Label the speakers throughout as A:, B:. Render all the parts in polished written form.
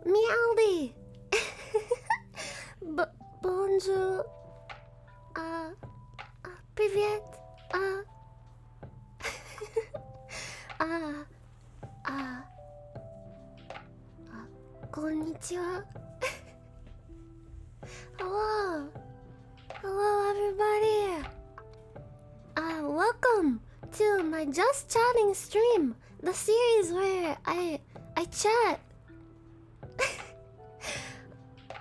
A: Meowdy. Bonjour. Привет. Konnichiwa. Hello. Hello, everybody. Welcome to my Just Chatting stream, the series where I chat.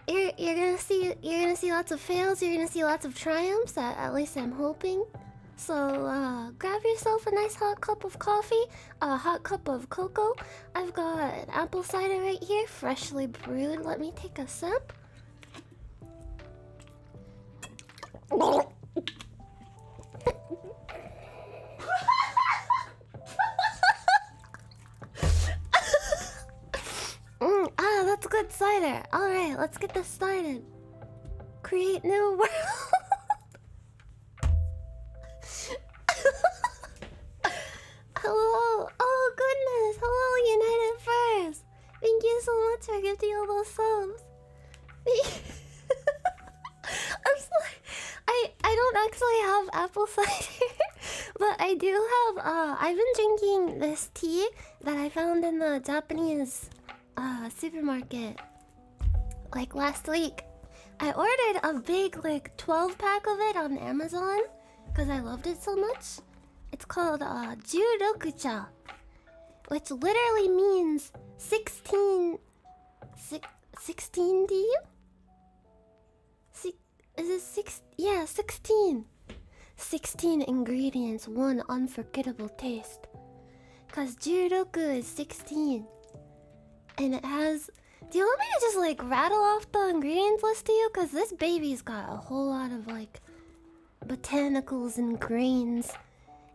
A: You're gonna see lots of fails. You're gonna see lots of triumphs. At least I'm hoping. So grab yourself a nice hot cup of coffee, a hot cup of cocoa. I've got an apple cider right here, freshly brewed. Let me take a sip. That's good cider. Alright, let's get this started. Create new world. Hello. Oh, goodness. Hello, United First. Thank you so much for gifting all those subs. I'm sorry. I don't actually have apple cider. But I do have, I've been drinking this tea that I found in the Japanese supermarket like last week. I ordered a big like 12-pack of it on Amazon because I loved it so much. It's called 16cha, which literally means 16 16 tea? Is it 6? Yeah, 16. 16 ingredients, one unforgettable taste. Cause 16 is 16. And it has... Do you want me to just like rattle off the ingredients list to you? Cause this baby's got a whole lot of like botanicals and grains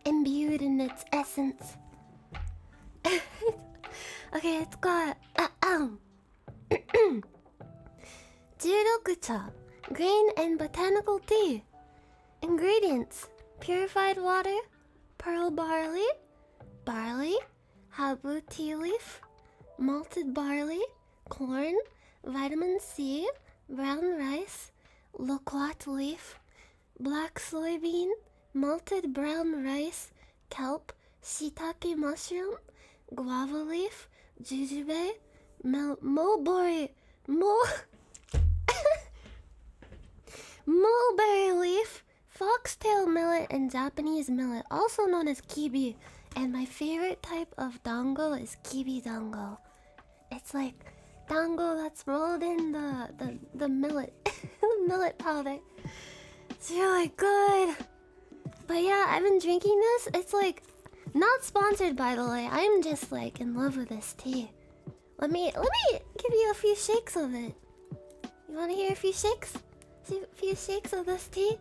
A: imbued in its essence. Okay, it's got 16cha, grain and botanical tea. Ingredients: purified water, pearl barley, habu tea leaf, malted barley, corn, vitamin C, brown rice, loquat leaf, black soybean, malted brown rice, kelp, shiitake mushroom, guava leaf, jujube, mulberry leaf, foxtail millet, and Japanese millet, also known as kibi. And my favorite type of dango is kibi dango. It's like dango that's rolled in the millet, millet powder. It's really good. But yeah, I've been drinking this. It's like not sponsored, by the way. I'm just like in love with this tea. Let me give you a few shakes of it. You want to hear a few shakes? See a few shakes of this tea?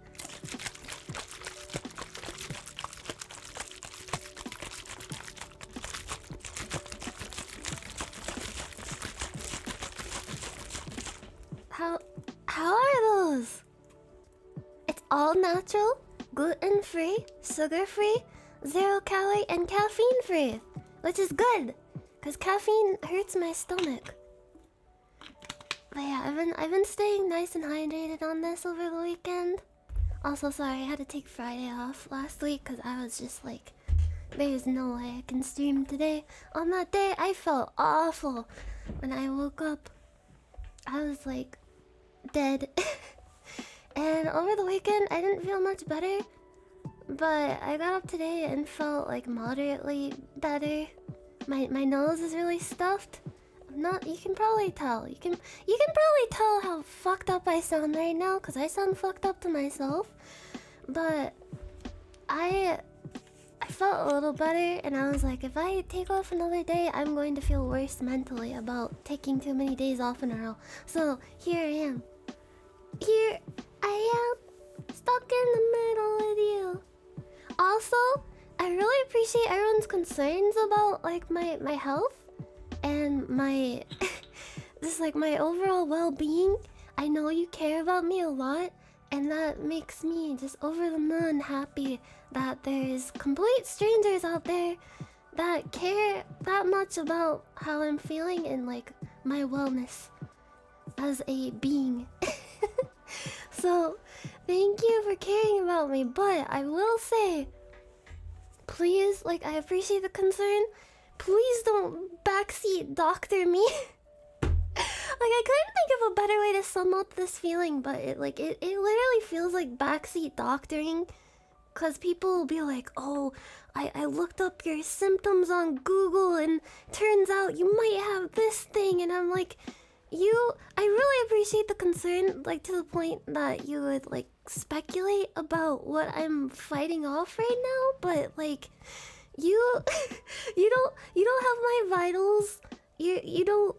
A: How are those? It's all natural, gluten-free, sugar-free, 0 calorie, and caffeine-free, which is good, cause caffeine hurts my stomach. But yeah, I've been staying nice and hydrated on this over the weekend. Also, sorry, I had to take Friday off last week because I was just like, there's no way I can stream today. On that day, I felt awful. When I woke up, I was like, dead. And over the weekend, I didn't feel much better. But I got up today and felt like moderately better. My nose is really stuffed. You can probably tell. You can probably tell how fucked up I sound right now, because I sound fucked up to myself. But I felt a little better, and I was like, if I take off another day, I'm going to feel worse mentally about taking too many days off in a row. So here I am. Here I am, stuck in the middle with you. Also, I really appreciate everyone's concerns about like my health and my just like my overall well-being. I know you care about me a lot, and that makes me just over the moon happy that there's complete strangers out there that care that much about how I'm feeling and like my wellness as a being. So, thank you for caring about me, but I will say, please, like, I appreciate the concern. Please don't backseat doctor me. Like, I couldn't think of a better way to sum up this feeling, but it literally feels like backseat doctoring. Cause people will be like, oh, I looked up your symptoms on Google and turns out you might have this thing, and I'm like, I really appreciate the concern, like to the point that you would like speculate about what I'm fighting off right now, but like you you don't have my vitals. You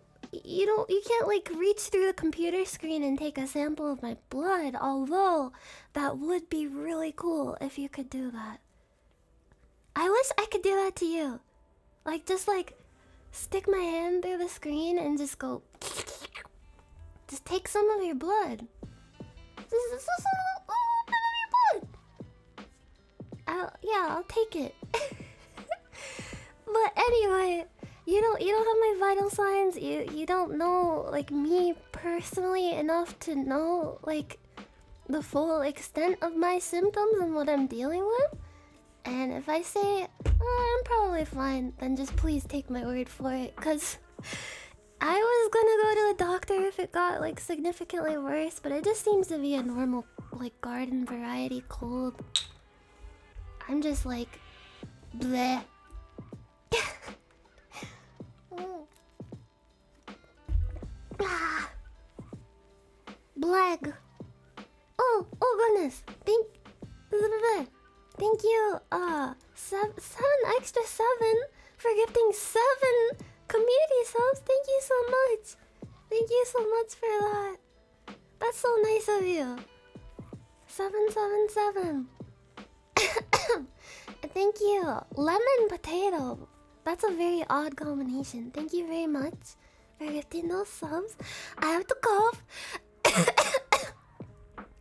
A: can't like reach through the computer screen and take a sample of my blood, although that would be really cool if you could do that. I wish I could do that to you. Like just like stick my hand through the screen and just go just take some of your blood. Just a little bit of your blood. I'll take it. But anyway, you don't have my vital signs. You don't know like me personally enough to know like the full extent of my symptoms and what I'm dealing with. And if I say I'm probably fine, then just please take my word for it, cause I was gonna go to a doctor if it got like significantly worse, but it just seems to be a normal like garden variety cold. I'm just like bleh. Blag. Oh goodness. Thank you. 7 extra 7 for gifting 7 community subs. Thank you so much. Thank you so much for that. That's so nice of you. 777. Thank you. Lemon potato. That's a very odd combination. Thank you very much for gifting those subs. I have to cough.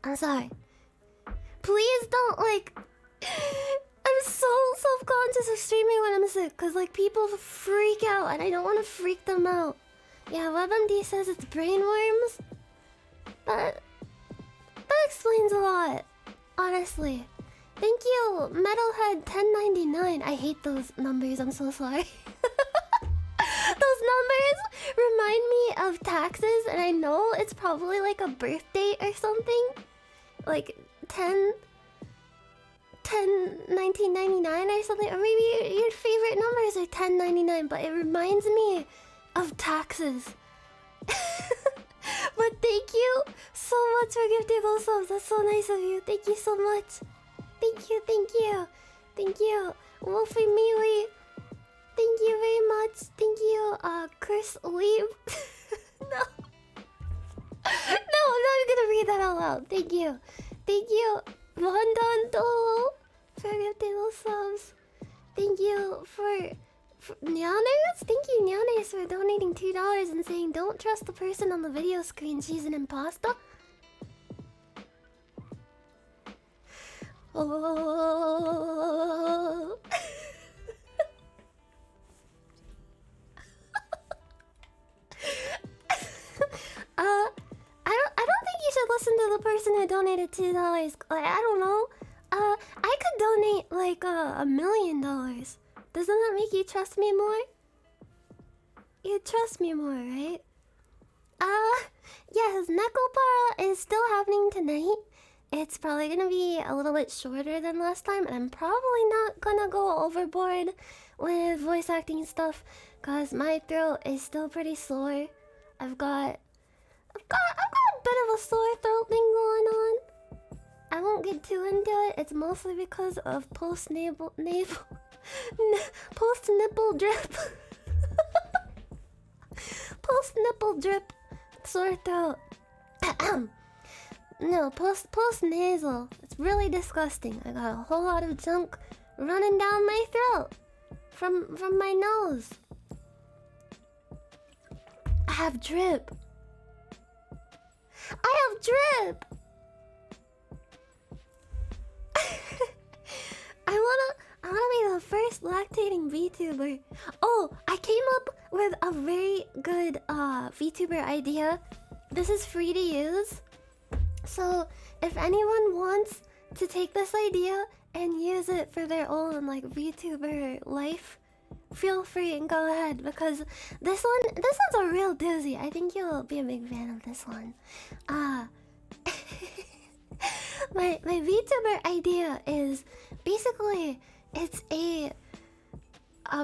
A: I'm sorry. Please don't like. I'm so self-conscious of streaming when I'm sick, cause like people freak out and I don't want to freak them out. Yeah, WebMD says it's brainworms. That explains a lot, honestly. Thank you, Metalhead 1099. I hate those numbers. I'm so sorry. Those numbers remind me of taxes, and I know it's probably like a birth date or something, like 1999 or something, or maybe your favorite numbers are 1099, but it reminds me of taxes. But thank you so much for gifting those subs. That's so nice of you. Thank you so much. Thank you. Wolfie Mealy. Thank you very much. Thank you, Chris Lee. No, I'm not gonna read that out loud. Thank you, Von Dolo, for gifting those subs. Thank you for Nyanners. Thank you, Nyanners, for donating $2 and saying, "Don't trust the person on the video screen. She's an imposter." Oh. I don't think you should listen to the person who donated $2. Like, I don't know. I could donate like $1 million. Doesn't that make you trust me more? You trust me more, right? Yes, Nekopara is still happening tonight. It's probably gonna be a little bit shorter than last time, and I'm probably not gonna go overboard with voice acting stuff, cause my throat is still pretty sore. I've got a bit of a sore throat thing going on. I won't get too into it. It's mostly because of post nipple drip. Post nipple drip sore throat. No, post nasal. It's really disgusting. I got a whole lot of junk running down my throat from my nose. I have drip. I want to be the first lactating VTuber. Oh, I came up with a very good VTuber idea. This is free to use. So if anyone wants to take this idea and use it for their own like VTuber life, feel free and go ahead, because this one's a real doozy. I think you'll be a big fan of this one. My VTuber idea is basically it's a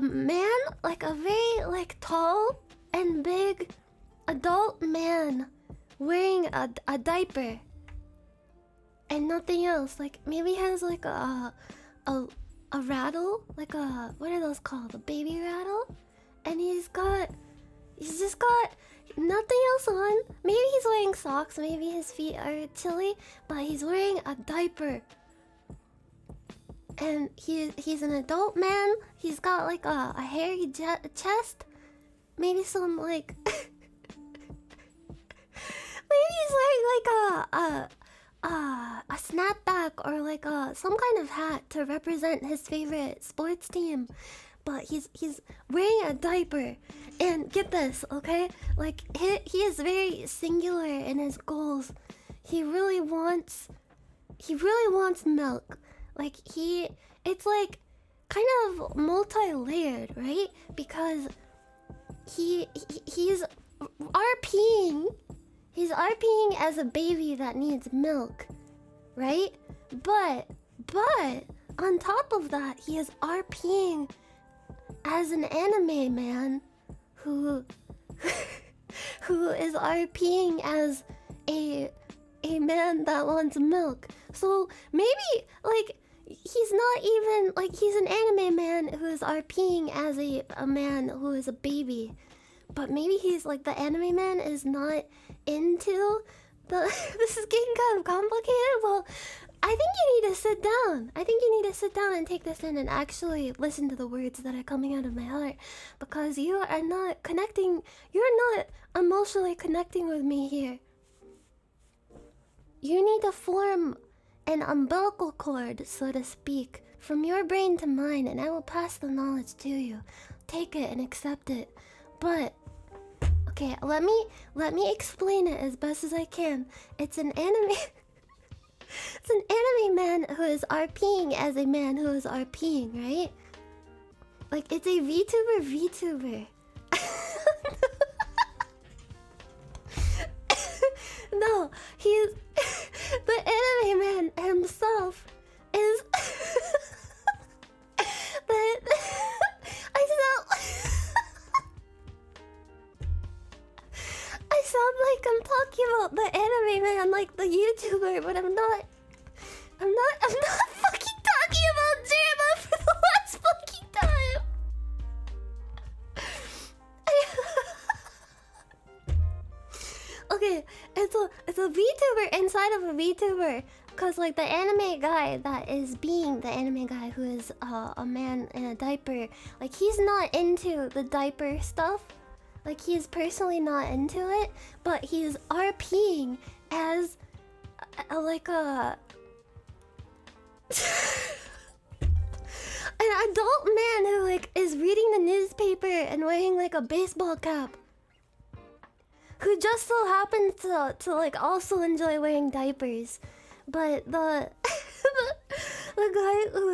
A: man, like a very like tall and big adult man wearing a diaper and nothing else. Like maybe he has like a rattle, like a, what are those called? A baby rattle, and he's just got nothing else on. Maybe he's wearing socks, maybe his feet are chilly, but he's wearing a diaper. And he's an adult man. He's got like a hairy chest. Maybe some like maybe he's wearing like a snapback or like some kind of hat to represent his favorite sports team. But he's wearing a diaper, and get this, okay? Like he is very singular in his goals. He really wants milk. Like it's like kind of multi-layered, right? Because he's RPing. He's RPing as a baby that needs milk, right? But on top of that, he is RPing as an anime man who is RPing as a man that wants milk. So maybe like he's not even like, he's an anime man who is RPing as a man who is a baby. But maybe he's like, the anime man is not into the this is getting kind of complicated. Well, I think you need to sit down. I think you need to sit down and take this in and actually listen to the words that are coming out of my heart, because you are not connecting. You're not emotionally connecting with me here. You need to form an umbilical cord, so to speak, from your brain to mine, and I will pass the knowledge to you. Take it and accept it. But okay, let me explain it as best as I can. It's an anime. It's an anime man who is RPing as a man who is RPing, right? Like it's a VTuber. No, he's the anime man himself is but I sound like I'm talking about the anime man, like the YouTuber, but I'm not fucking talking about Jerma for the last fucking time. Okay, it's a VTuber inside of a VTuber, cause like the anime guy that is being the anime guy who is a man in a diaper, like he's not into the diaper stuff. Like he's personally not into it, but he's RPing as like an adult man who like is reading the newspaper and wearing like a baseball cap, who just so happens to like also enjoy wearing diapers. But the the guy who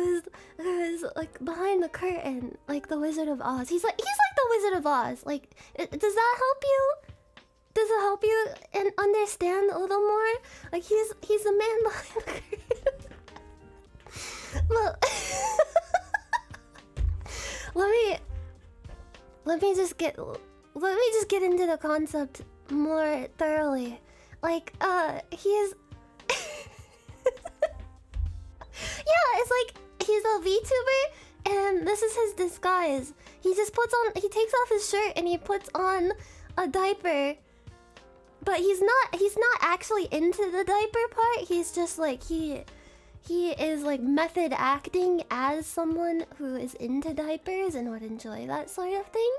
A: is like behind the curtain, like the Wizard of Oz, he's like the Wizard of Oz. Like, does that help you? Does it help you and understand a little more? Like he's the man behind the curtain. Look, let me just get into the concept more thoroughly. Like he's yeah, it's like he's a VTuber and this is his disguise. He takes off his shirt and he puts on a diaper. But he's not actually into the diaper part. He's just like he is like method acting as someone who is into diapers and would enjoy that sort of thing.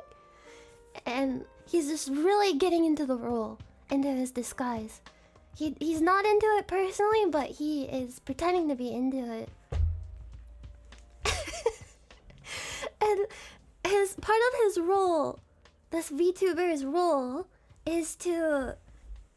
A: And he's just really getting into the role, into his disguise. He's not into it personally, but he is pretending to be into it. And his part of his role, this VTuber's role, is to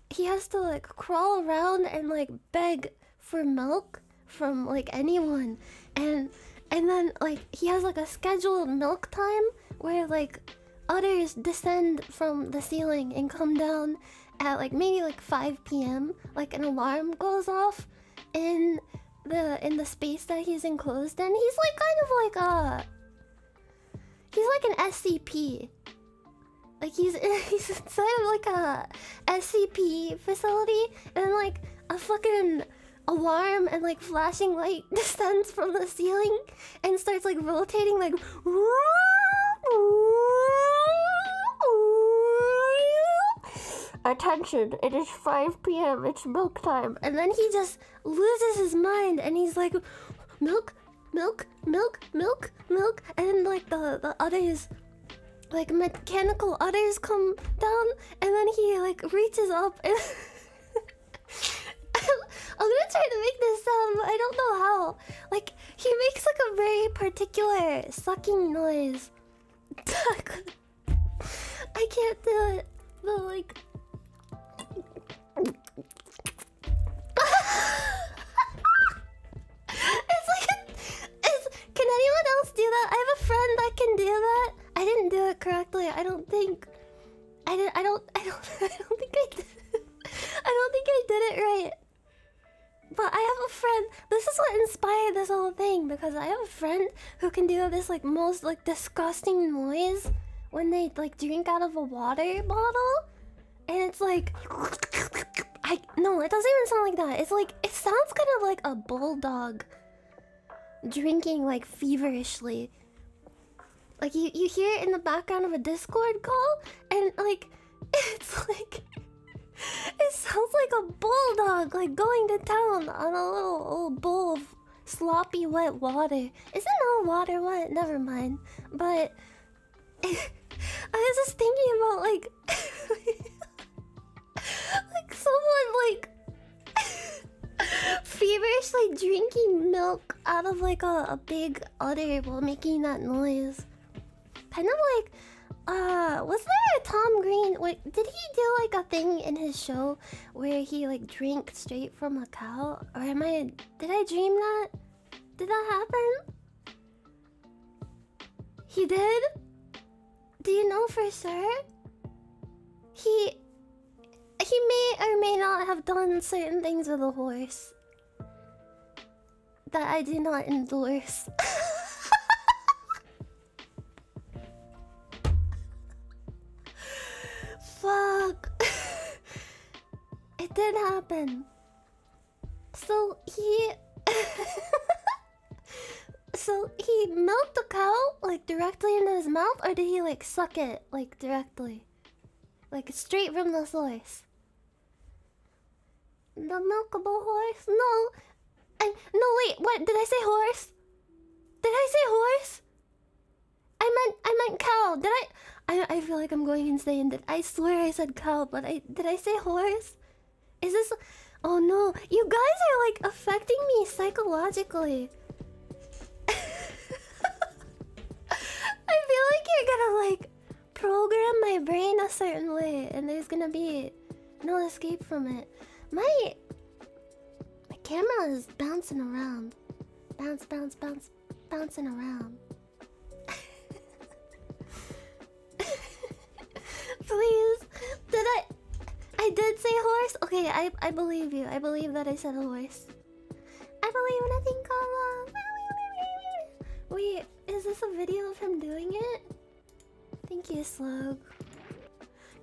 A: he has to like crawl around and like beg for milk from like anyone, and then like he has like a scheduled milk time where like others descend from the ceiling and come down at like maybe like 5 p.m. Like an alarm goes off in the space that he's enclosed in. He's like kind of like he's like an SCP. Like he's inside of like a SCP facility, and like a fucking alarm and like flashing light descends from the ceiling and starts like rotating like attention, it is 5 p.m. It's milk time. And then he just loses his mind and he's like, milk, milk, milk, milk, milk. And then like the others, like mechanical udders come down, and then he like reaches up and I'm gonna try to make this sound, but I don't know how. Like he makes like a very particular sucking noise. I can't do it, but like can anyone else do that? I have a friend that can do that. I didn't do it correctly. I don't think I don't think I did. I don't think I did it right. But I have a friend. This is what inspired this whole thing, because I have a friend who can do this like most like disgusting noise when they like drink out of a water bottle, and it's like no, it doesn't even sound like that. It's like it sounds kind of like a bulldog drinking like feverishly. Like you hear it in the background of a Discord call, and like it's like it sounds like a bulldog like going to town on a little old bowl of sloppy wet water. Isn't all water wet? Never mind. But I was just thinking about like like someone like feverishly drinking milk out of like a big udder while making that noise. Kind of like was there a Tom Green, like did he do like a thing in his show where he like drank straight from a cow? Or did I dream that? Did that happen? He did? Do you know for sure? He may or may not have done certain things with a horse that I do not endorse. Fuck. It did happen. So he milked the cow like directly into his mouth, or did he like suck it like directly? Like straight from the source? The milkable horse? No. No, wait, what? Did I say horse? Did I say horse? I meant cow. Did I feel like I'm going insane. I swear I said cow, but did I say horse? Is this... Oh no, you guys are like affecting me psychologically. I feel like you're gonna like program my brain a certain way, and there's gonna be no escape from it. My camera is bouncing around. Bouncing around. Please, I did say horse? Okay, I believe you. I believe that I said horse. I believe nothing called love. Wait, is this a video of him doing it? Thank you, Slug.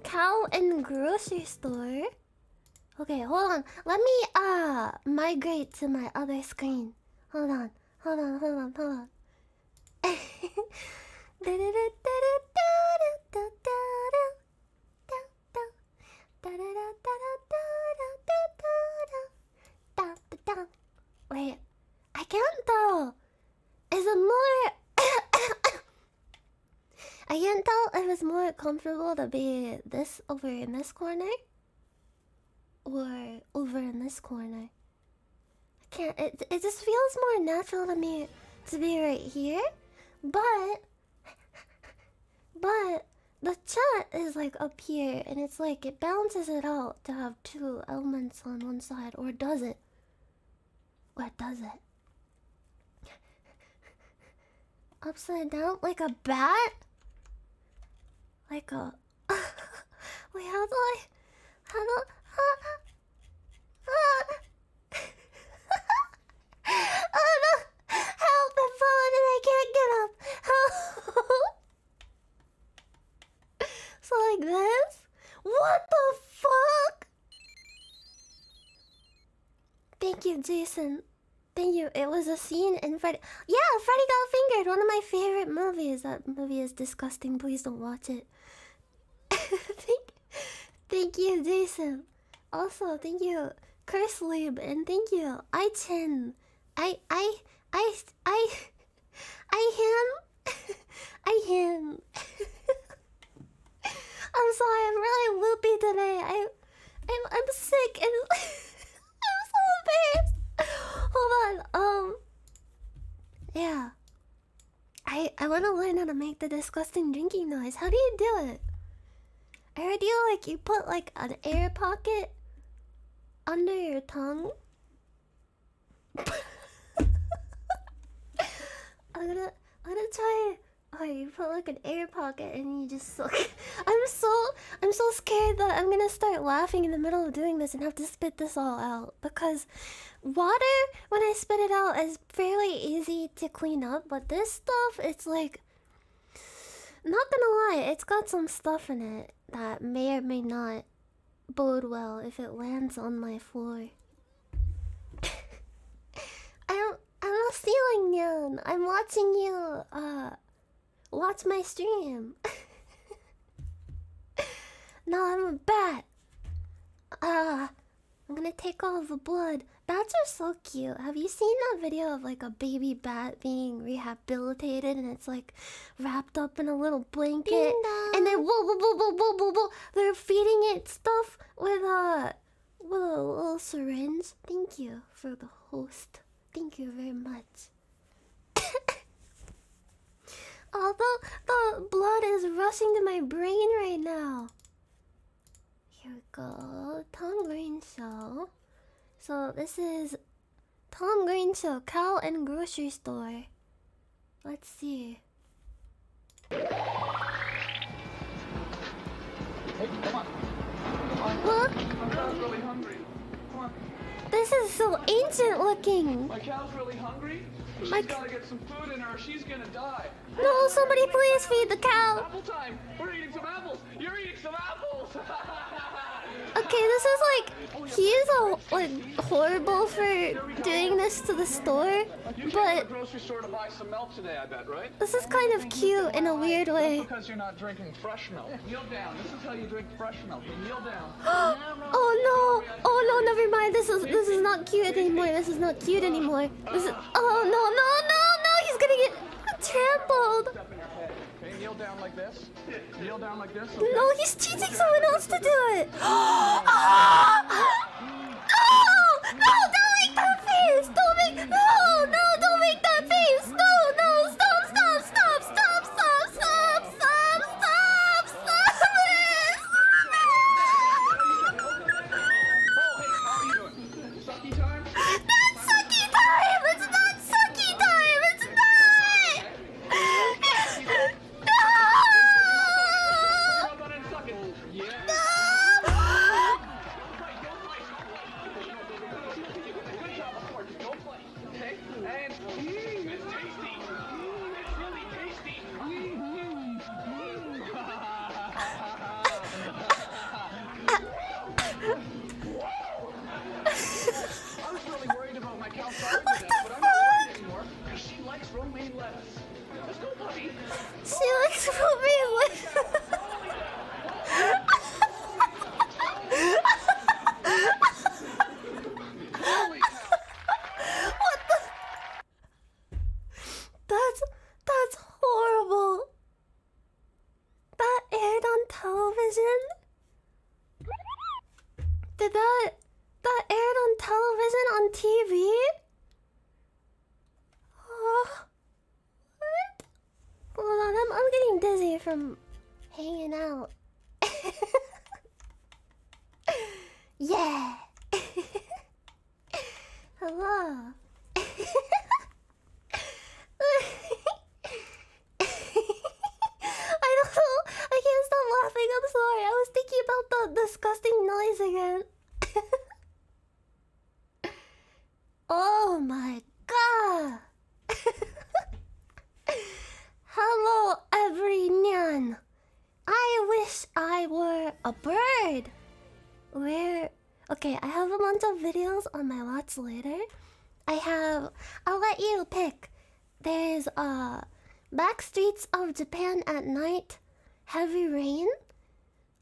A: Cow in grocery store. Okay, hold on. Let me migrate to my other screen. Hold on. Wait, I can't tell. Is it more... I can't tell if it's more comfortable to be this over in this corner or over in this corner. I can't... It just feels more natural to me to be right here. But But the chat is like up here, and it's like it balances it out to have two elements on one side, or does it? Or does it? Upside down? Like a bat? Like a... Wait, how do I... How do... Oh no! Help! I'm falling and I can't get up! Help! So like this? What the fuck? Thank you, Jason. Thank you. It was a scene in Freddy... Yeah, Freddy Got Fingered! One of my favorite movies. That movie is disgusting. Please don't watch it. Thank you, Jason. Also, thank you, Curslib, and thank you, I-Chin. I him. I'm sorry, I'm really loopy today. I'm sick and I'm so embarrassed. Hold on. Yeah. I want to learn how to make the disgusting drinking noise. How do you do it? I heard you put like an air pocket under your tongue. I'm gonna try. Oh, you put like an air pocket and you just suck. I'm so scared that I'm gonna start laughing in the middle of doing this and have to spit this all out, because water, when I spit it out, is fairly easy to clean up, but this stuff, it's like, not gonna lie, it's got some stuff in it that may or may not bode well if it lands on my floor. I'm not stealing, Nyan. I'm watching you watch my stream. No, I'm a bat. I'm gonna take all the blood. Bats are so cute. Have you seen that video of like a baby bat being rehabilitated and it's like wrapped up in a little blanket, and then whoa, they're feeding it stuff with a little syringe. Thank you for the host. Thank you very much. Although the blood is rushing to my brain right now. Here we go. Tom Green Show. So this is Tom Green Show, cow and grocery store. Let's see.
B: Hey, come on.
A: Look!
B: My cow's really hungry. Come on.
A: This is so ancient looking.
B: My cow's really hungry. She's gotta get some food in her or she's gonna die.
A: No, somebody please feed the cow.
B: Apple time! We're eating some apples! You're eating some apples!
A: Okay, this is like, he is like horrible for doing this to the store,
B: You came to
A: but
B: the grocery store to buy some milk today, I bet, right?
A: this is kind of cute in a weird way.
B: That's because you're not drinking fresh milk. Kneel down. This is how you drink fresh milk. You kneel down.
A: Oh no, never mind. This is not cute anymore. This is not cute anymore. This is, oh no, he's gonna get trampled.
B: Step in your head. Okay, kneel down like this. Kneel down like this. Okay?
A: No, he's teaching someone else to do it. No, don't make that face. Don't make that face. No, stop it.
B: Oh, hey, how are you doing? Sucky time?
A: That's sucky time. It's not sucky time. It's not.
B: Rub on it and suck it. Yeah. Good job, Sport. Go play. Okay? And it's tasty. It's really tasty. I was really worried about my cow starving to death, but I'm not worried anymore because she likes romaine lettuce. Let's go, buddy.
A: She likes romaine lettuce.
B: Holy cow.
A: What the? That's horrible. That aired on television? Did that aired on television on TV? Oh, what? Hold on, I'm getting dizzy from hanging out. Yeah. Hello. I don't know. I can't stop laughing. I'm sorry. I was thinking about the disgusting noise again. Oh my god. Hello, every Nyan. I wish I were a bird. Where? Okay, I have a bunch of videos on my watch later. I'll let you pick. There's back streets of Japan at night, heavy rain,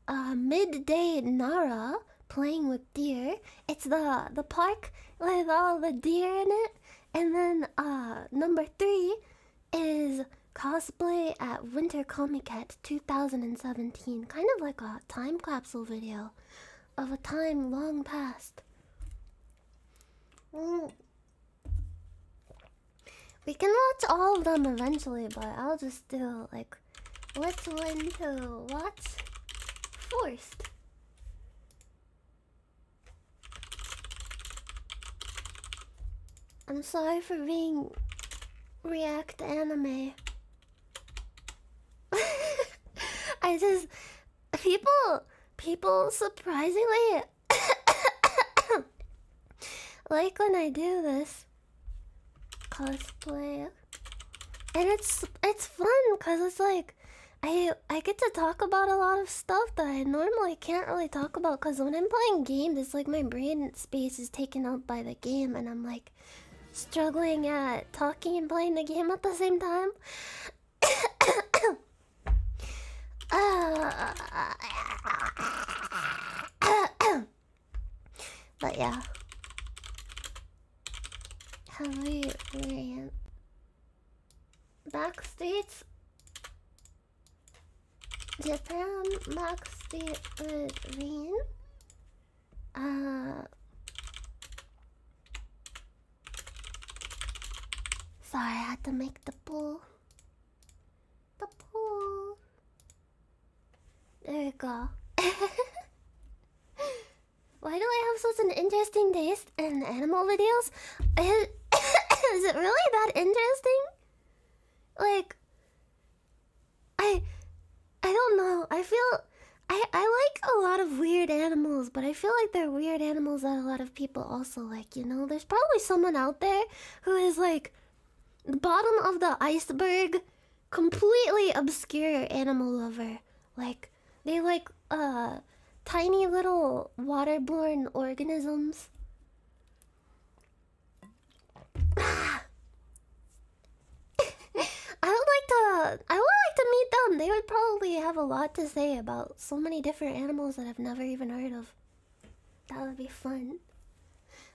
A: midday Nara playing with deer. It's the park with all the deer in it. And then number 3 is cosplay at Winter Comic Con 2017. Kind of like a time capsule video of a time long past. We can watch all of them eventually, but I'll just do like which one to watch first. I'm sorry for being react anime. I just people surprisingly like when I do this cosplay, and it's fun because it's like I get to talk about a lot of stuff that I normally can't really talk about, because when I'm playing games it's like my brain space is taken up by the game and I'm like struggling at talking and playing the game at the same time. But yeah, heavy rain. Backstreets Japan, backstreet with rain. Sorry, I had to make the pool. The pool. There we go. Why do I have such an interesting taste in animal videos? Is it really that interesting? Like, I don't know. I feel I like a lot of weird animals, but I feel like they're weird animals that a lot of people also like, you know? There's probably someone out there who is like the bottom of the iceberg, completely obscure animal lover. Like, they like tiny little waterborne organisms. I would like to meet them. They would probably have a lot to say about so many different animals that I've never even heard of. That would be fun.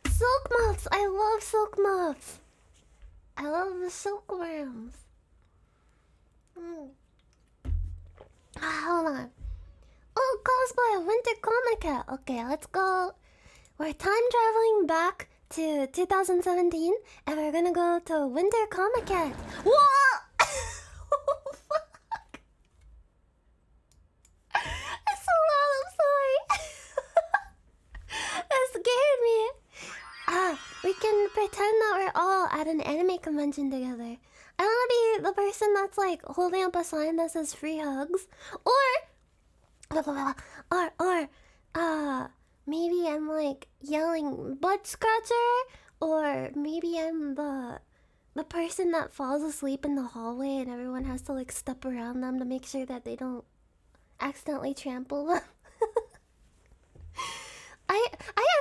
A: Silk moths! I love silk moths! I love the silkworms. Hold on. Oh, cosplay, Winter Comic Con. Okay, let's go. We're time traveling back to 2017, and we're gonna go to Winter Comic Con. Whoa! Oh, fuck. It's so loud, I'm sorry. That scared me. We can pretend that we're all at an anime convention together. I wanna be the person that's like holding up a sign that says free hugs. Maybe I'm like yelling butt scratcher, or maybe I'm the person that falls asleep in the hallway and everyone has to like step around them to make sure that they don't accidentally trample them. I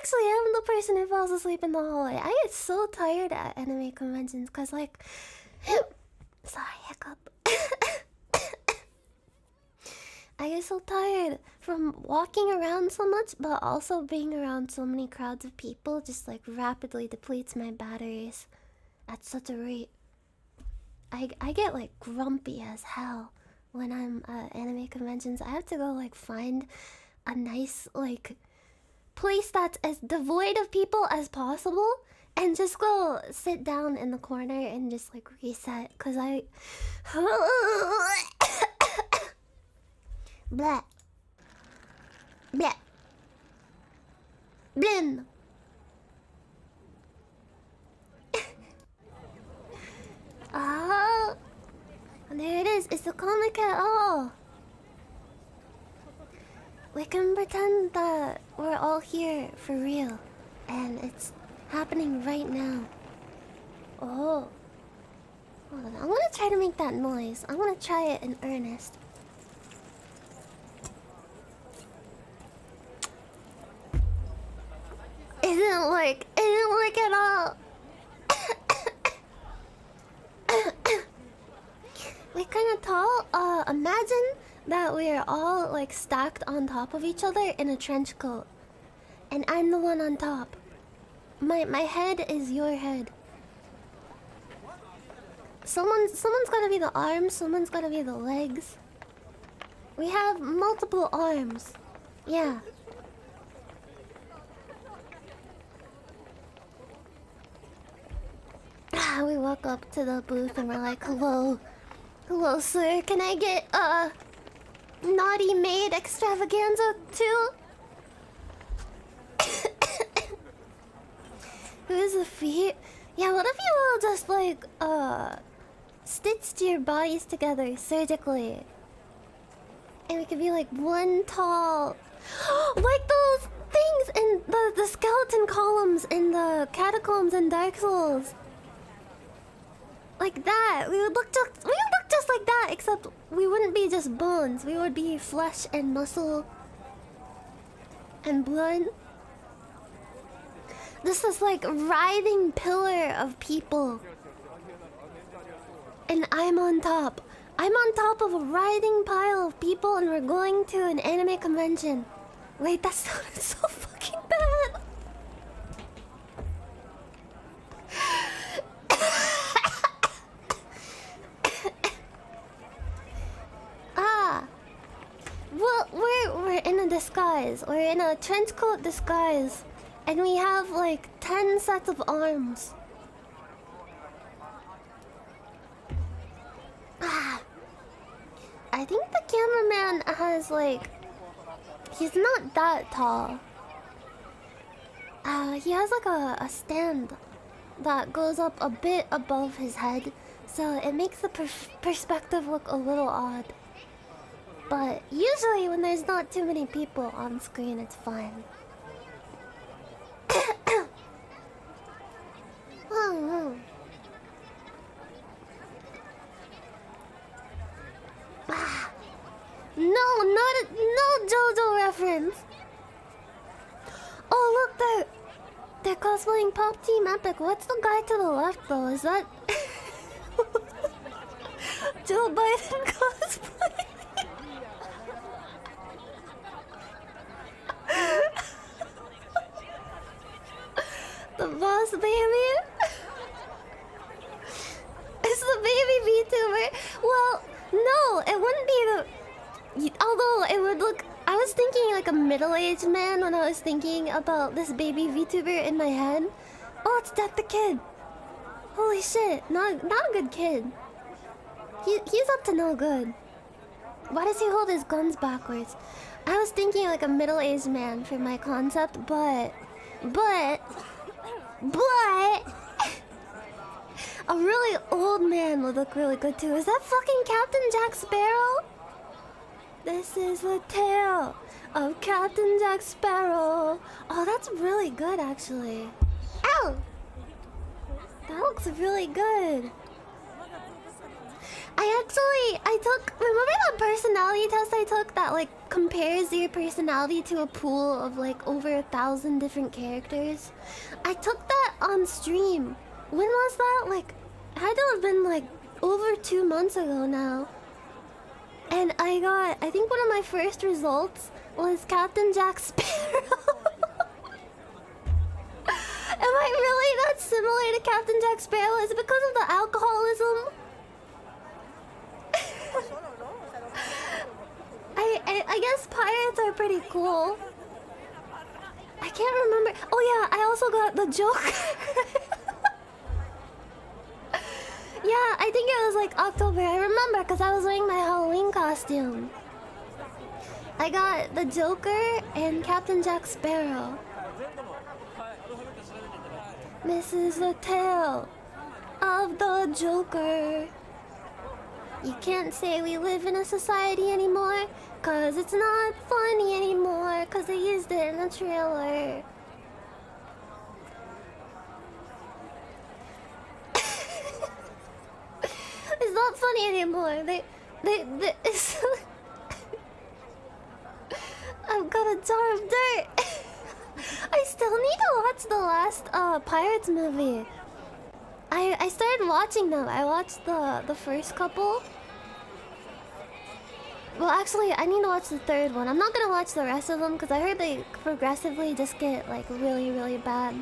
A: actually am the person who falls asleep in the hallway. I get so tired at anime conventions because like sorry, hiccup. I get so tired from walking around so much, but also being around so many crowds of people just like rapidly depletes my batteries at such a rate. I get like grumpy as hell when I'm at anime conventions. I have to go like find a nice like place that's as devoid of people as possible and just go sit down in the corner and just like reset, because Blah. Blah. Blin. Oh, there it is. It's the comic at all. We can pretend that we're all here for real, and it's happening right now. Oh, hold on. I want to try to make that noise. I want to try it in earnest. It didn't work. It didn't work at all. We're kind of tall. Imagine that we're all like stacked on top of each other in a trench coat, and I'm the one on top. My head is your head. Someone's gotta be the arms. Someone's gotta be the legs. We have multiple arms. Yeah. We walk up to the booth and we're like, hello. Hello, sir. Can I get naughty maid extravaganza too? Who's the feet? Yeah, what if you all just like stitched your bodies together surgically? And we could be like one tall like those things in the skeleton columns in the catacombs in Dark Souls. Like that. We would look just like that, except we wouldn't be just bones. We would be flesh and muscle and blood. This is like writhing pillar of people. And I'm on top. I'm on top of a writhing pile of people and we're going to an anime convention. Wait, that sounded so fucking bad. Well, we're in a disguise. We're in a trench coat disguise. And we have like 10 sets of arms. I think the cameraman has like... He's not that tall. He has like a stand that goes up a bit above his head. So it makes the perspective look a little odd. But usually when there's not too many people on screen, it's fine. Oh, no JoJo reference. Oh look, they're cosplaying Pop Team Epic. What's the guy to the left though? Is that Joe Biden cosplay? The boss baby? It's the baby VTuber. Well, no, it wouldn't be the... Although it would look... I was thinking like a middle-aged man when I was thinking about this baby VTuber in my head. Oh, it's Death the Kid. Holy shit, not a good kid. He's up to no good. Why does he hold his guns backwards? I was thinking like a middle-aged man for my concept, but a really old man would look really good too. Is that fucking Captain Jack Sparrow? This is the tale of Captain Jack Sparrow. Oh, that's really good actually. Ow! That looks really good. I took, remember that personality test I took that like compares your personality to a pool of like over 1,000 different characters? I took that on stream. When was that? Like, it had to have been like over 2 months ago now. And I think one of my first results was Captain Jack Sparrow. Am I really that similar to Captain Jack Sparrow? Is it because of the alcoholism? I guess pirates are pretty cool. I can't remember. Oh yeah, I also got the Joker. Yeah, I think it was like October. I remember because I was wearing my Halloween costume. I got the Joker and Captain Jack Sparrow. This is the tale of the Joker. You can't say we live in a society anymore, cause it's not funny anymore, cause they used it in the trailer. It's not funny anymore. It's I've got a jar of dirt. I still need to watch the last Pirates movie. I started watching them. I watched the first couple. Well, actually, I need to watch the third one. I'm not gonna watch the rest of them because I heard they progressively just get like really, really bad.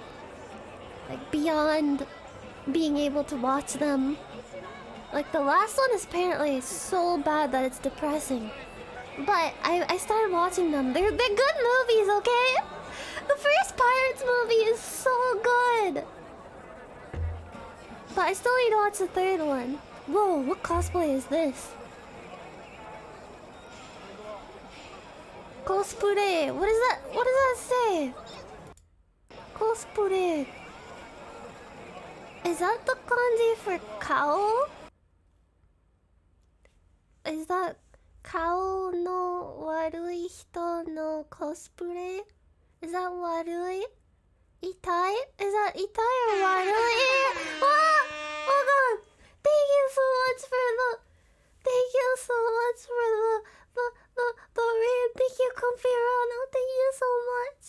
A: Like beyond being able to watch them. Like the last one is apparently so bad that it's depressing. But I started watching them. They're good movies, okay? The first Pirates movie is so good. But I still need to watch the third one. Whoa, what cosplay is this? Cosplay. What is that? What does that say? Cosplay. Is that the kanji for cow? Is that Kao no warui hito no cosplay? Is that warui? Itai? Is that itai or warui? Ah! Oh god! Thank you so much for the... Thank you so much for the raid. Thank you, Compirano. Thank you so much.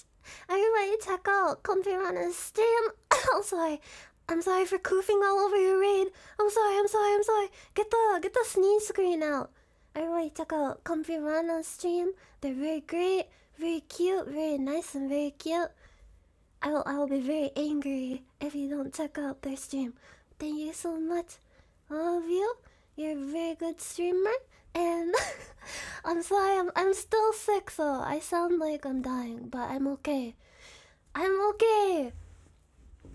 A: Everybody check out Compirano's stream. I'm sorry. I'm sorry for coofing all over your raid. I'm sorry. Get the sneeze screen out. Everybody check out Compirano's stream. They're very great, very cute, very nice and very cute. I will be very angry if you don't check out their stream. Thank you so much. All of you. You're a very good streamer. And I'm sorry, I'm still sick, so I sound like I'm dying, but I'm okay. I'm okay.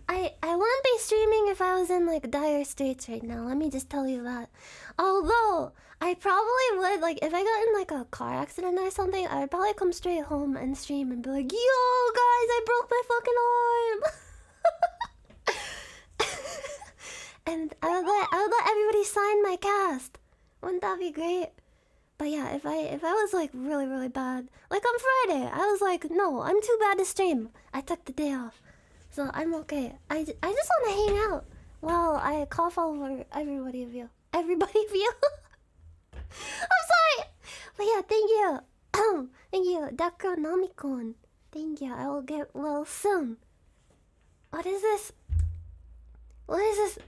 A: I wouldn't be streaming if I was in like dire straits right now. Let me just tell you that. Although I probably would, like, if I got in like a car accident or something, I would probably come straight home and stream and be like, "Yo, guys, I broke my fucking arm." And I would let everybody sign my cast. Wouldn't that be great? But yeah, if I was like really, really bad, like on Friday, I was like, no, I'm too bad to stream. I took the day off. So I'm okay. I just want to hang out while I cough over everybody of you. Everybody of you. I'm sorry. But yeah, thank you. Thank you, Dakronomicon. Thank you. I will get well soon. What is this? What is this?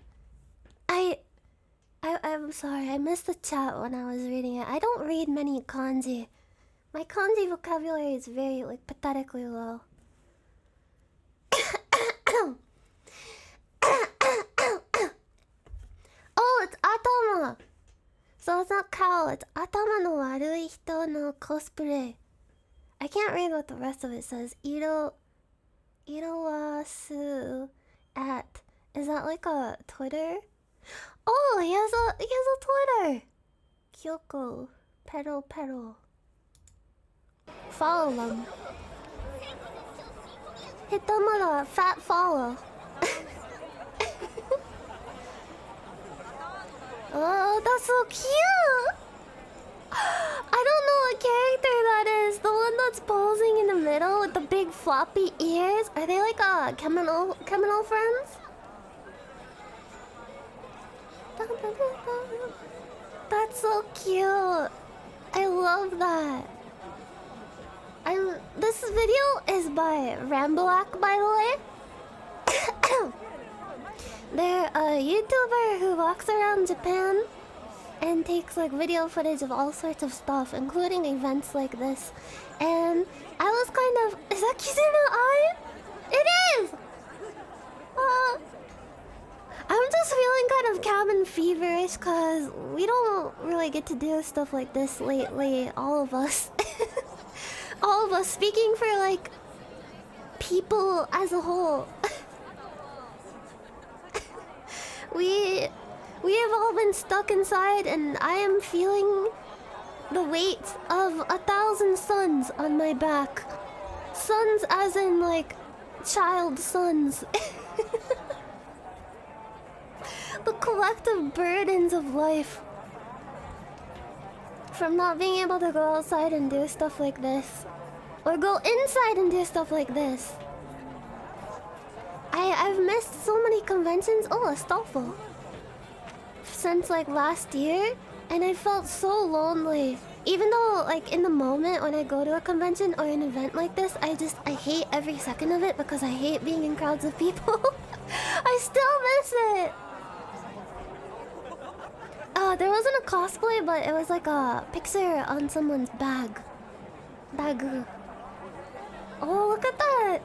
A: I'm sorry. I missed the chat when I was reading it. I don't read many kanji. My kanji vocabulary is very like pathetically low. Oh, it's Atama! So it's not cow, it's Atama no warui hito no cosplay. I can't read what the rest of it says. Irowasu at... Is that like a Twitter? Oh, he has a Twitter! Kyoko. Pero. Follow them. Hit them with a fat follow. Oh, that's so cute! I don't know what character that is. The one that's posing in the middle with the big floppy ears. Are they like criminal friends? That's so cute. I love that. This video is by Ramblack, by the way. They're a YouTuber who walks around Japan and takes like video footage of all sorts of stuff, including events like this. And I was kind of... Is that Kizuna Eye? It is! I'm just feeling kind of cabin feverish because we don't really get to do stuff like this lately, all of us. All of us, speaking for like people as a whole. We have all been stuck inside, and I am feeling the weight of 1,000 suns on my back. Suns as in like child suns. The collective burdens of life. From not being able to go outside and do stuff like this. Or go inside and do stuff like this. I've missed so many conventions. Oh, a Stoffel. Since like last year. And I felt so lonely. Even though like in the moment when I go to a convention or an event like this, I hate every second of it because I hate being in crowds of people. I still miss it. There wasn't a cosplay, but it was like a picture on someone's bag. Bagu. Oh, look at that!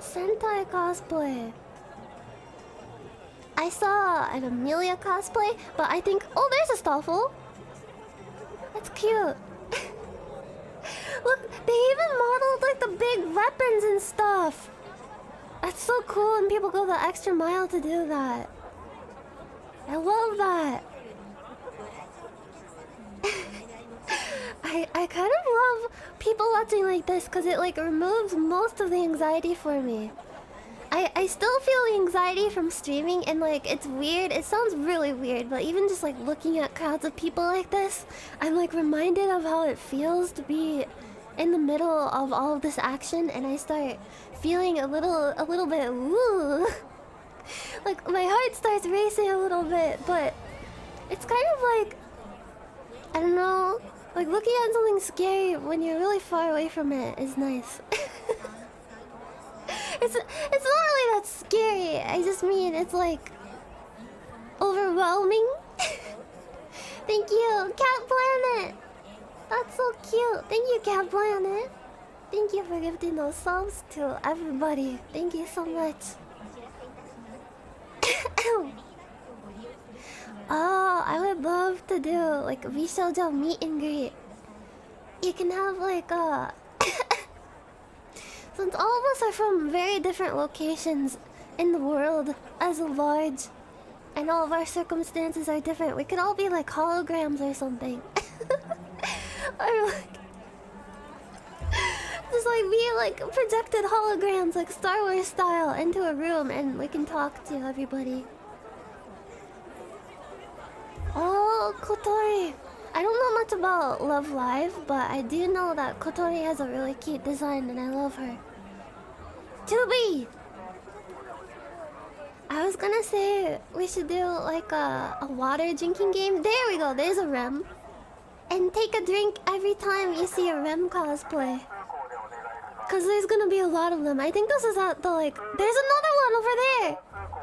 A: Sentai cosplay. I saw an Amelia cosplay, but I think... Oh, there's a Stoffel! That's cute. Look, they even modeled like the big weapons and stuff. That's so cool, and people go the extra mile to do that. I love that. I kind of love people watching like this because it like removes most of the anxiety for me. I still feel the anxiety from streaming, and like it's weird. It sounds really weird, but even just like looking at crowds of people like this, I'm like reminded of how it feels to be in the middle of all of this action, and I start feeling a little bit woo. Like my heart starts racing a little bit, but it's kind of like, I don't know, like looking at something scary when you're really far away from it is nice. It's not really that scary. I just mean it's like overwhelming. Thank you, Cat Planet. That's so cute. Thank you, Cat Planet. Thank you for gifting those subs to everybody. Thank you so much. Oh, I would love to do like a Bishoujo meet and greet. You can have like a... Since all of us are from very different locations in the world as a large, and all of our circumstances are different, we could all be like holograms or something. Or like... Just like be like projected holograms, like Star Wars style, into a room, and we can talk to everybody. Oh, Kotori. I don't know much about Love Live, but I do know that Kotori has a really cute design, and I love her. Tubi! I was gonna say we should do like a water drinking game. There we go, there's a Rem. And take a drink every time you see a Rem cosplay. Cause there's gonna be a lot of them. I think this is at the like... There's another one over there!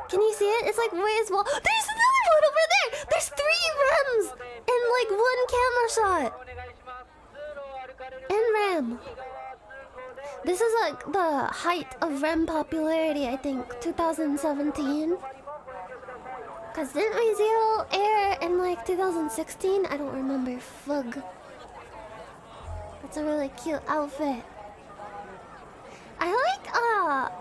A: Can you see it? It's like where's well... There's another one over there! There's 3 Rems! In like 1 camera shot! And Rem. This is like the height of Rem popularity, I think, 2017. Cause didn't we zero air in like 2016? I don't remember. Fug. That's a really cute outfit. I like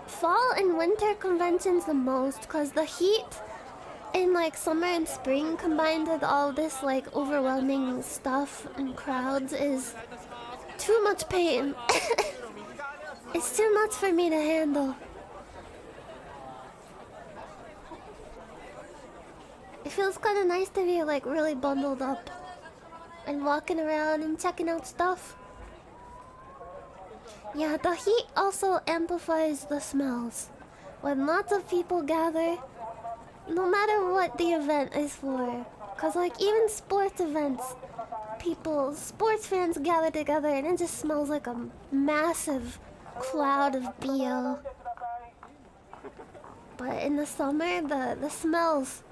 A: fall and winter conventions the most cause the heat in like summer and spring combined with all this like overwhelming stuff and crowds is too much pain. It's too much for me to handle. It feels kind of nice to be like really bundled up and walking around and checking out stuff. Yeah, the heat also amplifies the smells. When lots of people gather, no matter what the event is for. Cause like even sports events, sports fans gather together and it just smells like a massive cloud of BO. But in the summer, the smells,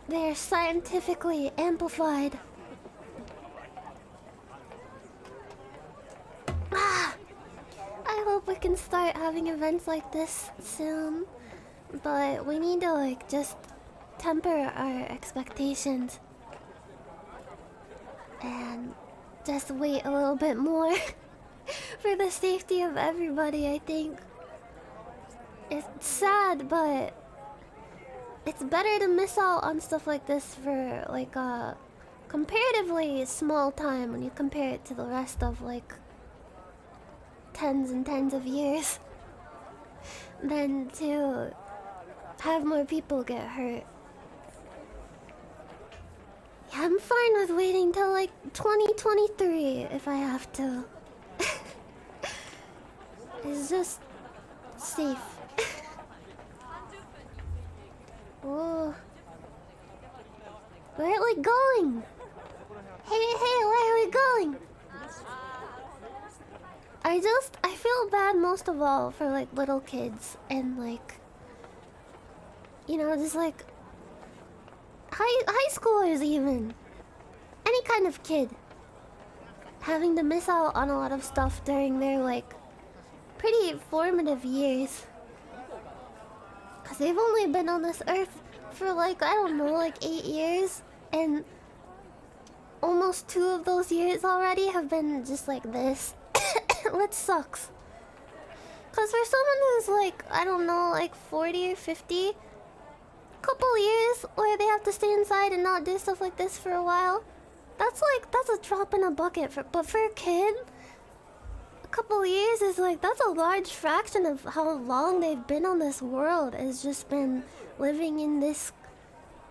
A: they are scientifically amplified. Ah! I hope we can start having events like this soon. But we need to like just temper our expectations. And just wait a little bit more. For the safety of everybody, I think. It's sad, but it's better to miss out on stuff like this for like comparatively small time when you compare it to the rest of like tens and tens of years than to have more people get hurt. Yeah, I'm fine with waiting till like 2023 if I have to. It's just safe. Oh. Where are we going? Hey, where are we going? I feel bad most of all for like little kids and like, you know, just like high schoolers even. Any kind of kid having to miss out on a lot of stuff during their like pretty formative years. Cause they've only been on this earth for like, I don't know, like 8 years. And almost 2 of those years already have been just like this. Which sucks. Cause for someone who's like, I don't know, like 40 or 50, couple years where they have to stay inside and not do stuff like this for a while, that's a drop in a bucket. But for a kid, a couple years is like, that's a large fraction of how long they've been on this world. Has just been living in this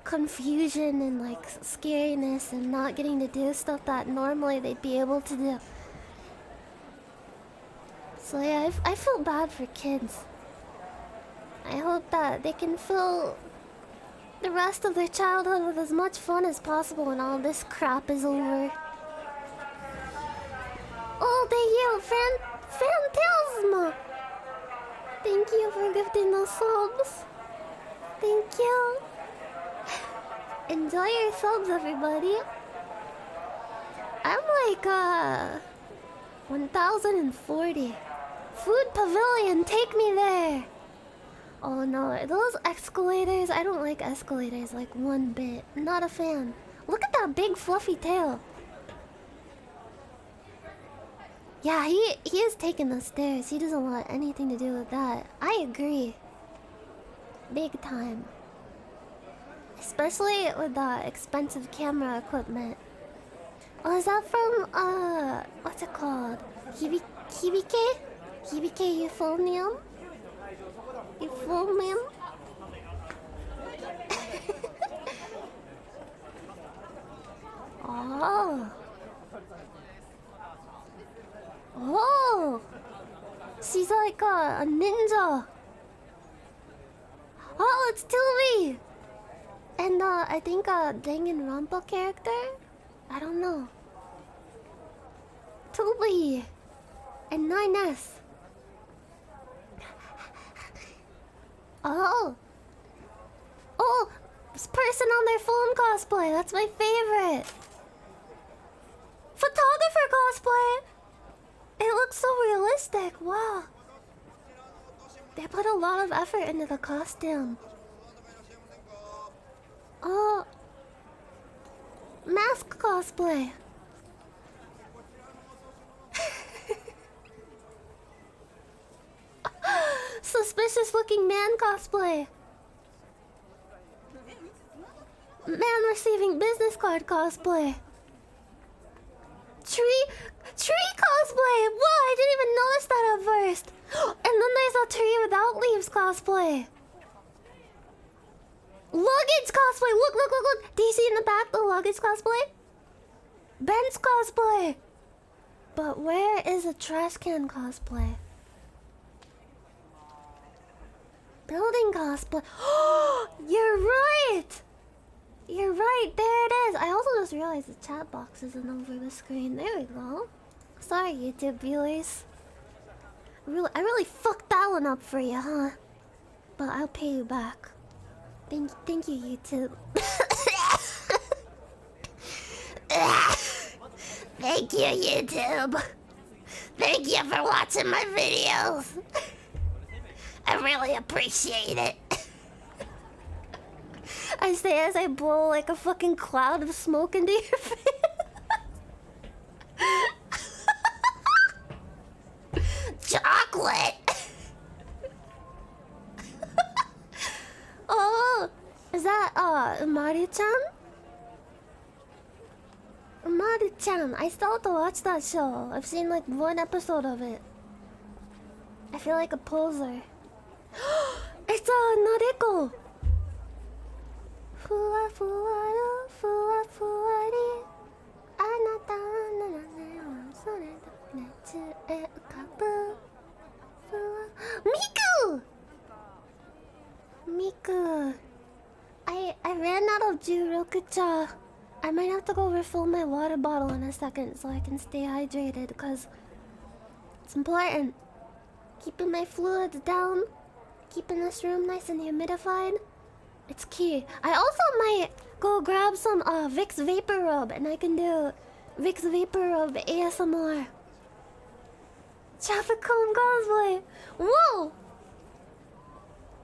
A: confusion and like scariness and not getting to do stuff that normally they'd be able to do. So yeah, I feel bad for kids. I hope that they can fill the rest of their childhood with as much fun as possible when all this crap is over. Oh, thank you, Phantasma! Thank you for gifting those subs. Thank you. Enjoy your subs, everybody. I'm like, 1040. Food Pavilion, take me there! Oh no, those escalators, I don't like escalators like one bit. Not a fan. Look at that big fluffy tail. Yeah, he is taking the stairs. He doesn't want anything to do with that. I agree. Big time. Especially with the expensive camera equipment. Oh, is that from, what's it called? Hibike? Hibike Euphonium? Euphonium? Oh. Oh. She's like a ninja. Oh, it's Tilby! And I think a Danganronpa character? I don't know. Tilby! And Nyanners. Oh! Oh! This person on their phone cosplay! That's my favorite! Photographer cosplay! It looks so realistic! Wow! They put a lot of effort into the costume. Oh! Mask cosplay! Suspicious looking man cosplay. Man receiving business card cosplay. Tree cosplay. Whoa, I didn't even notice that at first. And then there's a tree without leaves cosplay. Luggage cosplay. Look. Do you see in the back the luggage cosplay? Ben's cosplay. But where is a trash can cosplay? Building cosplay. Oh, you're right. You're right. There it is. I also just realized the chat box isn't over the screen. There we go. Sorry, YouTube viewers. I really fucked that one up for you, huh? But I'll pay you back. Thank you, YouTube. Thank you, YouTube. Thank you for watching my videos. I really appreciate it. I say as I blow like a fucking cloud of smoke into your face. Chocolate! Oh, is that Mario-chan? Maru-chan. I still have to watch that show. I've seen like one episode of it. I feel like a poser. It's Noriko. Fua fuwaru, fua fuwari. Anata no nane wa sore da netsu e ukabu. Miku! Miku. I ran out of Jurokucha. I might have to go refill my water bottle in a second so I can stay hydrated because it's important. Keeping my fluids down, keeping this room nice and humidified. It's key. I also might go grab some Vicks Vapor Rub and I can do Vicks Vapor Rub ASMR. Traffic cone cosplay. Whoa!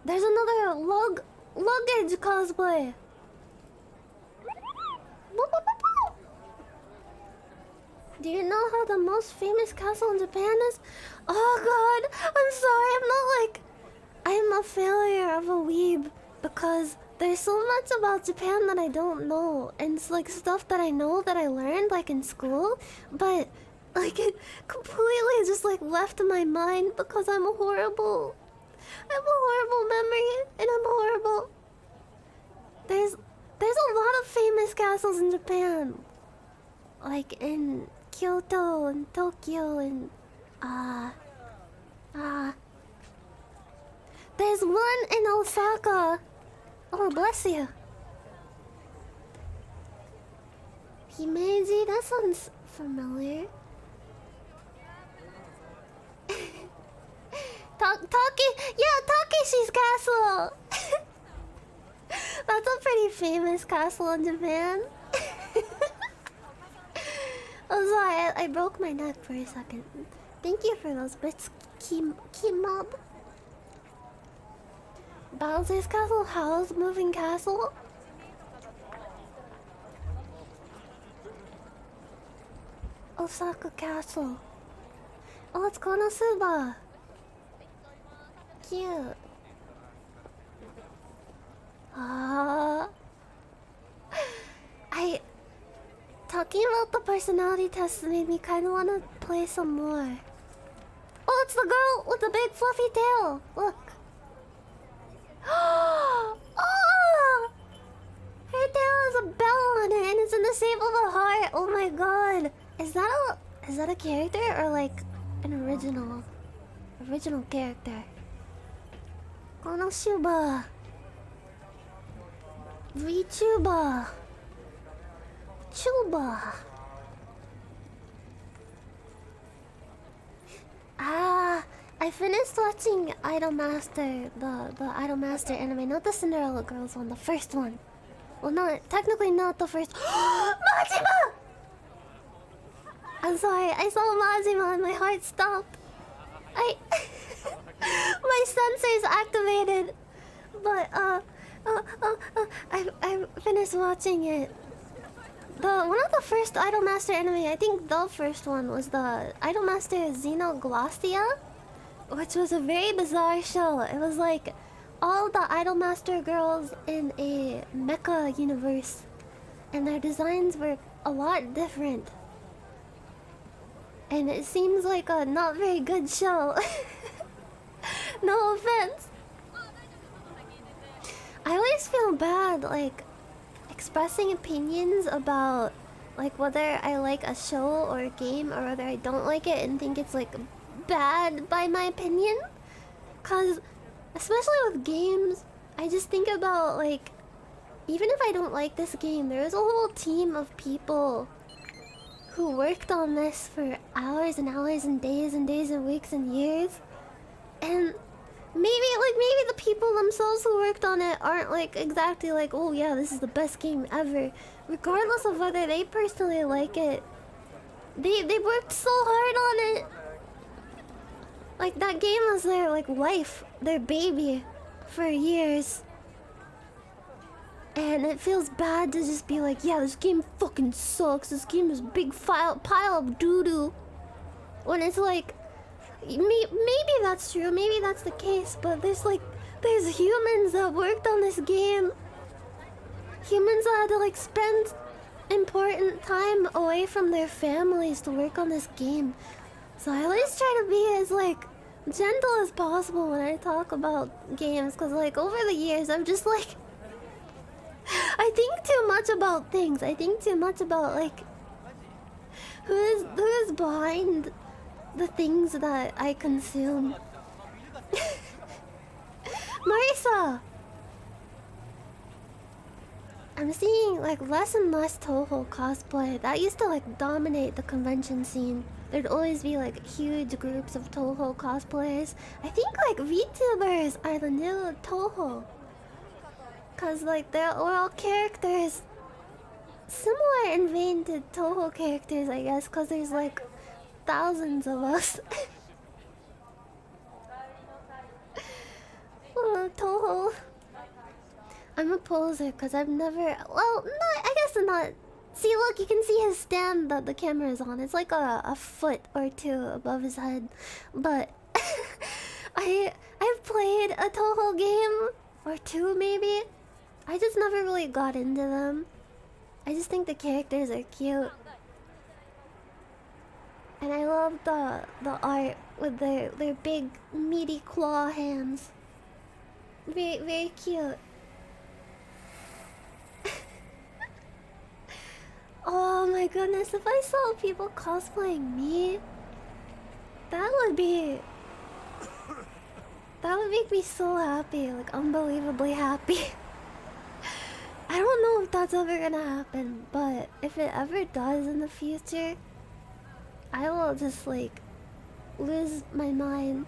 A: There's another luggage cosplay. Do you know how the most famous castle in Japan is? Oh god, I'm sorry, I'm a failure of a weeb because there's so much about Japan that I don't know, and it's like stuff that I know that I learned like in school, but like it completely just like left my mind because I'm horrible. I have a horrible memory and I'm horrible. There's a lot of famous castles in Japan. Like in Kyoto and Tokyo and there's one in Osaka. Oh, bless you. Himeji, that sounds familiar. Takeshi's castle. That's a pretty famous castle in Japan. Oh, sorry, I broke my neck for a second. Thank you for those bits, Kimob. Bowser's Castle, Howl's Moving Castle. Osaka Castle. Oh, it's Konosuba. Cute. Talking about the personality test made me kind of want to play some more. Oh, it's the girl with the big fluffy tail. Look. Oh! Her tail has a bell on it and it's in the shape of a heart. Oh my god. Is that a character or like an original character? Konoshuba. VTuber. Chuba. I finished watching Idolmaster, the Idolmaster anime, not the Cinderella Girls one, the first one. Well, technically not the first. Majima! I'm sorry, I saw Majima and my heart stopped. My sensors activated. But, I finished watching it. One of the first Idolmaster anime, I think the first one was the Idolmaster Xenoglossia, which was a very bizarre show. It was like all the Idolmaster girls in a mecha universe, and their designs were a lot different. And it seems like a not very good show. No offense. I always feel bad, like, expressing opinions about like whether I like a show or a game or whether I don't like it and think it's like bad by my opinion, cause especially with games I just think about like even if I don't like this game, there was a whole team of people who worked on this for hours and hours and days and weeks and years, and maybe the people themselves who worked on it aren't like exactly like, oh yeah, this is the best game ever. Regardless of whether they personally like it, they worked so hard on it. Like that game was their like life, their baby for years. And it feels bad to just be like, yeah, this game fucking sucks. This game is a big pile of doo-doo. When it's like, maybe that's true, maybe that's the case, but there's humans that worked on this game. Humans that had to like spend important time away from their families to work on this game. So I always try to be as like gentle as possible when I talk about games, because like over the years I'm just like I think too much about things. I think too much about like who is behind the things that I consume. Marisa! I'm seeing like less and less Toho cosplay. That used to like dominate the convention scene. There'd always be like huge groups of Toho cosplayers. I think like VTubers are the new Toho. Cause like we're all characters similar in vein to Toho characters, I guess, cause there's like thousands of us. Oh, Toho. I'm a poser because I've never... Well, not, I guess not. See, look, you can see his stand that the camera is on. It's like a foot or two above his head. But I've played a Toho game or two, maybe. I just never really got into them. I just think the characters are cute. And I love the art with their big, meaty claw hands. Very, very cute. Oh my goodness, if I saw people cosplaying me, that would make me so happy, like unbelievably happy. I don't know if that's ever gonna happen, but if it ever does in the future, I will just like lose my mind.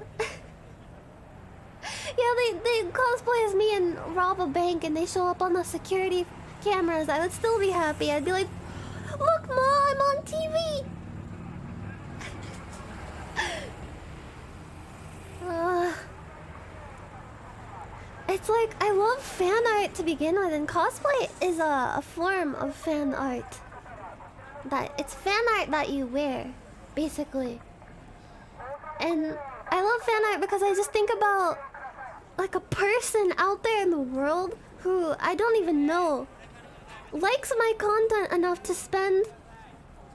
A: Yeah, they cosplay as me and rob a bank and they show up on the security cameras. I would still be happy. I'd be like, look, Ma, I'm on TV! It's like, I love fan art to begin with, and cosplay is a form of fan art. It's fan art that you wear, basically. And I love fan art because I just think about like a person out there in the world who I don't even know likes my content enough to spend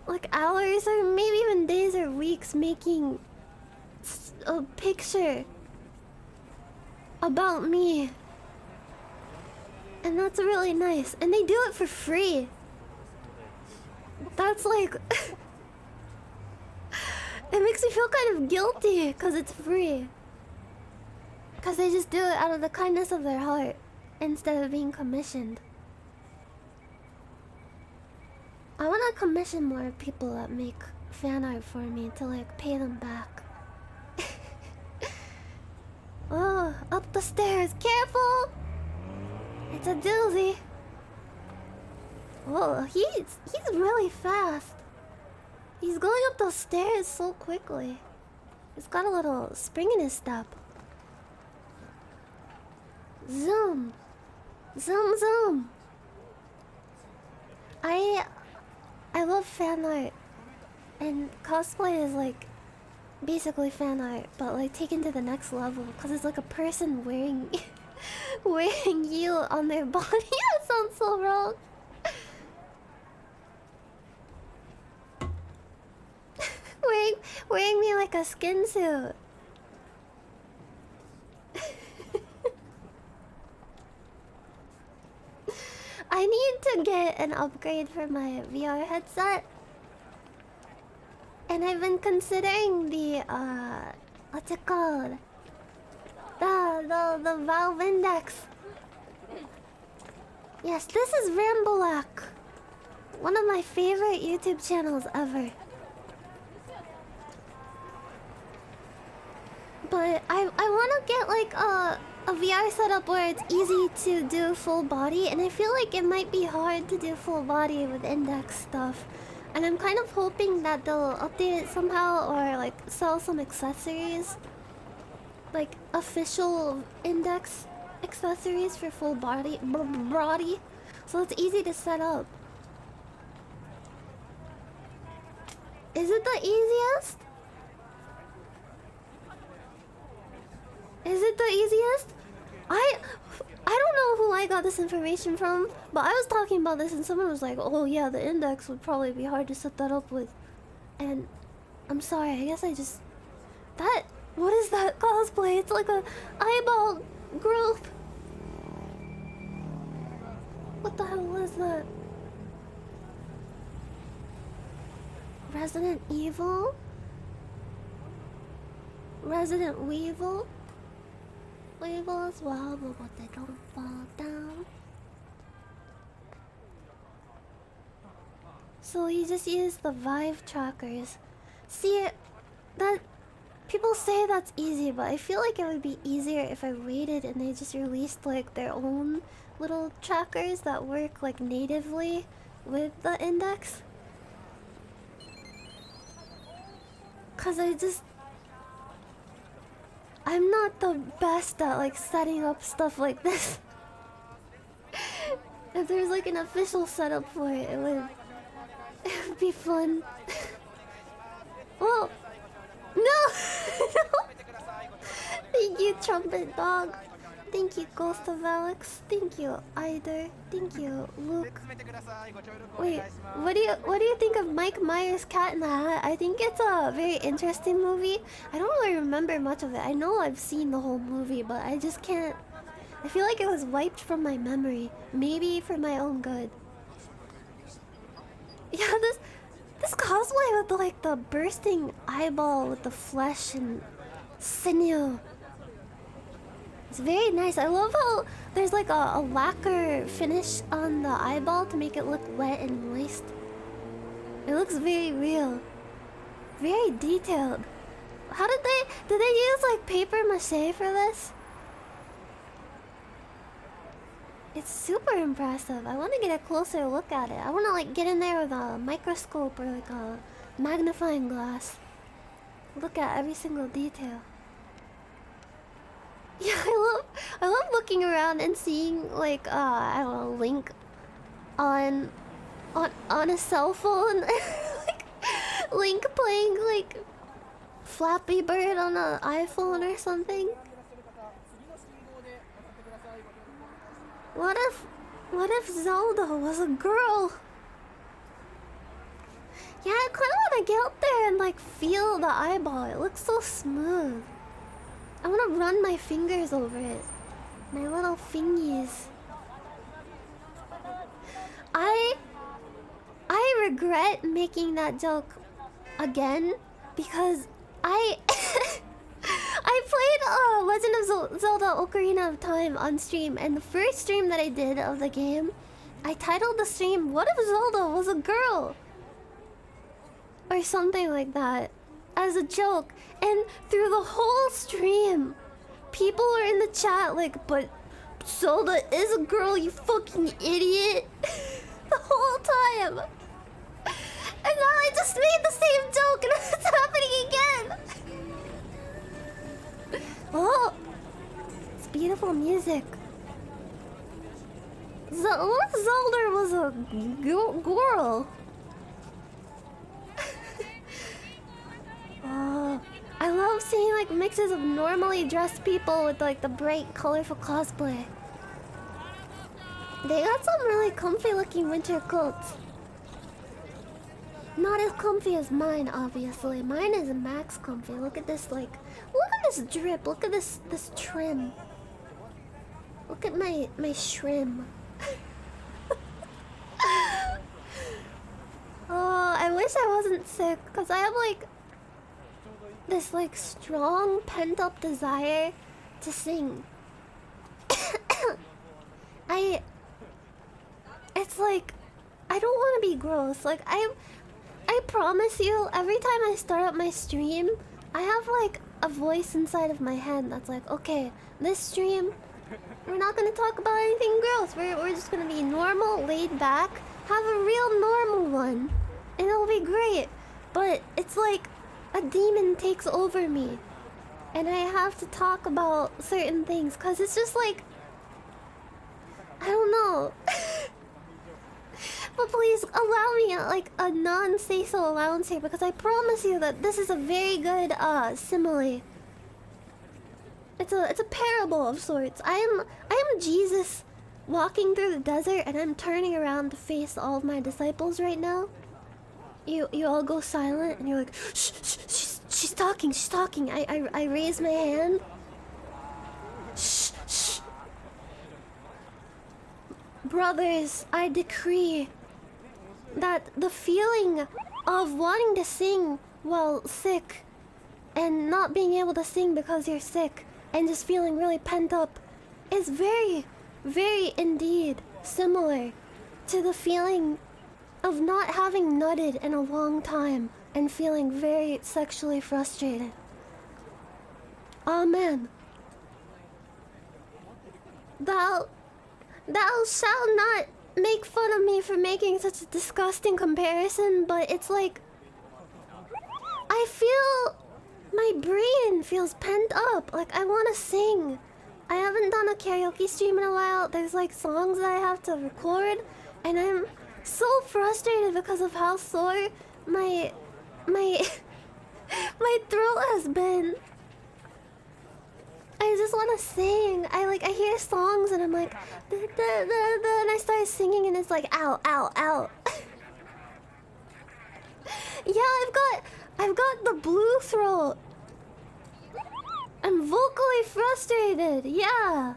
A: like hours or maybe even days or weeks making a picture about me. And that's really nice. And they do it for free. That's like... It makes me feel kind of guilty because it's free. Because they just do it out of the kindness of their heart instead of being commissioned. I want to commission more people that make fan art for me to like pay them back. Oh, up the stairs. Careful! It's a doozy. Whoa, he's really fast. He's going up those stairs so quickly. He's got a little spring in his step. Zoom. Zoom, zoom. I love fan art. And cosplay is like basically fan art, but like taken to the next level because it's like a person wearing wearing you on their body. That sounds so wrong. wearing me like a skin suit. I need to get an upgrade for my VR headset. And I've been considering the what's it called? The Valve Index. Yes, this is Rambleac. One of my favorite YouTube channels ever. But I wanna get like a VR setup where it's easy to do full body, and I feel like it might be hard to do full body with Index stuff. And I'm kind of hoping that they'll update it somehow or like sell some accessories. Like official Index accessories for full body. So it's easy to set up. Is it the easiest? Is it the easiest? I I don't know who I got this information from, but I was talking about this and someone was like, oh yeah, the index would probably be hard to set that up with. And I'm sorry, I guess I just... That... What is that cosplay? It's like a eyeball group. What the hell was that? Resident Evil? Resident Weevil? Weevil as well, but they don't fall down. So he just used the Vive trackers. See, that... People say that's easy, but I feel like it would be easier if I waited and they just released like their own little trackers that work like natively with the index. Cause I'm not the best at like setting up stuff like this. If there's like an official setup for it, it would be fun. Well, no! No! Thank you, Trumpet Dog. Thank you, Ghost of Alex. Thank you, Eider. Thank you, Luke. Wait, what do you think of Mike Myers' Cat in the Hat? I think it's a very interesting movie. I don't really remember much of it. I know I've seen the whole movie, but I just can't... I feel like it was wiped from my memory. Maybe for my own good. Yeah, this cosplay with like the bursting eyeball with the flesh and sinew. It's very nice. I love how there's like a lacquer finish on the eyeball to make it look wet and moist. It looks very real. Very detailed. How did they use like paper mache for this? It's super impressive. I want to get a closer look at it. I want to like get in there with a microscope or like a magnifying glass. Look at every single detail. Yeah, I love looking around and seeing like I don't know, Link on a cell phone. Like Link playing like Flappy Bird on an iPhone or something. What if Zelda was a girl? Yeah, I kinda wanna get up there and like feel the eyeball. It looks so smooth. I wanna run my fingers over it. My little fingies. I regret making that joke again because I played Legend of Zelda Ocarina of Time on stream, and the first stream that I did of the game, I titled the stream, "What if Zelda was a girl?" Or something like that, as a joke. And through the whole stream, people were in the chat like, "But Zelda is a girl, you fucking idiot." The whole time. And now I just made the same joke and it's happening again. Oh, it's beautiful music. What if Zelda was a girl? Oh, I love seeing like mixes of normally dressed people with like the bright, colorful cosplay. They got some really comfy looking winter coats. Not as comfy as mine, obviously. Mine is max comfy. Look at this, like, look at this drip. Look at this trim. Look at my shrim. Oh, I wish I wasn't sick, because I have like this like strong pent up desire to sing. It's like I don't want to be gross. Like I promise you, every time I start up my stream, I have like a voice inside of my head that's like, okay, this stream, we're not gonna talk about anything gross. We're just gonna be normal, laid back, have a real normal one, and it'll be great. But it's like a demon takes over me, and I have to talk about certain things, cause it's just like, I don't know. But please allow me like a non-say-so allowance here, because I promise you that this is a very good simile. it's a parable of sorts. I am Jesus walking through the desert, and I'm turning around to face all of my disciples right now. You all go silent, and you're like, shh, shh, she's talking, she's talking. I raise my hand. Shh, shh. Brothers, I decree that the feeling of wanting to sing while sick and not being able to sing because you're sick and just feeling really pent up is very, very indeed similar to the feeling of not having nutted in a long time and feeling very sexually frustrated. Amen. Thou shalt not make fun of me for making such a disgusting comparison, but it's like I feel my brain feels pent up. Like I want to sing. I haven't done a karaoke stream in a while. There's like songs that I have to record, and I'm so frustrated because of how sore my my throat has been. I just want to sing. I hear songs and I'm like, da, da, da, da, and I start singing and it's like, ow, ow, ow. Yeah, I've got the blue throat. I'm vocally frustrated. Yeah.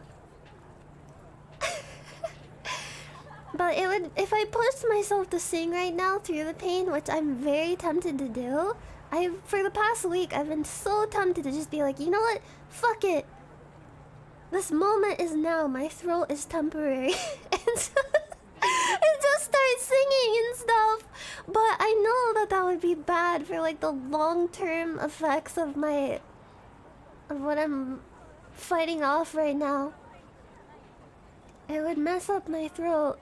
A: But it would, if I pushed myself to sing right now through the pain, which I'm very tempted to do. For the past week, I've been so tempted to just be like, you know what? Fuck it. This moment is now. My throat is temporary. and just start singing and stuff. But I know that would be bad for like the long-term effects of what I'm fighting off right now. It would mess up my throat.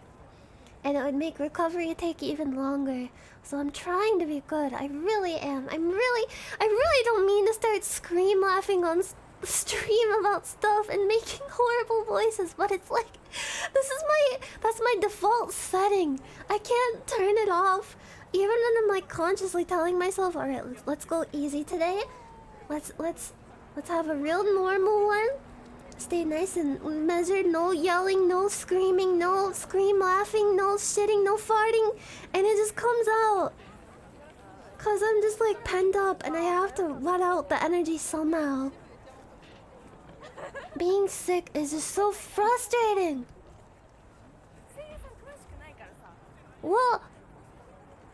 A: And it would make recovery take even longer. So I'm trying to be good. I really am. I really don't mean to start scream laughing on stream about stuff and making horrible voices, but it's like that's my default setting. I can't turn it off. Even when I'm like consciously telling myself, all right, let's go easy today. Let's have a real normal one. Stay nice and measured, no yelling, no screaming, no scream laughing, no shitting, no farting, and it just comes out. Cause I'm just like pent up and I have to let out the energy somehow. Being sick is just so frustrating. Well,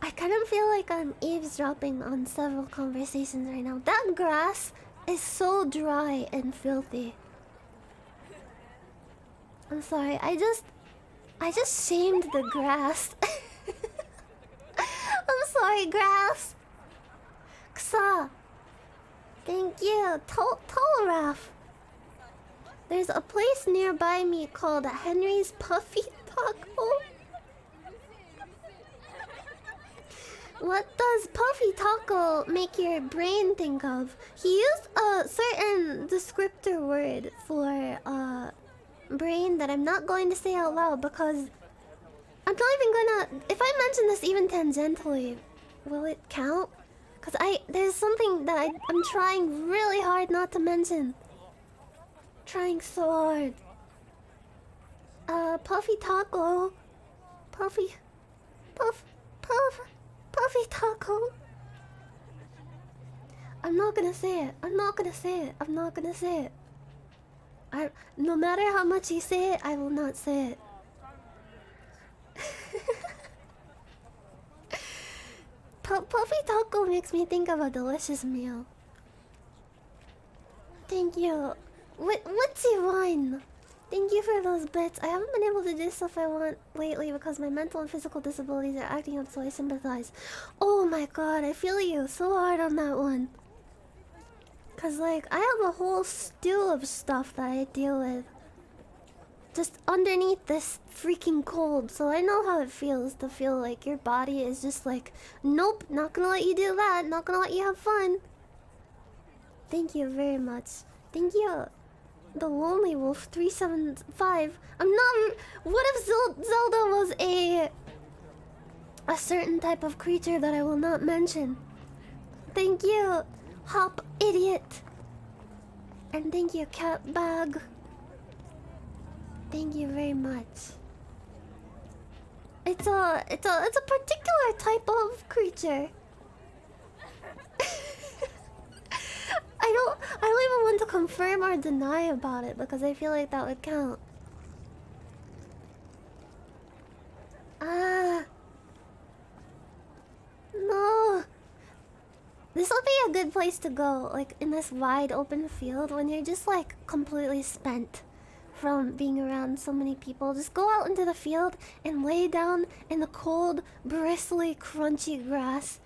A: I kind of feel like I'm eavesdropping on several conversations right now. That grass is so dry and filthy. I'm sorry, I just shamed the grass. I'm sorry, grass. Ksa. Thank you. Tolraf. There's a place nearby me called Henry's Puffy Taco. What does Puffy Taco make your brain think of? He used a certain descriptor word for brain that I'm not going to say out loud because I'm not even gonna. If I mention this even tangentially, will it count? Cause there's something that I'm trying really hard not to mention. Trying so hard. Puffy Taco. Puffy Taco. I'm not gonna say it. I'm not gonna say it. I'm not gonna say it. No matter how much you say it, I will not say it. Puffy Taco makes me think of a delicious meal. Thank you. What's your wine? Thank you for those bits. I haven't been able to do stuff I want lately because my mental and physical disabilities are acting up, so I sympathize. Oh my god, I feel you so hard on that one. Cause like, I have a whole stew of stuff that I deal with just underneath this freaking cold, so I know how it feels to feel like your body is just like, nope, not gonna let you do that, not gonna let you have fun. Thank you very much. Thank you. The Lonely Wolf 375. I'm not. What if Zelda was a certain type of creature that I will not mention? Thank you, Hop Idiot. And thank you, cat bag. Thank you very much. It's a particular type of creature. I don't even want to confirm or deny about it because I feel like that would count. Ah, no. This will be a good place to go, like in this wide open field when you're just like completely spent from being around so many people. Just go out into the field and lay down in the cold, bristly, crunchy grass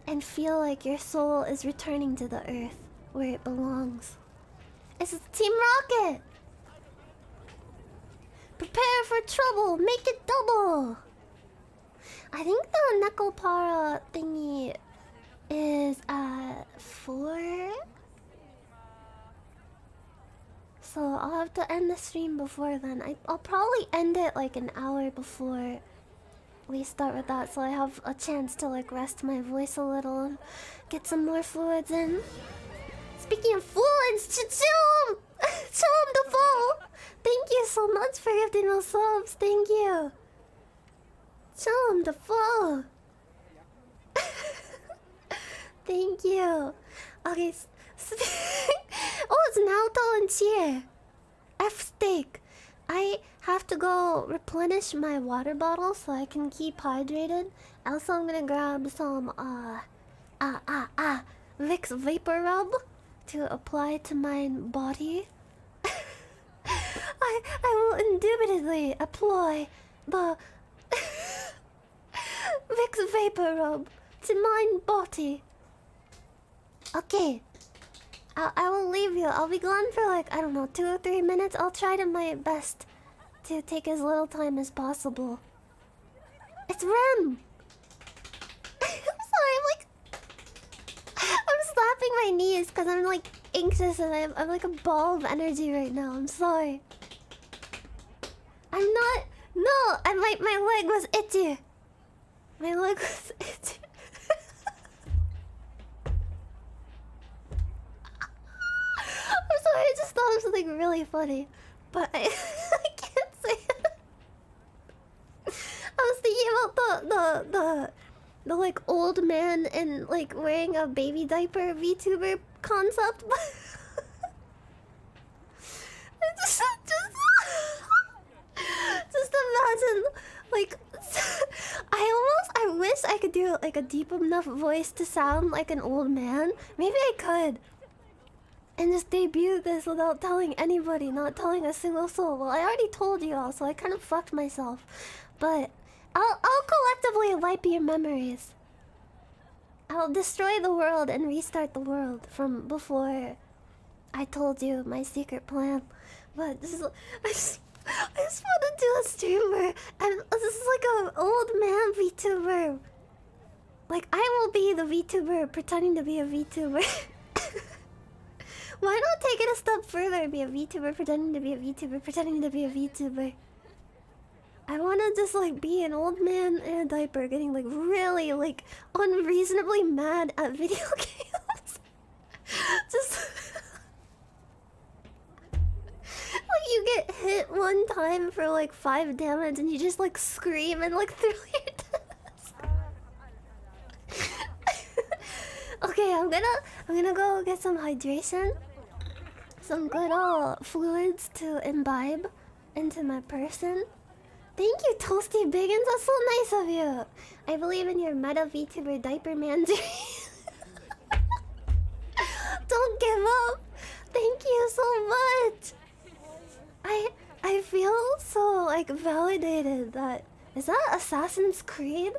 A: and feel like your soul is returning to the earth where it belongs. It's Team Rocket! Prepare for trouble, make it double! I think the Nekopara thingy is at 4. So I'll have to end the stream before then. I'll probably end it like an hour before we start with that, so I have a chance to like rest my voice a little and get some more fluids in. Speaking of fluids, Chum! Chum the Fall! Thank you so much for gifting those subs. Thank you. Chum the Fall! Thank you. Okay. Oh, it's Naoto and Chie. F steak. I have to go replenish my water bottle so I can keep hydrated. Also, I'm gonna grab some Vicks Vapor Rub to apply to my body. I will indubitably apply the Vicks Vapor Rub to my body. Okay. I will leave you. I'll be gone for like, I don't know, 2 or 3 minutes. I'll try to my best to take as little time as possible. It's Rem! I'm sorry, I'm slapping my knees because I'm like anxious and I'm like a ball of energy right now. I'm sorry. I'm not... No! My leg was itchy. My leg was itchy. I'm sorry, I just thought of something really funny. But I can't say it. I was thinking about the like old man and like wearing a baby diaper VTuber concept. Just imagine like I wish I could do like a deep enough voice to sound like an old man. Maybe I could. And just debut this without telling anybody, not telling a single soul. Well, I already told you all, so I kind of fucked myself. But I'll collectively wipe your memories. I'll destroy the world and restart the world from before I told you my secret plan. But I just want to do a stream where this is like an old man VTuber. Like I will be the VTuber pretending to be a VTuber. Why not take it a step further and be a VTuber pretending to be a VTuber pretending to be a VTuber? I wanna just like be an old man in a diaper getting like really like unreasonably mad at video games. Just like you get hit one time for like 5 damage and you just like scream and like throw your death. Okay, I'm gonna go get some hydration. Some good old fluids to imbibe into my person. Thank you, Toasty Biggins. That's so nice of you. I believe in your meta VTuber diaper man dream. Don't give up. Thank you so much. I feel so like validated. That is that Assassin's Creed?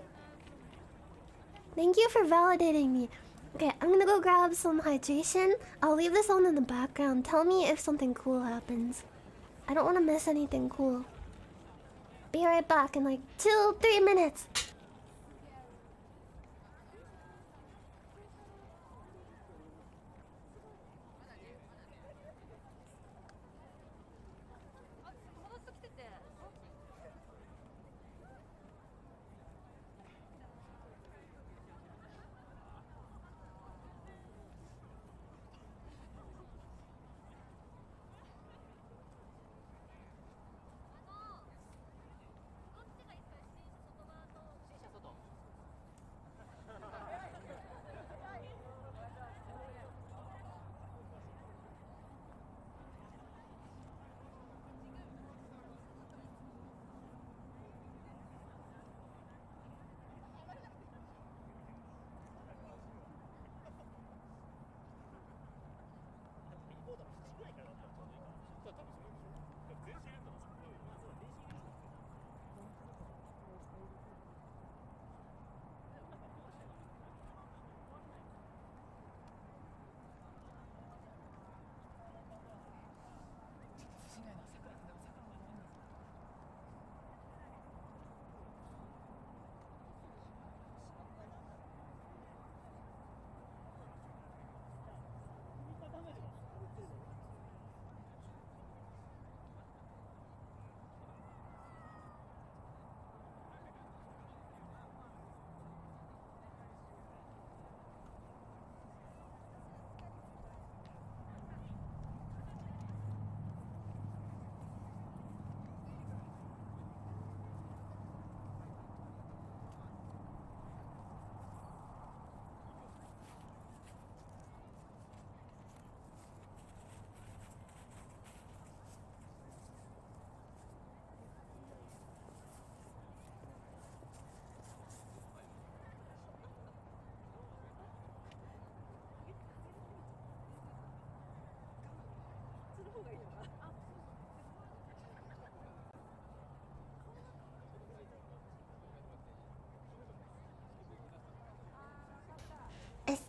A: Thank you for validating me. Okay, I'm gonna go grab some hydration. I'll leave this on in the background. Tell me if something cool happens. I don't want to miss anything cool. Be right back in like 2-3 minutes.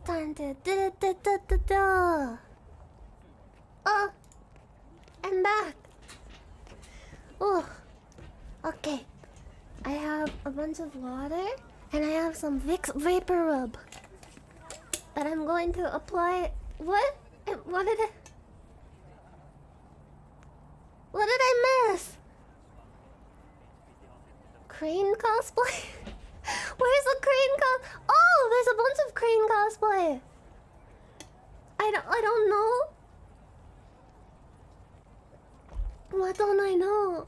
A: time to do. Oh, I'm back. Oh, okay. I have a bunch of water and I have some Vicks Vapor Rub that I'm going to apply. What? What did I miss? Crane cosplay? Where's the crane Oh, there's a bunch of crane cosplay. I don't know. What don't I know?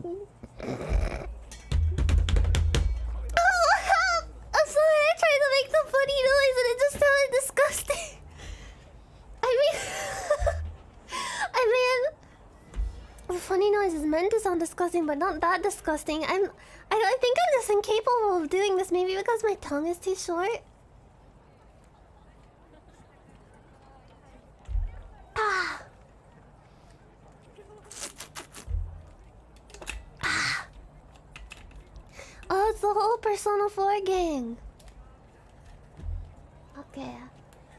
A: Oh, help! I'm sorry, I tried to make the funny noise and it just sounded disgusting. I mean, the funny noise is meant to sound disgusting, but not that disgusting. I think I'm just incapable of doing this, maybe because my tongue is too short. Ah. Ah. Oh, it's the whole Persona 4 gang. Okay,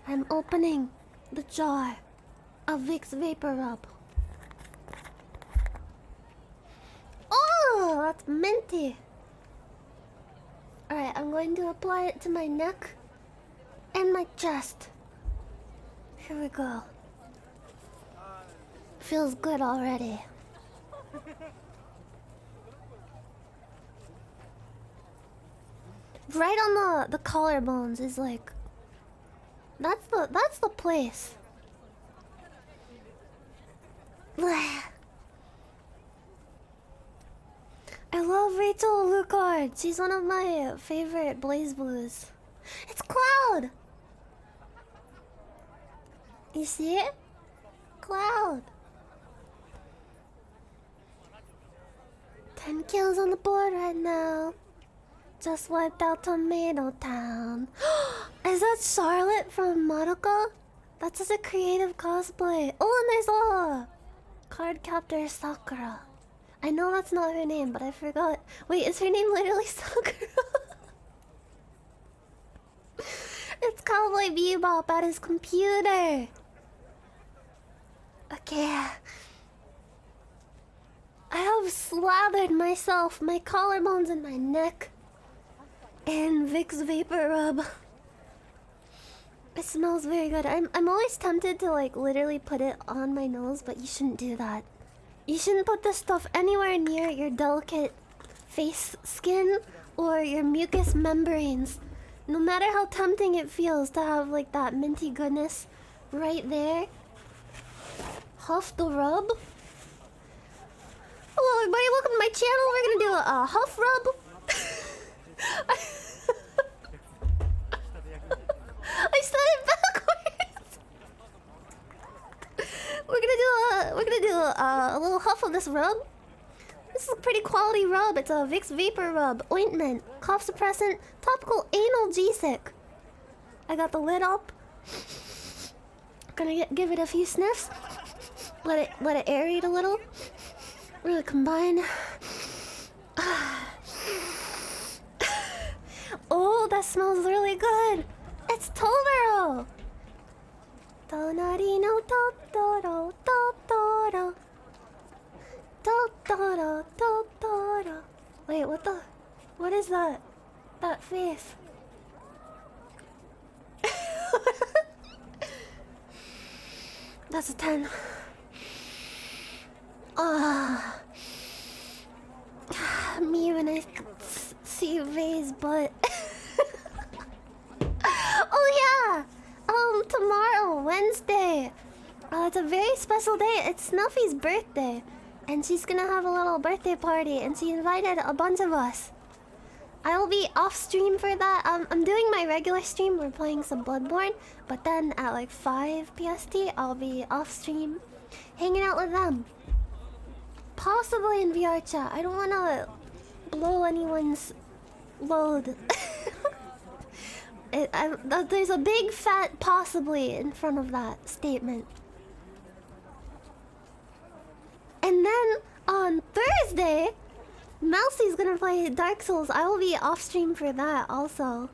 A: I'm opening the jar of Vicks Vapor Rub. Oh, that's minty. Alright, I'm going to apply it to my neck and my chest. Here we go. Feels good already. Right on the collarbones is like... That's the place. Blech. I love Rachel Lucard. She's one of my favorite Blaze Blues. It's Cloud! You see it? Cloud. 10 kills on the board right now. Just wiped out Tomato Town. Is that Charlotte from Madoka? That's such a creative cosplay. Oh, and there's a card captor Sakura. I know that's not her name, but I forgot. Wait, is her name literally Sakura? It's Cowboy Bebop at his computer. Okay. I have slathered myself, my collarbones and my neck, in Vicks Vapor Rub. It smells very good. I'm always tempted to like literally put it on my nose, but you shouldn't do that. You shouldn't put this stuff anywhere near your delicate face skin or your mucous membranes. No matter how tempting it feels to have like that minty goodness right there. Huff the rub. Hello everybody, welcome to my channel. We're gonna do a huff rub. I said it backwards. We're gonna do a little huff of this rub. This is a pretty quality rub. It's a Vicks Vapor Rub ointment, cough suppressant, topical anal G-Sick. I got the lid up. Gonna give it a few sniffs. Let it aerate a little. Really combine. Oh, that smells really good. It's Totoro. Tonari no Totoro, Totoro. Totoro, Totoro. Wait, what is that? That face. That's a 10. Ah. Me when I see Ray's butt. Oh yeah! Tomorrow, Wednesday. It's a very special day. It's Snuffy's birthday. And she's gonna have a little birthday party and she invited a bunch of us. I will be off stream for that. I'm doing my regular stream. We're playing some Bloodborne. But then at like 5 PST, I'll be off stream hanging out with them. Possibly in VR chat. I don't wanna blow anyone's load. There's a big fat possibly in front of that statement. And then on Thursday, Mousie's gonna play Dark Souls. I will be off stream for that also.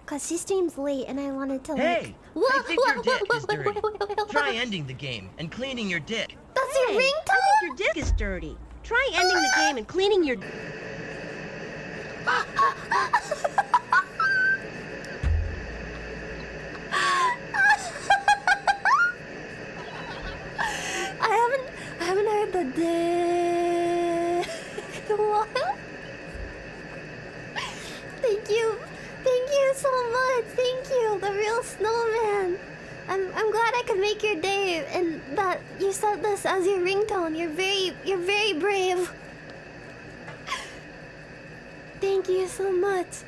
A: Cause she streams late and I wanted to like...
C: Hey! I think your dick is dirty.
A: Wait.
C: Try ending the game and cleaning your dick.
A: That's your
D: I think
A: ringtone?
D: your dick is dirty. Try ending the game and cleaning your...
A: I haven't heard the dick. What? Thank you so much. Thank you, the real snowman. I'm glad I could make your day, and that you set this as your ringtone. You're very brave. Thank you so much.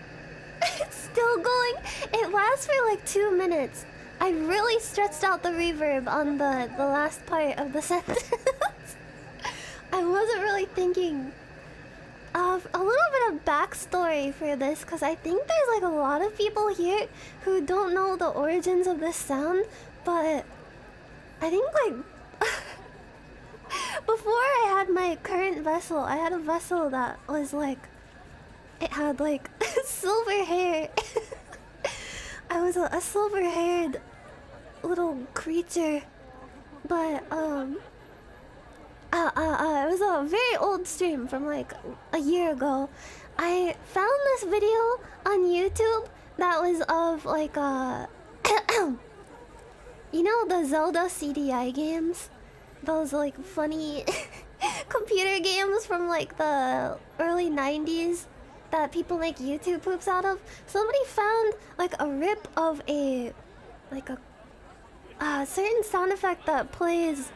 A: It's still going. It lasts for like 2 minutes. I really stretched out the reverb on the last part of the sentence. I wasn't really thinking of a little bit of backstory for this, because I think there's like a lot of people here who don't know the origins of this sound, but I think like before I had my current vessel, I had a vessel that was like, it had like silver hair. I was a silver-haired little creature, but it was a very old stream from like a year ago. I found this video on YouTube that was of like you know the Zelda CDI games, those like funny computer games from like the early 90s that people make YouTube poops out of. Somebody found like a rip of a certain sound effect that plays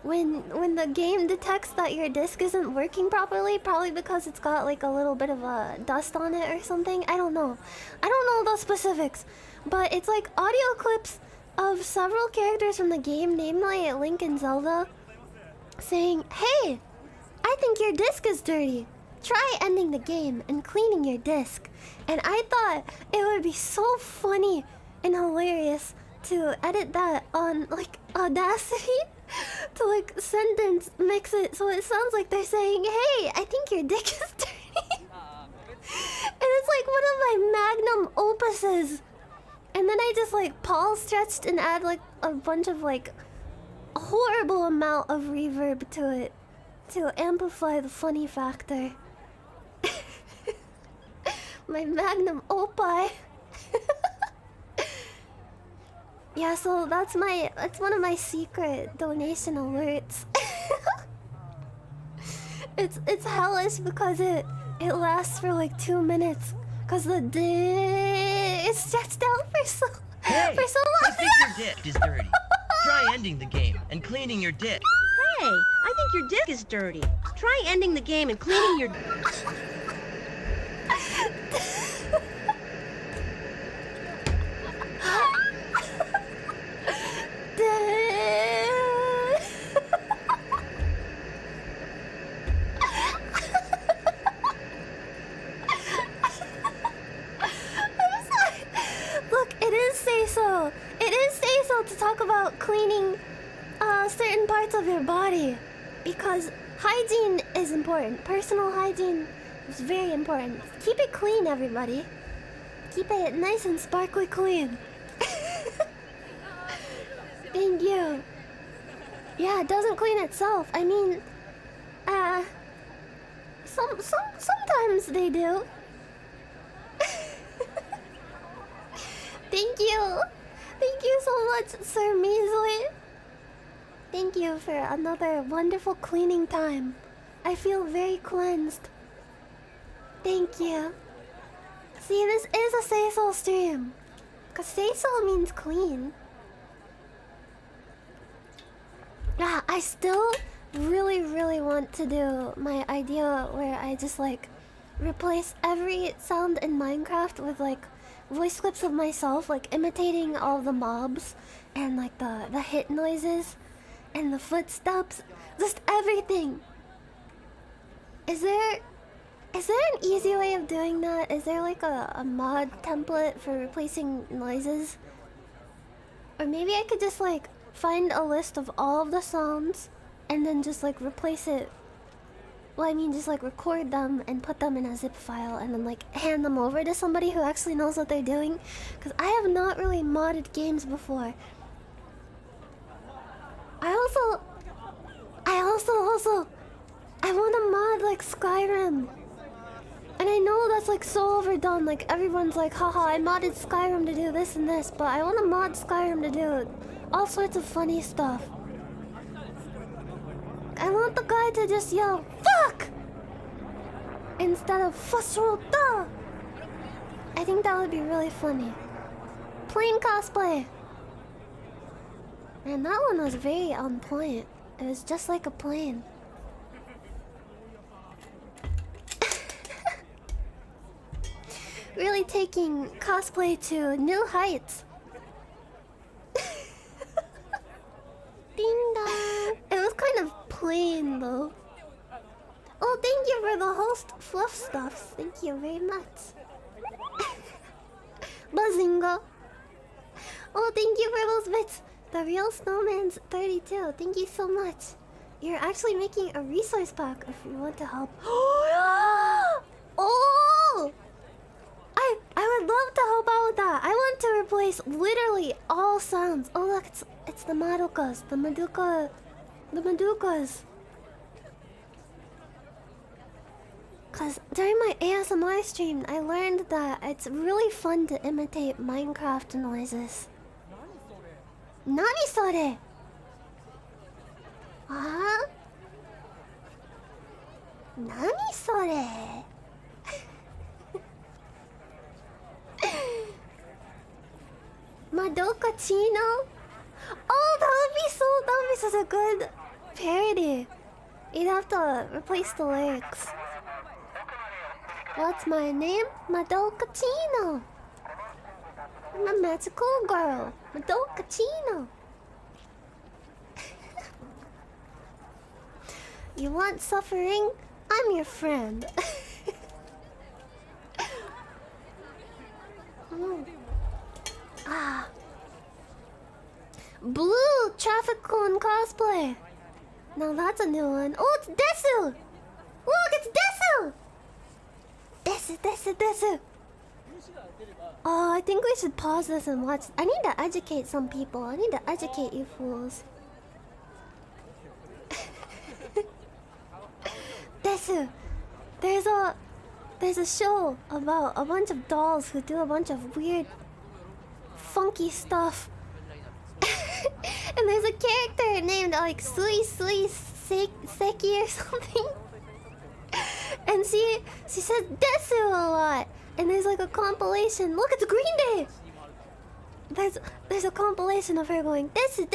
A: when the game detects that your disc isn't working properly, probably because it's got like a little bit of a dust on it or something. I don't know the specifics, but it's like audio clips of several characters from the game, namely Link and Zelda, saying, "Hey, I think your disc is dirty. Try ending the game and cleaning your disc." And I thought it would be so funny and hilarious to edit that on like Audacity to like sentence mix it so it sounds like they're saying, "Hey, I think your dick is dirty." And it's like one of my magnum opuses. And then I just like pause stretched and add like a bunch of like a horrible amount of reverb to it to amplify the funny factor. My magnum opus. Yeah, so that's one of my secret donation alerts. It's hellish because it lasts for like 2 minutes, cause the dick is stretched out for so
C: Hey!
A: long.
C: I think your dick is dirty. Try ending the game and cleaning your dick.
D: Hey, I think your dick is dirty. Try ending the game and cleaning your...
A: Look, it is say-so. It is say-so to talk about cleaning certain parts of your body, because hygiene is important. Personal hygiene is very important. Keep it clean, everybody. Keep it nice and sparkly clean. Thank you. Yeah, it doesn't clean itself. I mean, sometimes they do. Thank you. Thank you so much, Sir Measly. Thank you for another wonderful cleaning time. I feel very cleansed. Thank you. See, this is a say-so stream. Cause say-so means clean. Yeah, I still really want to do my idea where I just like replace every sound in Minecraft with like voice clips of myself, like imitating all the mobs and like the hit noises and the footsteps, just everything. Is there an easy way of doing that? Is there like a mod template for replacing noises? Or maybe I could just like find a list of all of the sounds and then just like replace it Well, I mean, just like record them and put them in a zip file and then like hand them over to somebody who actually knows what they're doing. Because I have not really modded games before. I want to mod like Skyrim. And I know that's like so overdone. Like everyone's like, haha, I modded Skyrim to do this and this. But I want to mod Skyrim to do all sorts of funny stuff. I want the guy to just yell, fuck! Instead of Fusrota! I think that would be really funny. Plane cosplay! And that one was very on point. It was just like a plane. Really taking cosplay to new heights. Ding dong! It was kind of plain though. Oh, thank you for the host fluff stuffs. Thank you very much. Bazinga! Oh, thank you for those bits. The real snowman's 32. Thank you so much. You're actually making a resource pack if you want to help. Oh! I would love to help out with that. I want to replace literally all sounds. Oh look, it's the Madokas. The Madokas. Cause during my ASMR stream, I learned that it's really fun to imitate Minecraft noises. Nani sore? Huh? Nani sore? Madoka Chino? Oh, that would be such a good parody. You'd have to replace the lyrics. What's my name? Madoka Chino. I'm a magical girl. Madoka Chino. You want suffering? I'm your friend. Ah. Blue traffic cone cosplay. Now that's a new one. Oh, it's Desu. Look, it's Desu. Desu. Oh, I think we should pause this and watch. I need to educate some people. I need to educate you fools. Desu. There's a show about a bunch of dolls who do a bunch of weird funky stuff. And there's a character named like Sui Seki or something. And she says Desu a lot. And there's like a compilation. Look, it's Green Day. There's a compilation of her going Desu.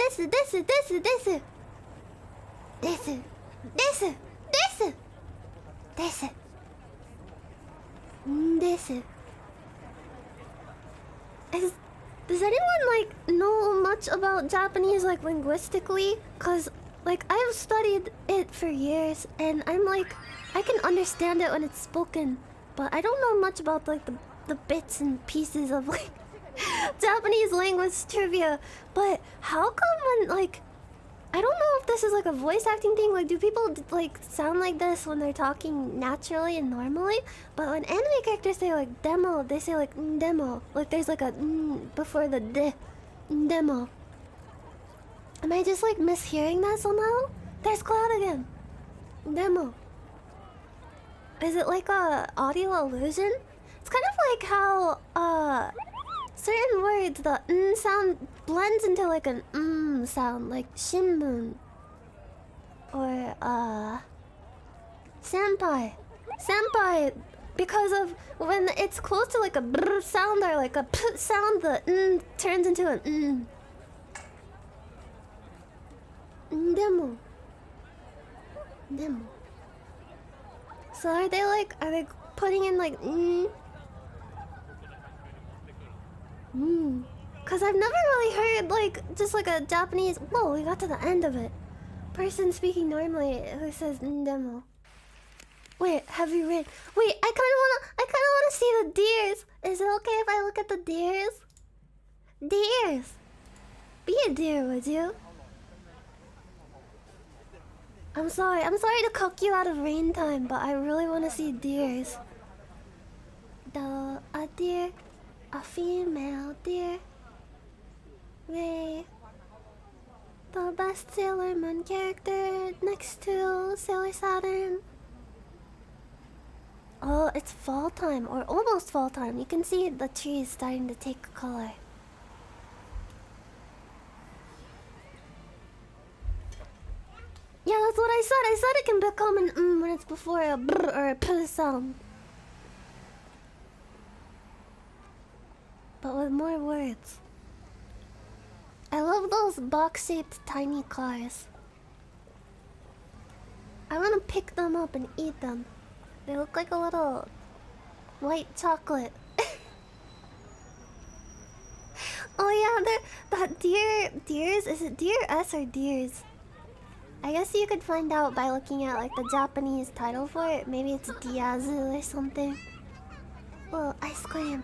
A: Does anyone like know much about Japanese like linguistically? Cause like I've studied it for years and I'm like I can understand it when it's spoken, but I don't know much about like the bits and pieces of like Japanese language trivia. But how come when like I don't know if this is like a voice acting thing. Like, do people like sound like this when they're talking naturally and normally? But when anime characters say like demo, they say like demo. Like there's like a before the d. Demo. Am I just like mishearing that somehow? There's Cloud again. Demo. Is it like a audio illusion? It's kind of like how certain words, the sound blends into like an sound, like shimbun or senpai. Senpai, because of when it's close to like a brr sound or like a p sound, the turns into an demo. So are they putting in like Cause I've never really heard like just like a Japanese. Whoa, we got to the end of it. Person speaking normally who says demo. Wait, have you read? Wait, I kinda wanna see the deers. Is it okay if I look at the deers? Deers. Be a deer, would you? I'm sorry to cook you out of rain time, but I really want to see deers. A deer, a female deer. Ray, the best Sailor Moon character next to Sailor Saturn. Oh, it's fall time, or almost fall time. You can see the trees starting to take color. Yeah, that's what I said. I said it can become an when it's before a brr or a p sound. But with more words. I love those box-shaped tiny cars. I want to pick them up and eat them. They look like a little white chocolate. Oh yeah, that deers. Is it deer S or deers? I guess you could find out by looking at like the Japanese title for it. Maybe it's Diazu or something. Oh, ice cream.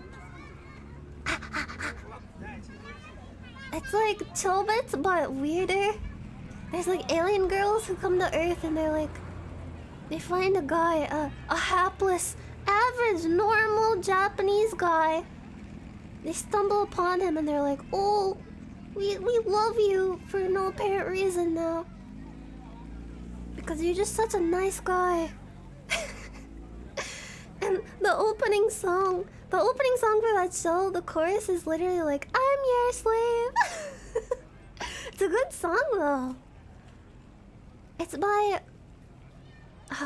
A: It's like Chobits but weirder. There's like alien girls who come to Earth and they're like, they find a guy, a hapless, average, normal Japanese guy. They stumble upon him and they're like, oh, we love you for no apparent reason now. Because you're just such a nice guy. And the opening song for that show, the chorus is literally like, I'm your slave. It's a good song though. It's by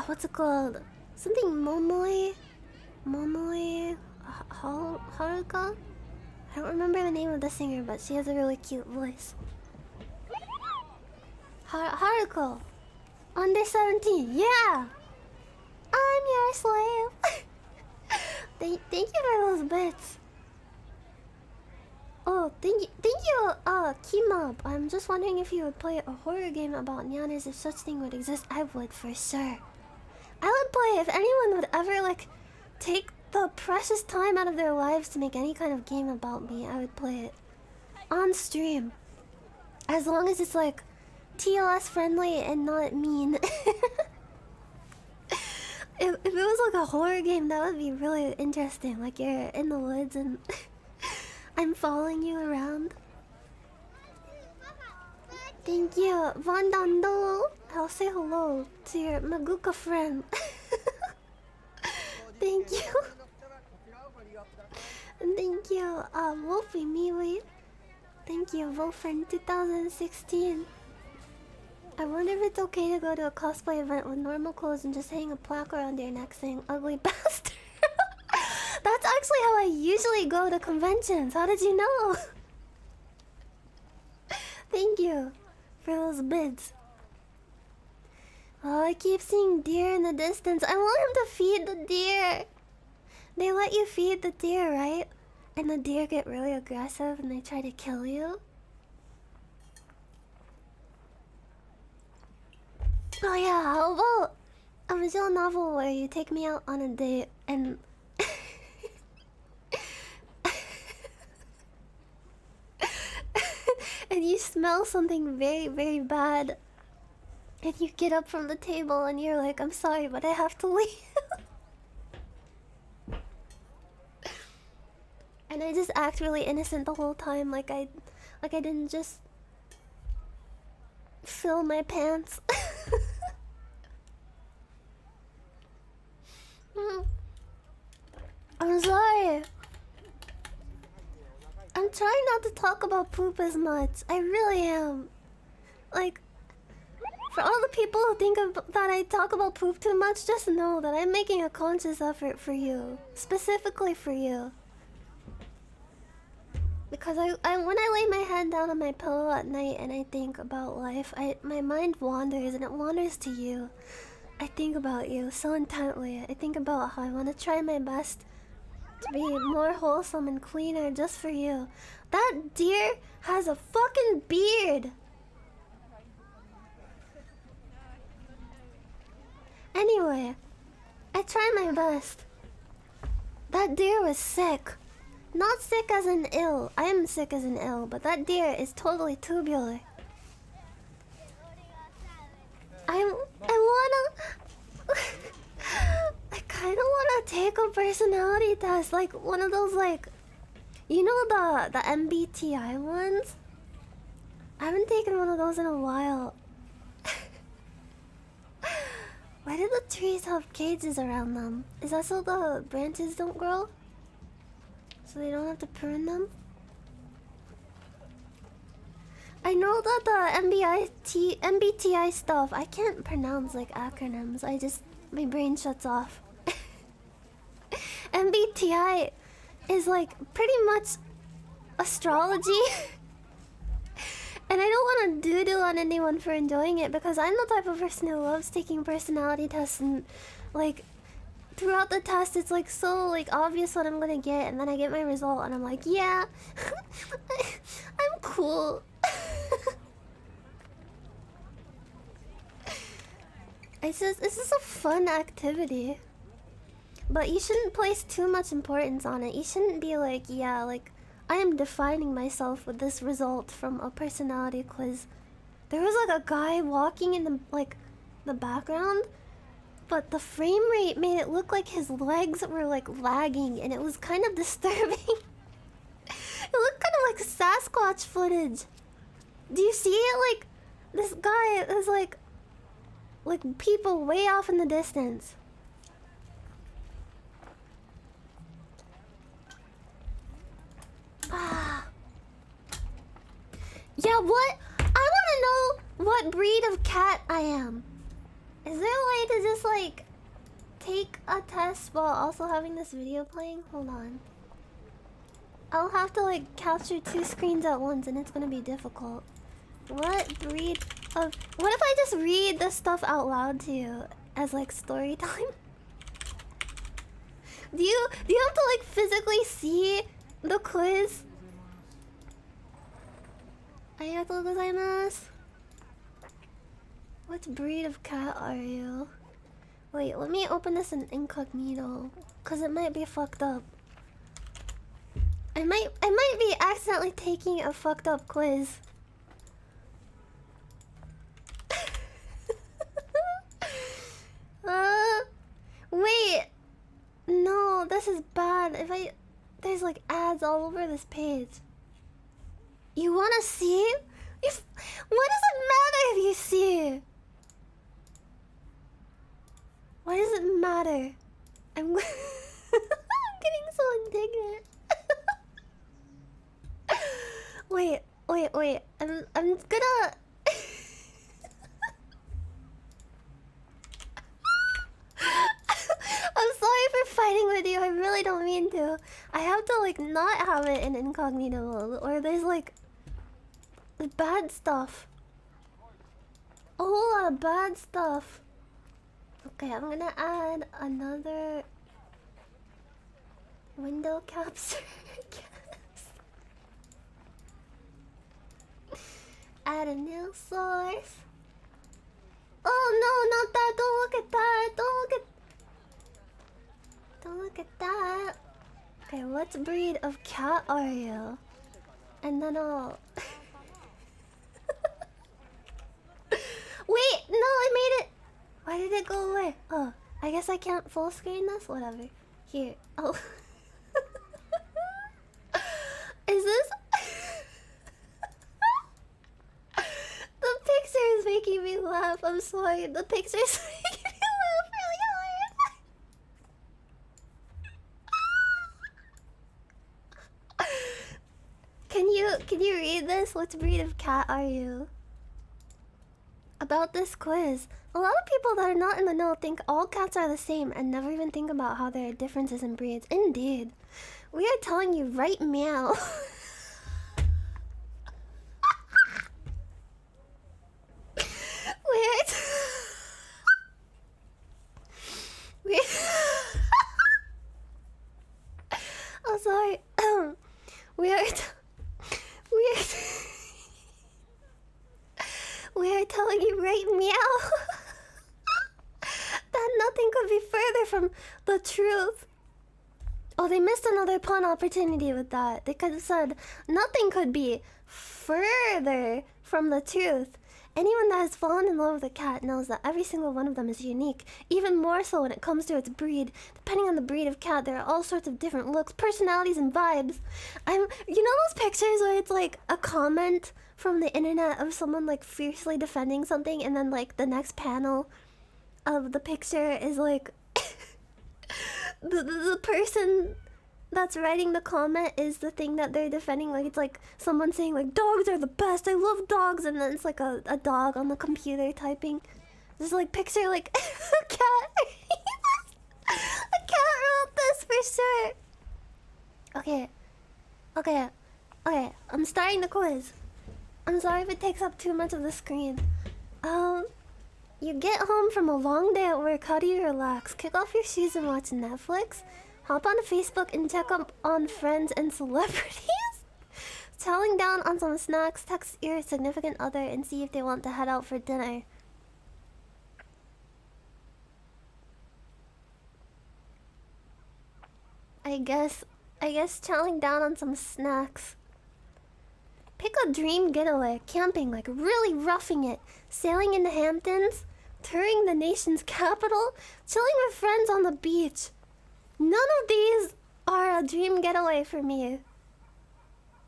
A: what's it called? Something Momoi Haruka? I don't remember the name of the singer, but she has a really cute voice. Haruko. Under 17, yeah! I'm your slave! Thank you for those bits. Oh, thank you, Kimab. I'm just wondering if you would play a horror game about Nyanners if such thing would exist. I would, for sure. I would play if anyone would ever, like, take the precious time out of their lives to make any kind of game about me. I would play it. On stream. As long as it's, like, TLS friendly and not mean. If it was like a horror game, that would be really interesting. Like you're in the woods and I'm following you around. Thank you, Vandando. I'll say hello to your Maguka friend. Thank you. And thank you, Wolfie Miwi. Thank you, Wolfriend 2016. I wonder if it's okay to go to a cosplay event with normal clothes and just hang a plaque around your neck saying ugly bastard. That's actually how I usually go to conventions. How did you know? Thank you for those bids. Oh, I keep seeing deer in the distance. I want him to feed the deer. They let you feed the deer, right? And the deer get really aggressive and they try to kill you. Oh yeah, how about a visual novel where you take me out on a date and and you smell something very, very bad and you get up from the table and you're like, I'm sorry, but I have to leave. And I just act really innocent the whole time, like I didn't just fill my pants. I'm sorry. I'm trying not to talk about poop as much. I really am. Like, for all the people who think that I talk about poop too much, just know that I'm making a conscious effort for you. Specifically for you. Because when I lay my head down on my pillow at night and I think about life, my mind wanders and it wanders to you. I think about you so intently. I think about how I want to try my best to be more wholesome and cleaner just for you. That deer has a fucking beard! Anyway, I try my best. That deer was sick. Not sick as in ill. I am sick as in ill, but that deer is totally tubular. personality test, like one of those, like, you know, the MBTI ones. I haven't taken one of those in a while. Why do the trees have cages around them? Is that so the branches don't grow? So they don't have to prune them? I know that the MBTI stuff, I can't pronounce like acronyms. My brain shuts off. MBTI is like pretty much astrology. And I don't want to doo-doo on anyone for enjoying it because I'm the type of person who loves taking personality tests, and like throughout the test it's like so like obvious what I'm gonna get, and then I get my result and I'm like, yeah, I'm cool. It's just a fun activity. But you shouldn't place too much importance on it. You shouldn't be like, yeah, like I am defining myself with this result from a personality quiz. There was like a guy walking in the background, but the frame rate made it look like his legs were like lagging, and it was kind of disturbing. It looked kind of like Sasquatch footage. Do you see it? Like this guy is like people way off in the distance. Ah. Yeah, what? I want to know what breed of cat I am. Is there a way to just like take a test while also having this video playing? Hold on. I'll have to like capture 2 screens at once, and it's gonna be difficult. What breed of... What if I just read this stuff out loud to you as like story time? Do you have to like physically see the quiz? Arigatou gozaimasu. What breed of cat are you? Wait, let me open this in incognito, cause it might be fucked up. I might be accidentally taking a fucked up quiz. Wait. No, this is bad. There's like ads all over this page. You wanna see? What does it matter if you see? Why does it matter? I'm getting so indignant. Wait. I'm gonna... I'm sorry for fighting with you. I really don't mean to. I have to like not have it in incognito mode, or there's like bad stuff. A whole lot of bad stuff. Okay, I'm gonna add another window capture. Add a new source. Oh no, not that. Don't look at that. Don't look at that. Okay, what breed of cat are you? And then I'll... Wait, no, I made it. Why did it go away? Oh, I guess I can't full screen this? Whatever. Here. Oh. Is this... The picture is making me laugh. I'm sorry. The picture is making me laugh really hard. Can you read this? What breed of cat are you? About this quiz, a lot of people that are not in the know think all cats are the same and never even think about how there are differences in breeds. Indeed. We are telling you right meow. Oh, sorry. We are telling you right meow that nothing could be further from the truth. Oh, they missed another pun opportunity with that. They could have said nothing could be further from the truth. Anyone that has fallen in love with a cat knows that every single one of them is unique, even more so when it comes to its breed. Depending on the breed of cat, there are all sorts of different looks, personalities, and vibes. You know those pictures where it's like a comment from the internet of someone like fiercely defending something, and then like the next panel of the picture is like the person that's writing the comment is the thing that they're defending. Like it's like someone saying like dogs are the best, I love dogs, and then it's like a dog on the computer typing. Just like picture like a cat. A cat wrote this for sure. Okay, I'm starting the quiz. I'm sorry if it takes up too much of the screen. You get home from a long day at work, how do you relax? Kick off your shoes and watch Netflix? Hop on Facebook and check up on friends and celebrities? Chowing down on some snacks, text your significant other and see if they want to head out for dinner. I guess chowing down on some snacks. Pick a dream getaway. Camping, like really roughing it. Sailing in the Hamptons. Touring the nation's capital. Chilling with friends on the beach. None of these are a dream getaway for me.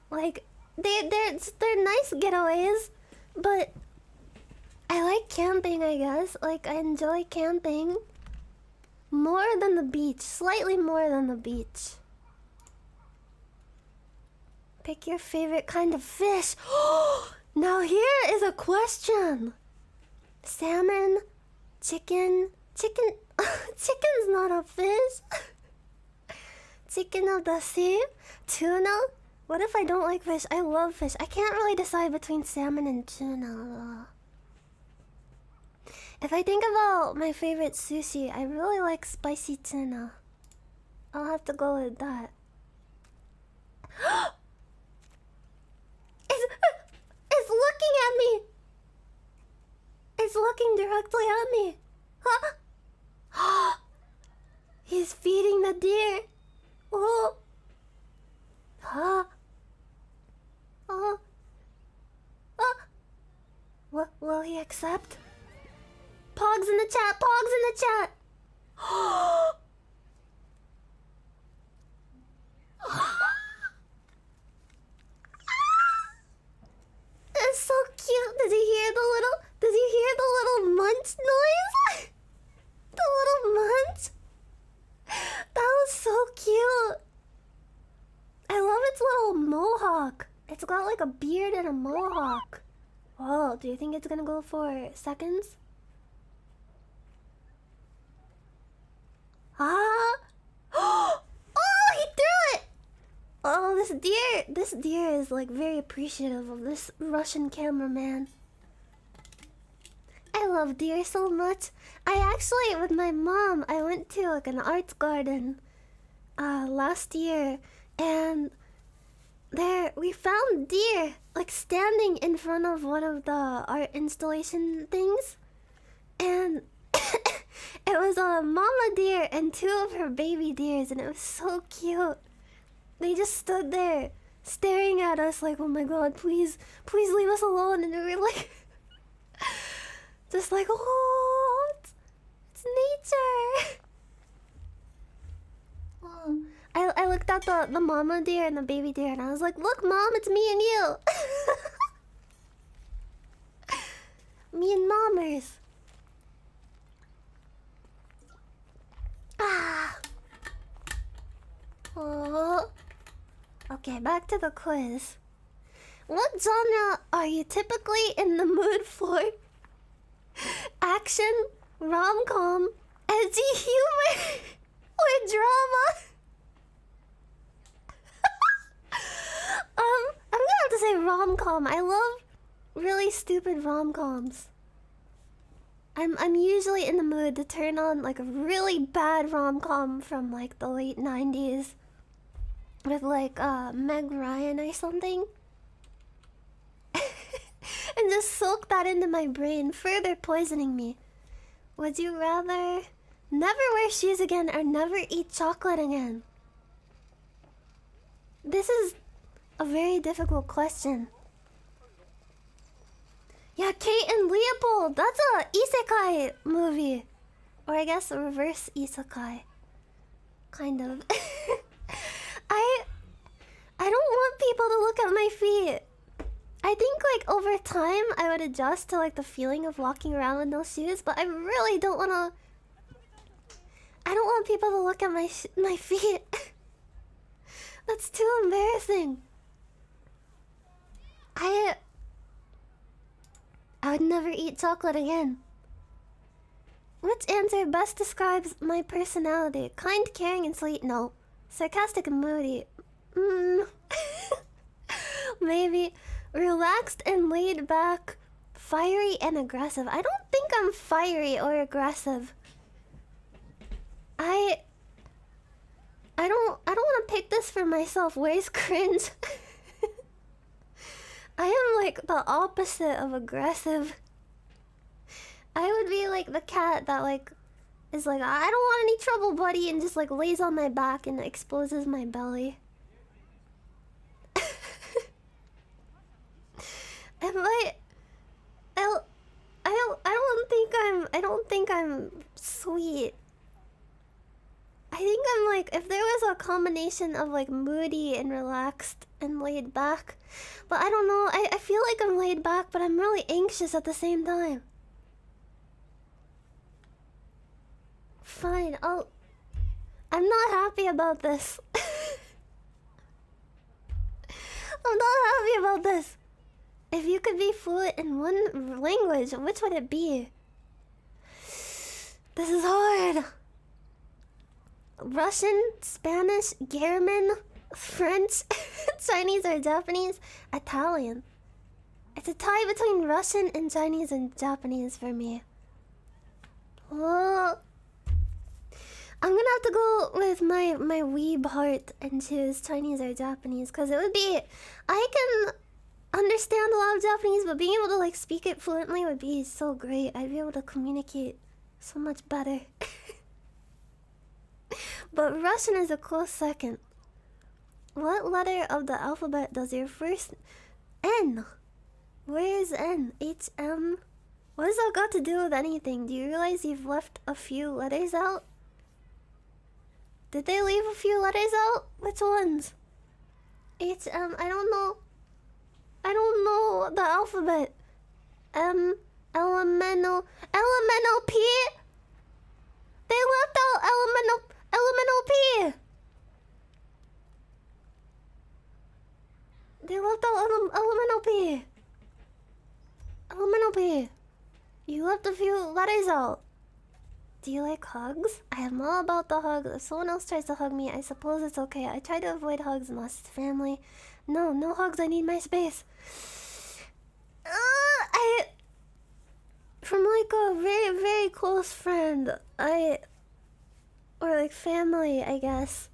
A: Like, they're nice getaways, but I like camping, I guess. Like, I enjoy camping more than the beach. Slightly more than the beach. Pick your favorite kind of fish. Now here is a question. Salmon, chicken. Chicken's not a fish. Chicken of the sea, tuna. What if I don't like fish? I love fish. I can't really decide between salmon and tuna. If I think about my favorite sushi, I really like spicy tuna. I'll have to go with that. It's looking at me. It's looking directly at me. Huh? He's feeding the deer. Oh. Huh? Oh. Will he accept? Pogs in the chat. Pogs in the chat. It's so cute. Does he hear the little munch noise? The little munch? That was so cute. I love its little mohawk. It's got like a beard and a mohawk. Whoa, do you think it's gonna go for seconds? Ah! Oh, he threw it! Oh, this deer is like very appreciative of this Russian cameraman. I love deer so much. I actually, with my mom, I went to like an arts garden last year, and there we found deer like standing in front of one of the art installation things, and it was a mama deer and two of her baby deers, and it was so cute. They just stood there staring at us like, oh my god, please leave us alone. And we were like just like, oh, it's nature. Oh, I looked at the mama deer and the baby deer, and I was like, look mom, it's me and you. Me and mommers. Ah. Oh. Okay, back to the quiz. What genre are you typically in the mood for? Action, rom-com, edgy humor, or drama? I'm gonna have to say rom-com. I love really stupid rom-coms. I'm usually in the mood to turn on like a really bad rom-com from like the late 90s with like Meg Ryan or something. And just soak that into my brain, further poisoning me. Would you rather never wear shoes again or never eat chocolate again? This is a very difficult question. Yeah, Kate and Leopold. That's a isekai movie. Or I guess a reverse isekai. Kind of. I don't want people to look at my feet. I think like over time I would adjust to like the feeling of walking around with no shoes, but I really don't want to. I don't want people to look at my feet. That's too embarrassing. I would never eat chocolate again. Which answer best describes my personality? Kind, caring, and sweet? No. Sarcastic and moody? Maybe. Relaxed and laid back. Fiery and aggressive. I don't think I'm fiery or aggressive. I don't want to pick this for myself. Where's cringe? I am like the opposite of aggressive. I would be like the cat that like is like, I don't want any trouble, buddy, and just like lays on my back and exposes my belly. And like, I don't think I'm sweet. I think I'm like, if there was a combination of like moody and relaxed and laid back, but I don't know. I feel like I'm laid back, but I'm really anxious at the same time. Fine, I'm not happy about this. I'm not happy about this. If you could be fluent in one language, which would it be? This is hard. Russian, Spanish, German, French, Chinese or Japanese, Italian. It's a tie between Russian and Chinese and Japanese for me. Well, I'm gonna have to go with my weeb heart and choose Chinese or Japanese, because it would be... I can understand a lot of Japanese, but being able to like speak it fluently would be so great. I'd be able to communicate so much better. But Russian is a close second. What letter of the alphabet does your first... N? Where is N? H, M? What has that got to do with anything? Do you realize you've left a few letters out? Did they leave a few letters out? Which ones? H, M, I don't know. I don't know the alphabet. M, elemental P? They left out elemental P. They left out elemental P. Elemental P. You left a few letters out. Do you like hugs? I am all about the hugs. If someone else tries to hug me, I suppose it's okay. I try to avoid hugs unless it's family. No hugs. I need my space. From like a very, very close friend, or like family, I guess.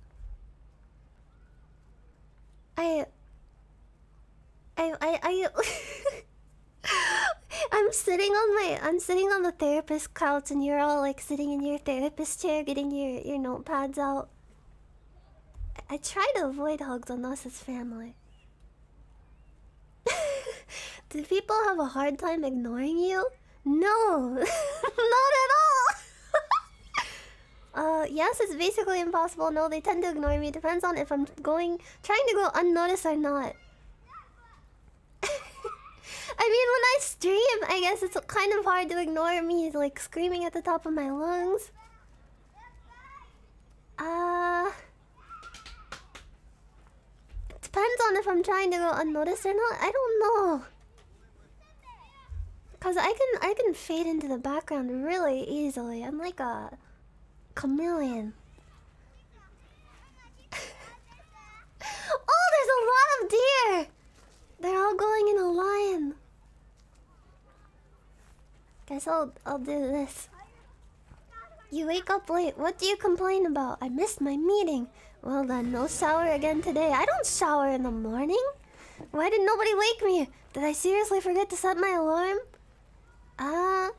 A: I'm sitting on the therapist couch, and you're all like sitting in your therapist chair, getting your notepads out. I try to avoid hugs unless it's family. Do people have a hard time ignoring you? No, not at all. Yes, it's basically impossible. No, they tend to ignore me. Depends on if I'm trying to go unnoticed or not. I mean, when I stream, I guess it's kind of hard to ignore me, like, screaming at the top of my lungs. It depends on if I'm trying to go unnoticed or not. I don't know. Cause I can fade into the background really easily. I'm like a chameleon. Oh, there's a lot of deer! They're all going in a line. Guess I'll do this. You wake up late. What do you complain about? I missed my meeting. Well then, no shower again today. I don't shower in the morning. Why did nobody wake me? Did I seriously forget to set my alarm? I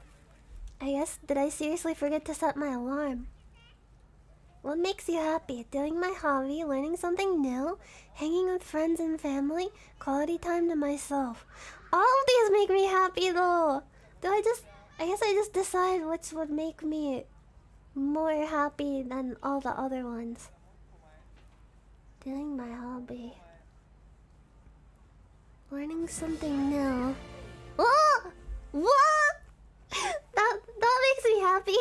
A: guess, did I seriously forget to set my alarm? What makes you happy? Doing my hobby, learning something new, hanging with friends and family, quality time to myself. All of these make me happy though. I guess I just decide which would make me more happy than all the other ones. Doing my hobby. Learning something new. Whoa! What? That makes me happy.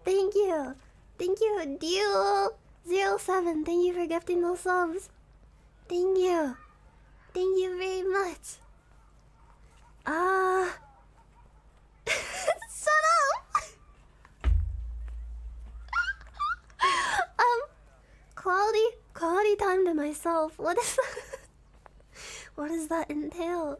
A: Thank you. Thank you, Dio07. Thank you for gifting those subs. Thank you. Thank you very much. Shut up! Quality time to myself. What is that? What does that entail?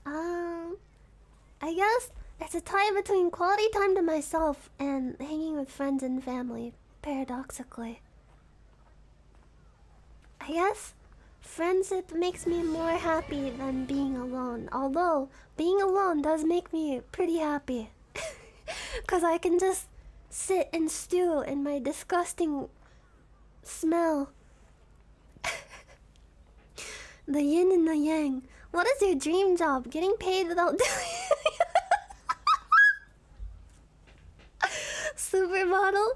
A: I guess it's a time between quality time to myself and hanging with friends and family, paradoxically. I guess friendship makes me more happy than being alone. Although, being alone does make me pretty happy. Because I can just sit and stew in my disgusting smell. The yin and the yang. What is your dream job? Getting paid without doing Supermodel?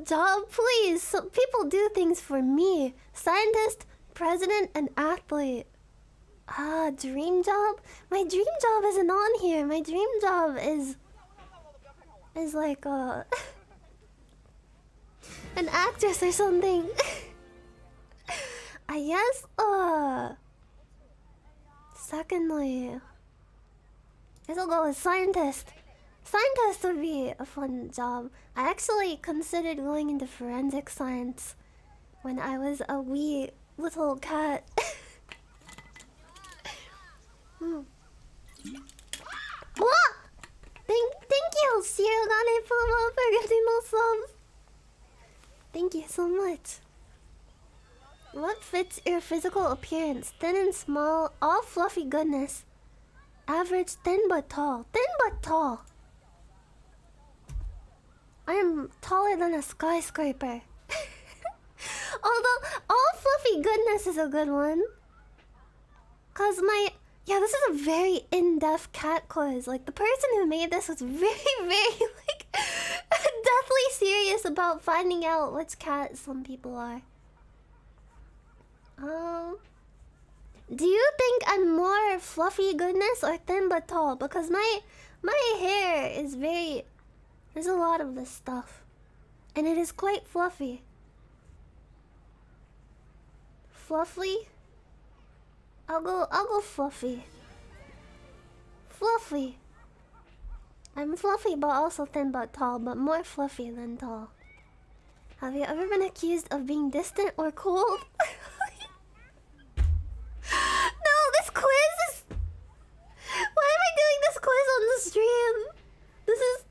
A: Job, please. So people do things for me. Scientist, president, and athlete. Dream job? My dream job isn't on here. My dream job is like an actress or something. I guess secondly, I guess I'll go with scientist. Scientist would be a fun job. I actually considered going into forensic science when I was a wee little cat. What? Thank you, Shirogane Puma, for getting those subs. Thank you so much. What fits your physical appearance? Thin and small, all fluffy goodness. Average, thin but tall. Thin but tall. I am taller than a skyscraper. Although, all fluffy goodness is a good one. Cause yeah, this is a very in-depth cat quiz. Like, the person who made this was very, very, like, deathly serious about finding out which cat some people are. Do you think I'm more fluffy goodness or thin but tall? Because my hair is very... There's a lot of this stuff. And it is quite fluffy. Fluffy? I'll go fluffy. Fluffy. I'm fluffy but also thin but tall, but more fluffy than tall. Have you ever been accused of being distant or cold? No, this quiz is... Why am I doing this quiz on the stream? This is...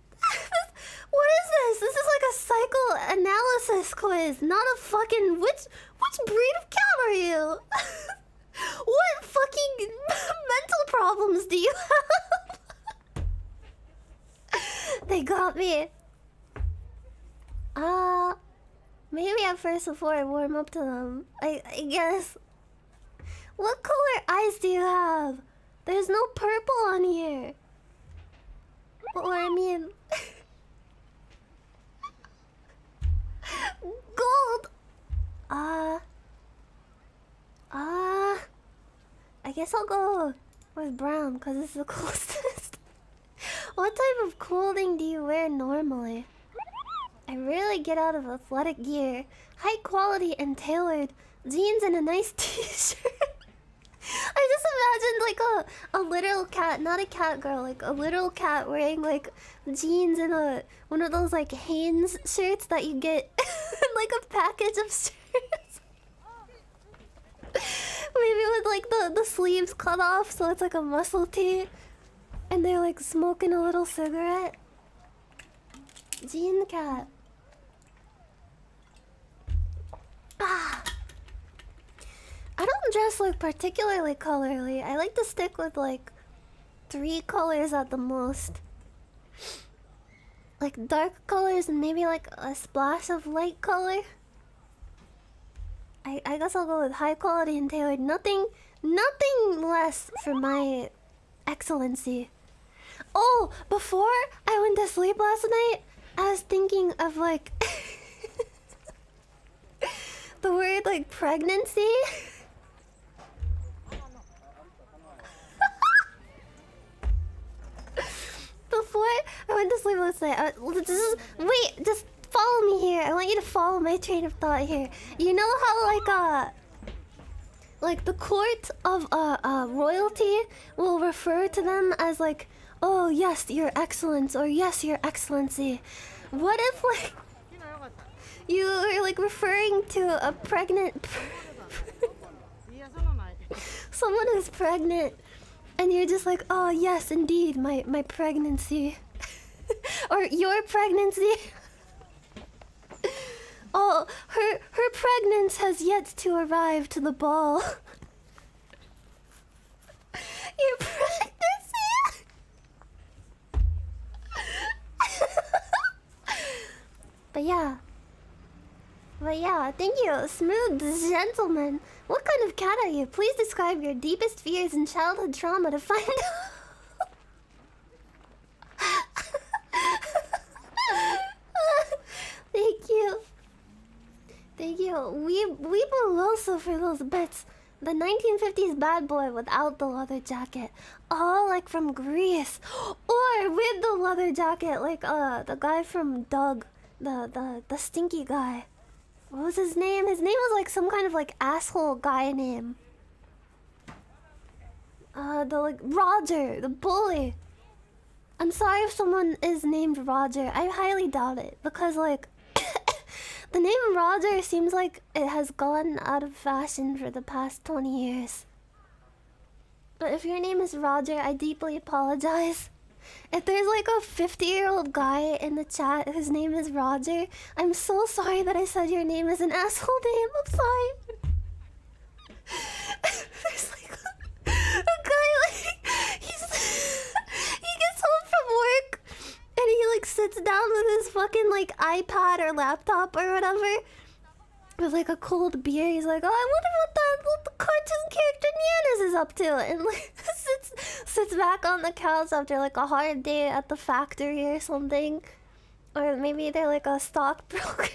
A: What is this? This is like a psychoanalysis quiz, not a fucking... Which breed of cat are you? What fucking mental problems do you have? They got me. Maybe at first before I warm up to them. I guess. What color eyes do you have? There's no purple on here. Or I mean... Gold! I guess I'll go with brown because it's the closest. What type of clothing do you wear normally? I rarely get out of athletic gear. High quality and tailored. Jeans and a nice t-shirt. I just imagined like a literal cat, not a cat girl, like a literal cat wearing like jeans and one of those like Hanes shirts that you get in like a package of shirts. Maybe with like the sleeves cut off so it's like a muscle tee. And they're like smoking a little cigarette. Jean cat. I don't dress like particularly colorly. I like to stick with like 3 colors at the most. Like dark colors and maybe like a splash of light color. I guess I'll go with high quality and tailored. Nothing Nothing less for my excellency. Oh, before I went to sleep last night, I was thinking of like the word like pregnancy. Before I went to sleep last night, just follow me here. I want you to follow my train of thought here. You know how like the court of royalty will refer to them as like, oh yes, your excellence, or yes, your excellency. What if like you are like referring to a pregnant someone who's pregnant, and you're just like, oh yes, indeed, my pregnancy, or your pregnancy. Oh, her pregnancy has yet to arrive to the ball. Your pregnancy. But yeah, thank you, smooth gentleman. What kind of cat are you? Please describe your deepest fears and childhood trauma to find out. Thank you. Thank you. We also for those bits. The 1950s bad boy without the leather jacket. Oh, like from Greece. Or with the leather jacket, like the guy from Doug. The stinky guy. What was his name? His name was like some kind of like asshole guy name. The like Roger, the bully. I'm sorry if someone is named Roger. I highly doubt it, because like the name Roger seems like it has gone out of fashion for the past 20 years. But if your name is Roger, I deeply apologize. If there's like a 50-year-old guy in the chat whose name is Roger, I'm so sorry that I said your name is an asshole name. I'm sorry. There's like a guy like he gets home from work and he like sits down with his fucking like iPad or laptop or whatever with like a cold beer. He's like, oh, I wonder what the cartoon character Nyanners is up to, and like sits back on the couch after like a hard day at the factory or something, or maybe they're like a stockbroker.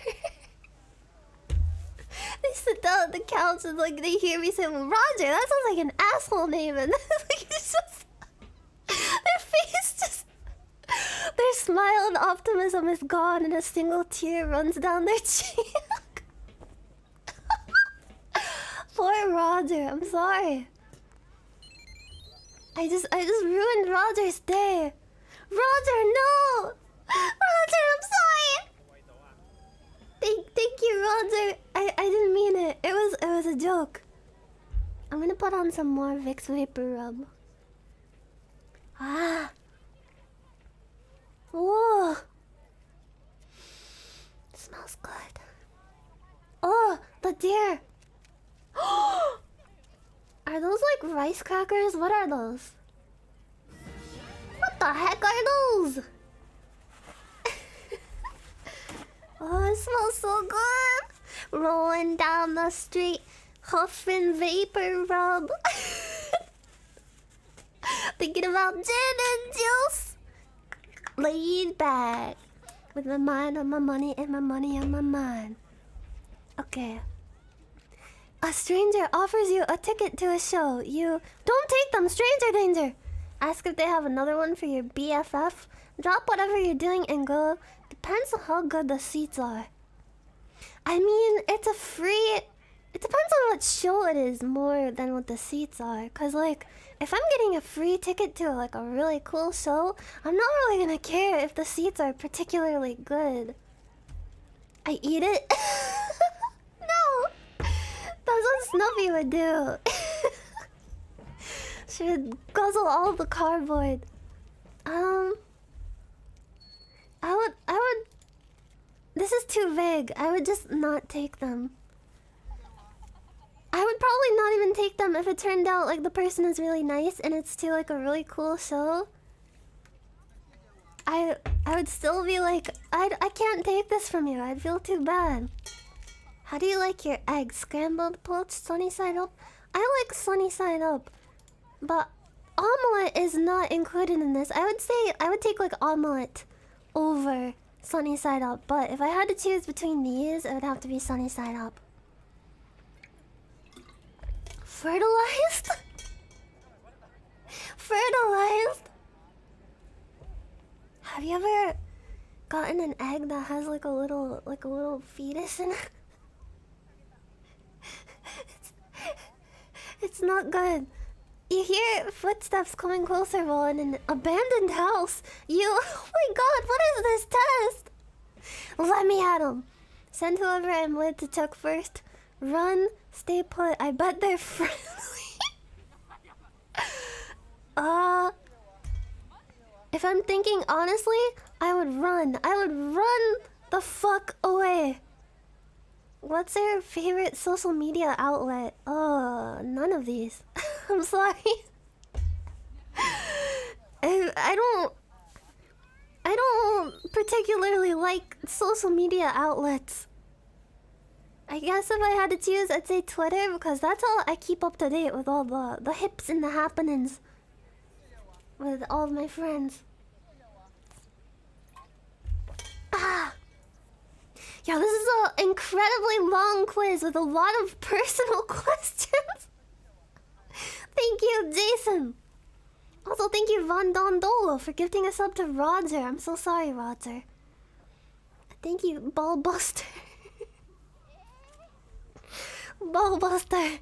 A: They sit down at the couch and like they hear me say, well, Roger, that sounds like an asshole name, and like, it's just their face just, their smile and optimism is gone, and a single tear runs down their cheek. Poor Roger, I'm sorry. I just ruined Roger's day. Roger, no! Roger, I'm sorry! Thank you, Roger. I didn't mean it. It was a joke. I'm gonna put on some more Vicks Vapor Rub. Ah. Whoa. Smells good. Oh, the deer. Are those like rice crackers? What are those? What the heck are those? Oh, it smells so good. Rolling down the street, huffing vapor rub. Thinking about gin and juice. Laid back. With my mind on my money and my money on my mind. Okay. A stranger offers you a ticket to a show. You don't take them, stranger danger. Ask if they have another one for your BFF. Drop whatever you're doing and go. Depends on how good the seats are. I mean, it's a free... It depends on what show it is more than what the seats are. Cause like, if I'm getting a free ticket to like a really cool show, I'm not really gonna care if the seats are particularly good. I eat it? No! That's what Snuffy would do. She would guzzle all the cardboard. I would... This is too vague. I would just not take them. I would probably not even take them if it turned out like the person is really nice and it's to like a really cool show. I would still be like, I can't take this from you. I'd feel too bad. How do you like your eggs? Scrambled, poached, sunny side up? I like sunny side up, but omelet is not included in this. I would say I would take like omelet over sunny side up, but if I had to choose between these, it would have to be sunny side up. Fertilized? Fertilized? Have you ever gotten an egg that has like a little fetus in it? It's not good. You hear footsteps coming closer while in an abandoned house. Oh my god, what is this test? Let me at him. Send whoever I'm with to check first. Run, stay put. I bet they're friendly. If I'm thinking honestly, I would run. I would run the fuck away. What's their favorite social media outlet? None of these. I'm sorry. I don't particularly like social media outlets. I guess if I had to choose, I'd say Twitter, because that's how I keep up to date with all the hips and the happenings with all of my friends. Yeah, this is an incredibly long quiz with a lot of personal questions. Thank you, Jason. Also, thank you, Von Dondolo, for gifting us up to Roger. I'm so sorry, Roger. Thank you, Ballbuster. Ballbuster.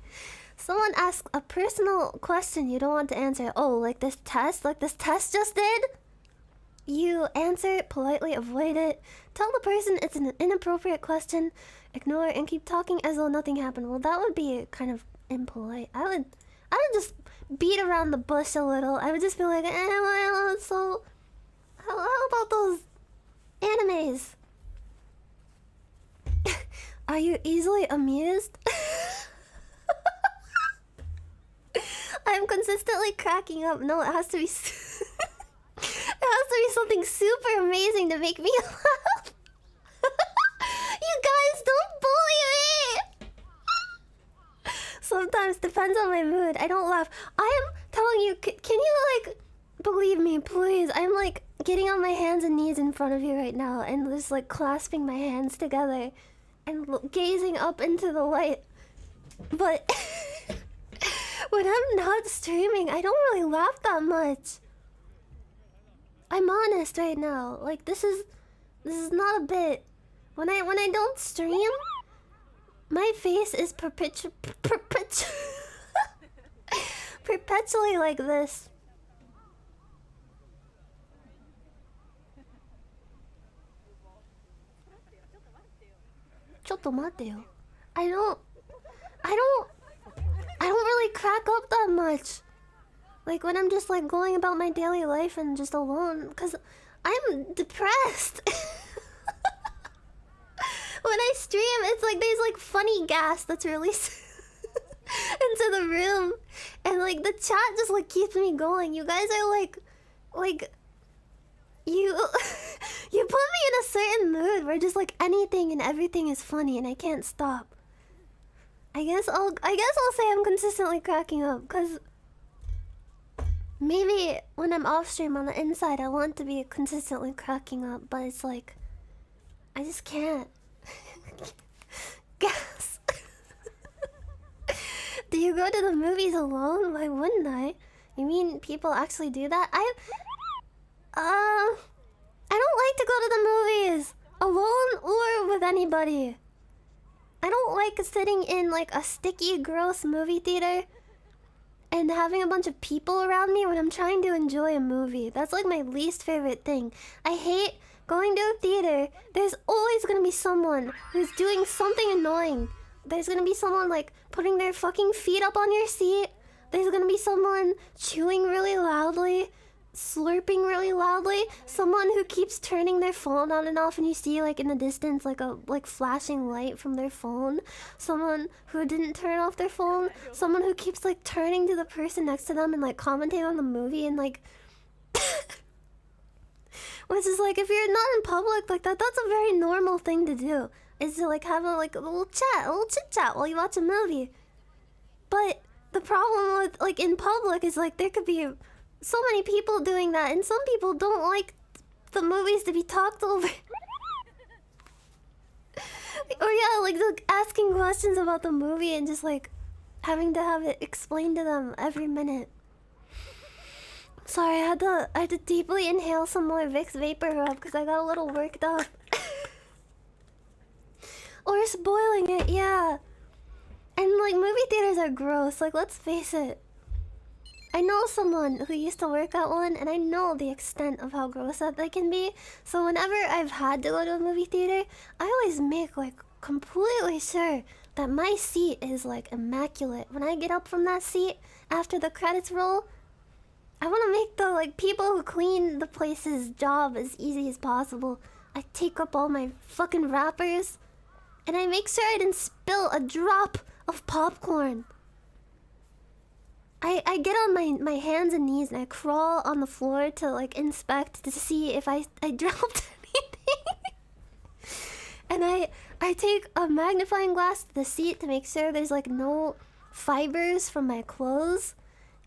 A: Someone asked a personal question you don't want to answer. Oh, like this test? Like this test just did? You answer it, politely avoid it. Tell the person it's an inappropriate question. Ignore it and keep talking as though nothing happened. Well, that would be kind of impolite. I would just beat around the bush a little. I would just be like, well, so how about those animes? Are you easily amused? I'm consistently cracking up. No, it has to be it has to be something super amazing to make me laugh. You guys, don't bully me! Sometimes depends on my mood. I don't laugh. I am telling you, can you like believe me, please? I'm like getting on my hands and knees in front of you right now and just like clasping my hands together and gazing up into the light. But when I'm not streaming, I don't really laugh that much. I'm honest right now. Like this is not a bit. When I don't stream, my face is perpetually like this. Chotto mateo. I don't really crack up that much. Like when I'm just like going about my daily life and just alone, cause I'm depressed. When I stream, it's like there's like funny gas that's released into the room, and like the chat just like keeps me going. You guys are like you you put me in a certain mood where just like anything and everything is funny and I can't stop. I guess I'll say I'm consistently cracking up, cause maybe when I'm off stream on the inside I want to be consistently cracking up, but it's like I just can't. Gas. Do you go to the movies alone? Why wouldn't I? You mean people actually do that? I don't like to go to the movies alone or with anybody. I don't like sitting in like a sticky, gross movie theater and having a bunch of people around me when I'm trying to enjoy a movie. That's like my least favorite thing. I hate going to a theater. There's always gonna be someone who's doing something annoying. There's gonna be someone like putting their fucking feet up on your seat. There's gonna be someone chewing really loudly, slurping really loudly. Someone who keeps turning their phone on and off, and you see like in the distance like a flashing light from their phone. Someone who didn't turn off their phone. Someone who keeps like turning to the person next to them and like commenting on the movie and like which is like, if you're not in public like that, that's a very normal thing to do. Is to like have a little chit chat while you watch a movie. But the problem with like in public is like there could be so many people doing that, and some people don't like the movies to be talked over. Or yeah, like asking questions about the movie and just like having to have it explained to them every minute. Sorry, I had to deeply inhale some more Vicks Vapor Rub because I got a little worked up. Or spoiling it, yeah. And like movie theaters are gross, like let's face it. I know someone who used to work at one, and I know the extent of how gross that they can be. So whenever I've had to go to a movie theater, I always make like completely sure that my seat is like immaculate. When I get up from that seat after the credits roll, I want to make the like people who clean the place's job as easy as possible. I take up all my fucking wrappers, and I make sure I didn't spill a drop of popcorn. I get on my hands and knees and I crawl on the floor to like inspect to see if I dropped anything. And I take a magnifying glass to the seat to make sure there's like no fibers from my clothes.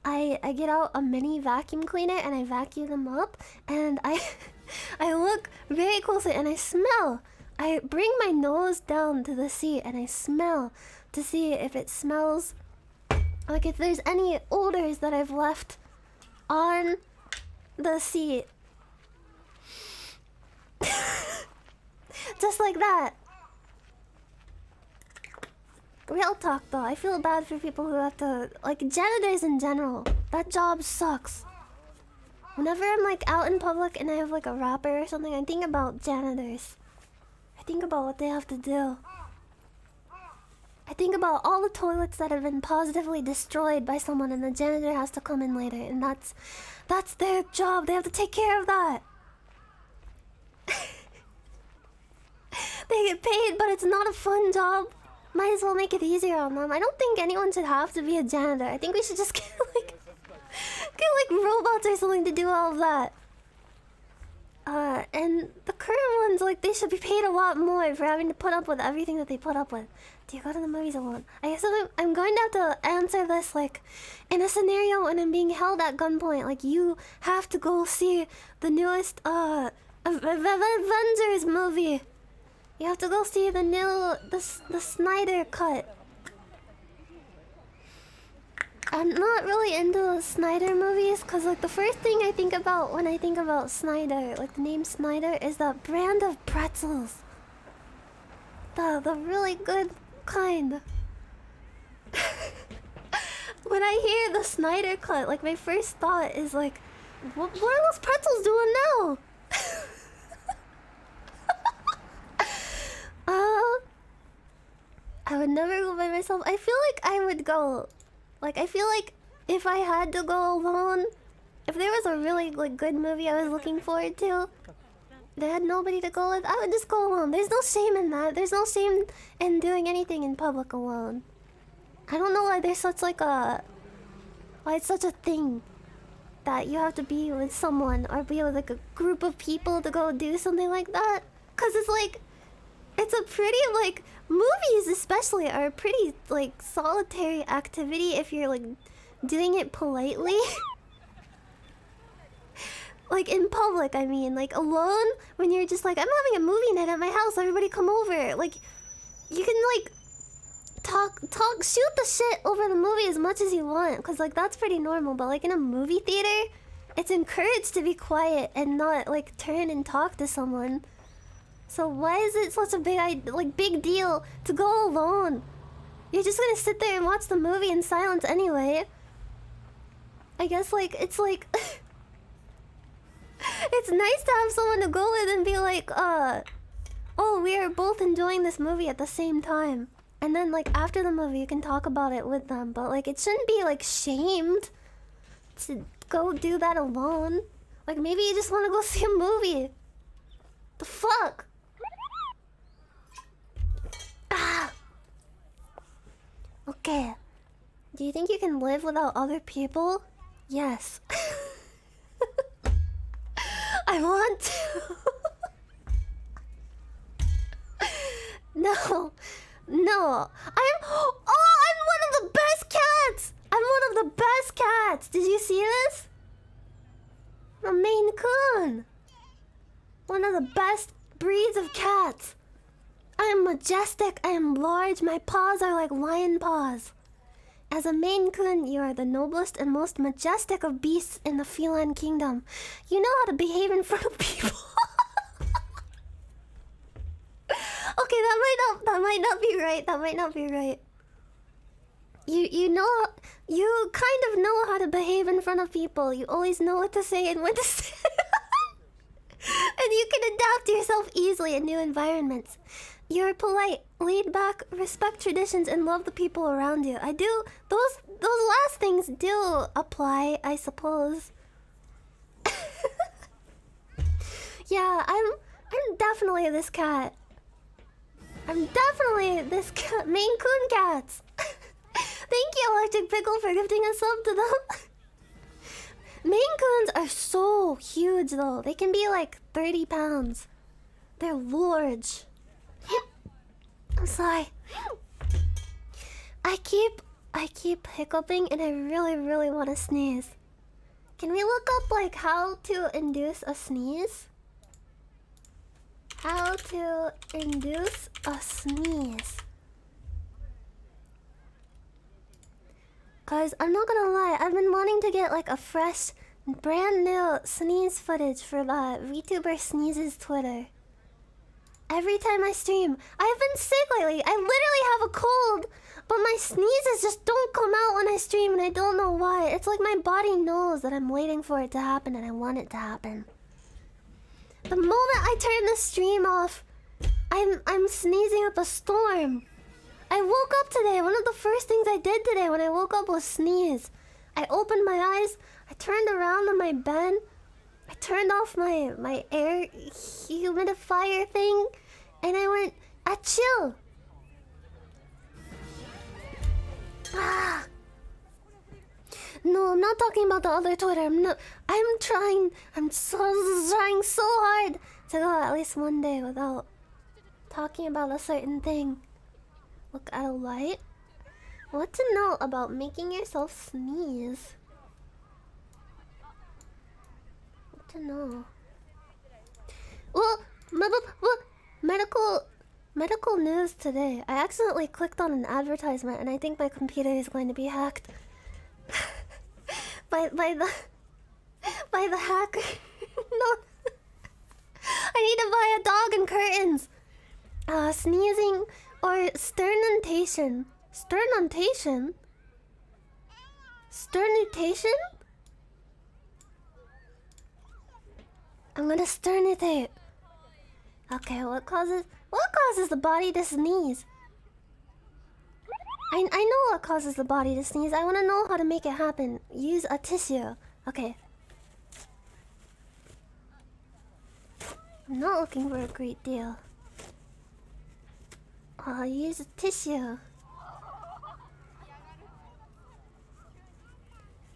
A: I get out a mini vacuum cleaner and I vacuum them up, and I look very closely and I smell. I bring my nose down to the seat and I smell to see if it smells like if there's any odors that I've left on the seat. Just like that. Real talk though, I feel bad for people who have to, like janitors in general. That job sucks. Whenever I'm like out in public and I have like a wrapper or something, I think about janitors. I think about what they have to do. I think about all the toilets that have been positively destroyed by someone and the janitor has to come in later, and that's their job. They have to take care of that. They get paid, but it's not a fun job. Might as well make it easier on them. I don't think anyone should have to be a janitor. I think we should just get like robots or something to do all of that. And the current ones, like, they should be paid a lot more for having to put up with everything that they put up with. Do you go to the movies alone? I guess I'm going to have to answer this, like, in a scenario when I'm being held at gunpoint. Like, you have to go see the newest, Avengers movie. You have to go see the new, the Snyder cut. I'm not really into the Snyder movies, cause like the first thing I think about when I think about Snyder, like the name Snyder, is that brand of pretzels. The really good kind. When I hear the Snyder cut, like my first thought is like, what are those pretzels doing now? I would never go by myself. I feel like I would go. Like, I feel like if I had to go alone, if there was a really like good movie I was looking forward to, that had nobody to go with, I would just go alone. There's no shame in that. There's no shame in doing anything in public alone. I don't know why there's such like a... why it's such a thing that you have to be with someone or be with like a group of people to go do something like that. Cause it's like... it's a pretty like... movies especially are a pretty like solitary activity if you're like doing it politely. Like in public, I mean, like alone, when you're just like, I'm having a movie night at my house, everybody come over. Like, you can like shoot the shit over the movie as much as you want, because like that's pretty normal. But like in a movie theater, it's encouraged to be quiet and not like turn and talk to someone. So why is it such a big deal to go alone? You're just gonna sit there and watch the movie in silence anyway. I guess like it's like it's nice to have someone to go with and be like, oh, we are both enjoying this movie at the same time. And then like after the movie you can talk about it with them, but like it shouldn't be like shamed to go do that alone. Like maybe you just want to go see a movie. The fuck? Ah. Okay. Do you think you can live without other people? Yes. I want to. No. I'm one of the best cats. I'm the best cats. Did you see this? A Maine Coon. One of the best breeds of cats. I am majestic. I am large. My paws are like lion paws. As a Maine Coon, you are the noblest and most majestic of beasts in the feline kingdom. You know how to behave in front of people. Okay, that might not be right. That might not be right. You know, you kind of know how to behave in front of people. You always know what to say and when to say. And you can adapt yourself easily in new environments. You're polite, laid back, respect traditions, and love the people around you. I do. Those last things do apply, I suppose. Yeah, I'm definitely this cat. I'm definitely this cat. Maine Coon cats. Thank you, Electric Pickle, for gifting a sub to them. Maine Coons are so huge, though. They can be like 30 pounds. They're large. I'm sorry. I keep hiccuping, and I really want to sneeze. Can we look up like how to induce a sneeze? How to induce a sneeze. Cause I'm not gonna lie, I've been wanting to get like a fresh, brand new sneeze footage for the VTuber Sneezes Twitter. Every time I stream, I've been sick lately. I literally have a cold, but my sneezes just don't come out when I stream, and I don't know why. It's like my body knows that I'm waiting for it to happen, and I want it to happen. The moment I turn the stream off, I'm sneezing up a storm. I woke up today. One of the first things I did today when I woke up was sneeze. I opened my eyes. I turned around on my bed. I turned off my air humidifier thing, and I went, achoo! Ah. No, I'm not talking about the other Twitter. I'm trying so hard to go at least one day without talking about a certain thing. Look at a light. What to know about making yourself sneeze? What to know? Well, medical news today. I accidentally clicked on an advertisement, and I think my computer is going to be hacked by the hacker. No, I need to buy a dog and curtains. Sneezing or sternutation. Sternutation? Sternutation? I'm gonna sternutate. Okay, what causes the body to sneeze? I know what causes the body to sneeze. I wanna know how to make it happen. Use a tissue. Okay. I'm not looking for a great deal. I'll use a tissue.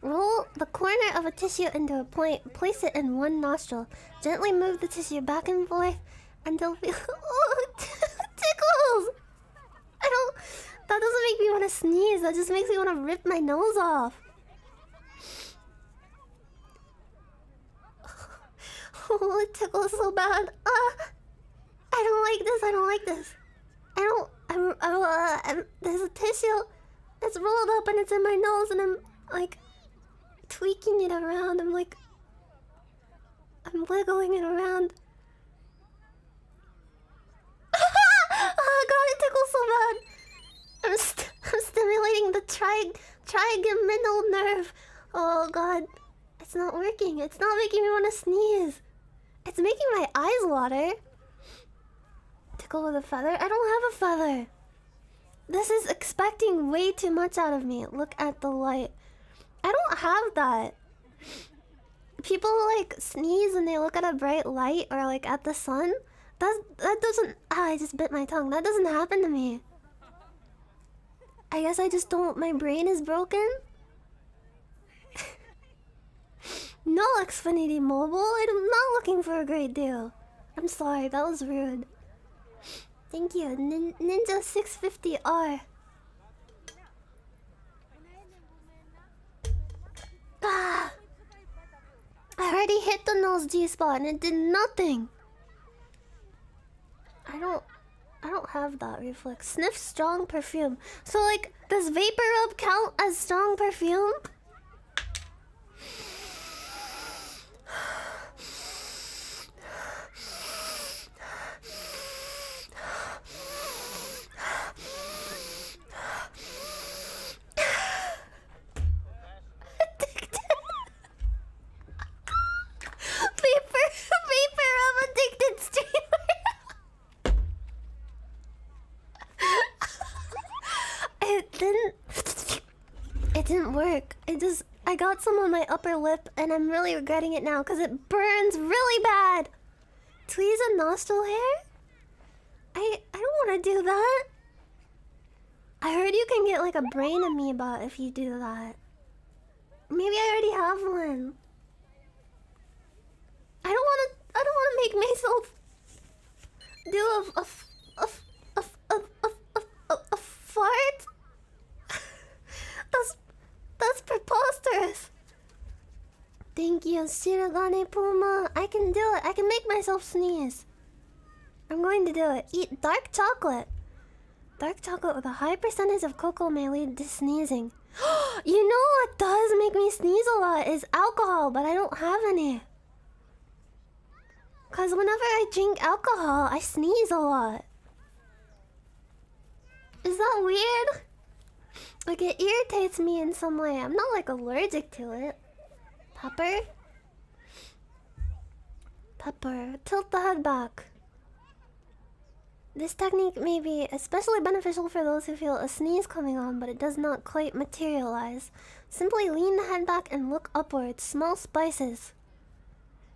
A: Roll the corner of a tissue into a point. Place it in one nostril. Gently move the tissue back and forth until feel. Oh, tickles! That doesn't make me want to sneeze. That just makes me want to rip my nose off. Oh, it tickles so bad. I don't like this. I don't like this. There's a tissue that's rolled up and it's in my nose, and I'm like tweaking it around. I'm wiggling it around. Oh god, it tickles so bad. I'm stimulating the trigeminal nerve. Oh god, it's not working. It's not making me want to sneeze. It's making my eyes water. Tickle with a feather? I don't have a feather. This is expecting way too much out of me. Look at the light. I don't have that. People like sneeze when they look at a bright light or like at the sun. That doesn't. I just bit my tongue. That doesn't happen to me. I guess I just don't. My brain is broken. No, Xfinity Mobile. I'm not looking for a great deal. I'm sorry. That was rude. Thank you, Ninja 650R. I already hit the nose G spot and it did nothing. I don't have that reflex. Sniff strong perfume. So like, does vapor rub count as strong perfume? Vapor rub addicted streamer. It didn't work. I got some on my upper lip and I'm really regretting it now because it burns really bad. Tweeze a nostril hair? I don't want to do that. I heard you can get like a brain amoeba if you do that. Maybe I already have one. I don't want to make myself do a fart. That's preposterous. Thank you, Shirogane Puma. I can do it. I can make myself sneeze. I'm going to do it. Eat dark chocolate. Dark chocolate with a high percentage of cocoa may lead to sneezing. You know what does make me sneeze a lot is alcohol, but I don't have any. Cause whenever I drink alcohol, I sneeze a lot. Is that weird? Like it irritates me in some way. I'm not like allergic to it. Pepper? Pepper. Tilt the head back. This technique may be especially beneficial for those who feel a sneeze coming on, but it does not quite materialize. Simply lean the head back and look upwards. Small spices.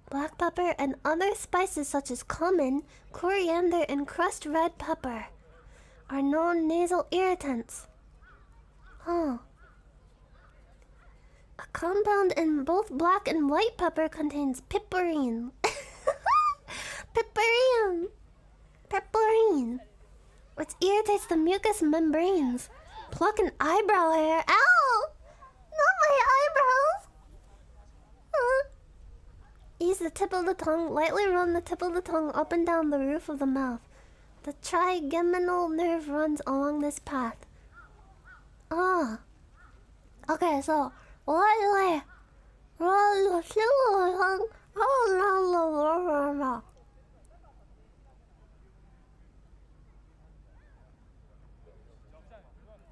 A: Black pepper and other spices such as cumin, coriander, and crushed red pepper are known nasal irritants. Huh. A compound in both black and white pepper contains piperine. Piperine. Which irritates the mucous membranes. Pluck an eyebrow hair. Ow! Not my eyebrows! Ease the tip of the tongue. Lightly run the tip of the tongue up and down the roof of the mouth. The trigeminal nerve runs along this path. Ah. Okay, so lightly run the tip of the tongue all around the roof of the mouth.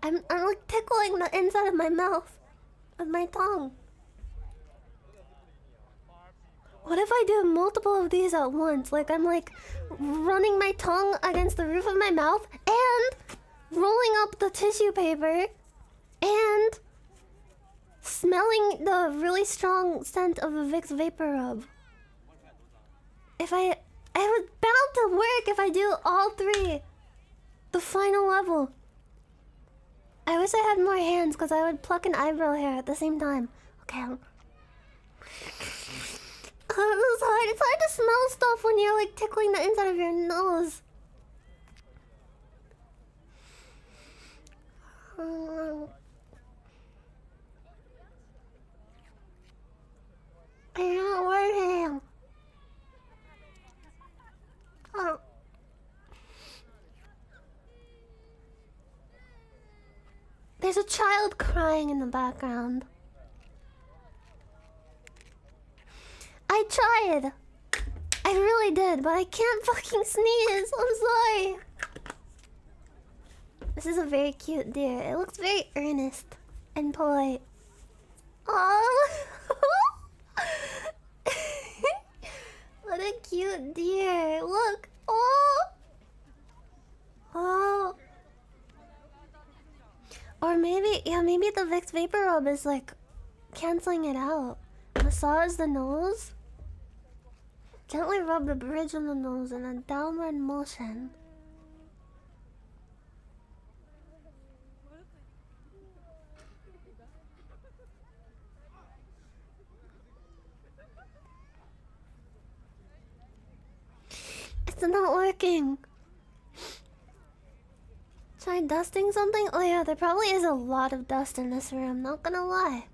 A: I'm like tickling the inside of my mouth with my tongue. What if I do multiple of these at once? Like I'm like running my tongue against the roof of my mouth and rolling up the tissue paper and smelling the really strong scent of the Vicks Vapor Rub. It would bound to work if I do all three. The final level. I wish I had more hands because I would pluck an eyebrow hair at the same time. Okay. Oh, it's hard. It's hard to smell stuff when you're like tickling the inside of your nose. I'm not working. Oh. There's a child crying in the background. I tried. I really did, but I can't fucking sneeze. I'm sorry. This is a very cute deer. It looks very earnest and polite. Oh, what a cute deer. Look. Oh. Oh. Or maybe, yeah, maybe the Vicks Vapor Rub is like canceling it out. Massage the nose. Gently rub the bridge of the nose in a downward motion. It's not working. Try dusting something? Oh yeah, there probably is a lot of dust in this room, not gonna lie.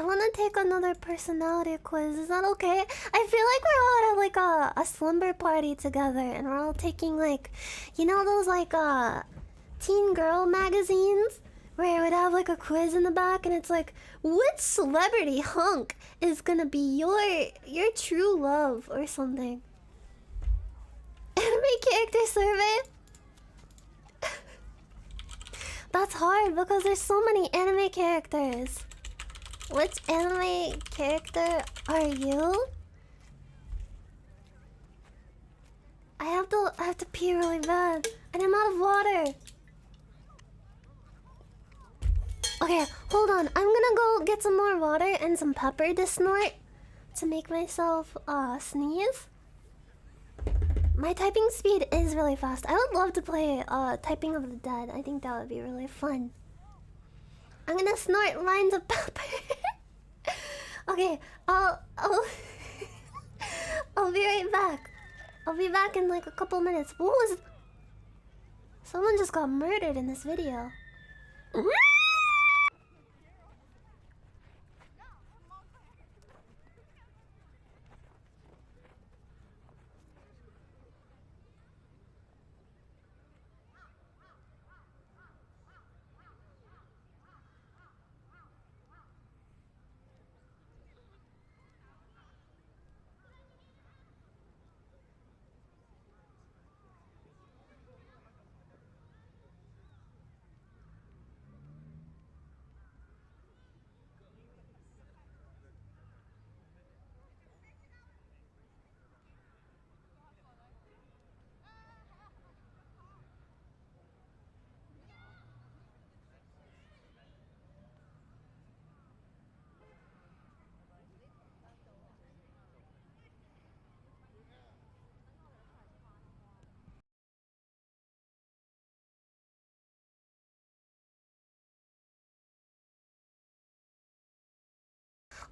A: I want to take another personality quiz. Is that okay? I feel like we're all at like a slumber party together, and we're all taking like, you know those like teen girl magazines where it would have like a quiz in the back, and it's like, which celebrity hunk is gonna be your true love or something? Anime character survey. That's hard because there's so many anime characters. Which anime character are you? I have to pee really bad, and I'm out of water. Okay, hold on. I'm gonna go get some more water and some pepper to snort to make myself sneeze. My typing speed is really fast. I would love to play Typing of the Dead. I think that would be really fun. I'm gonna snort lines of pepper. Okay, I'll I'll be right back. I'll be back in like a couple minutes. What was... Someone just got murdered in this video.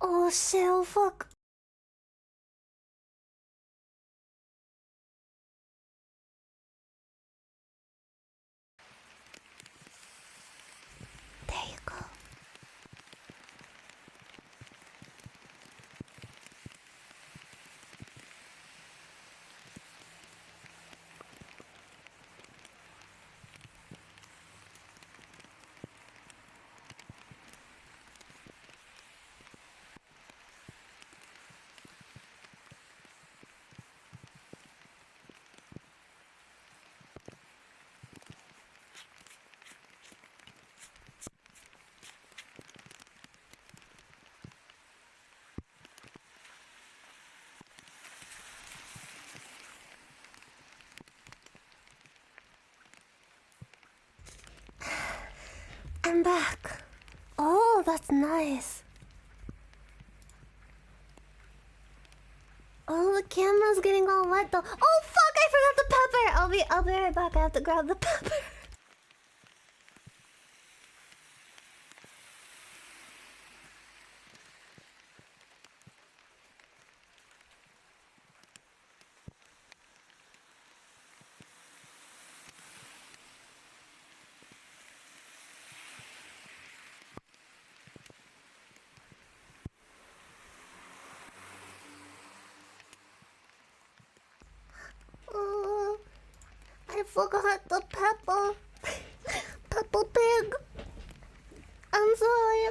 A: Oh shit, oh fuck. There you go. I'm back. Oh, that's nice. Oh, the camera's getting all wet though. Oh fuck, I forgot the pepper. I'll be right back. I have to grab the pepper. Oh, I forgot the pepper. Pepper pig. I'm sorry.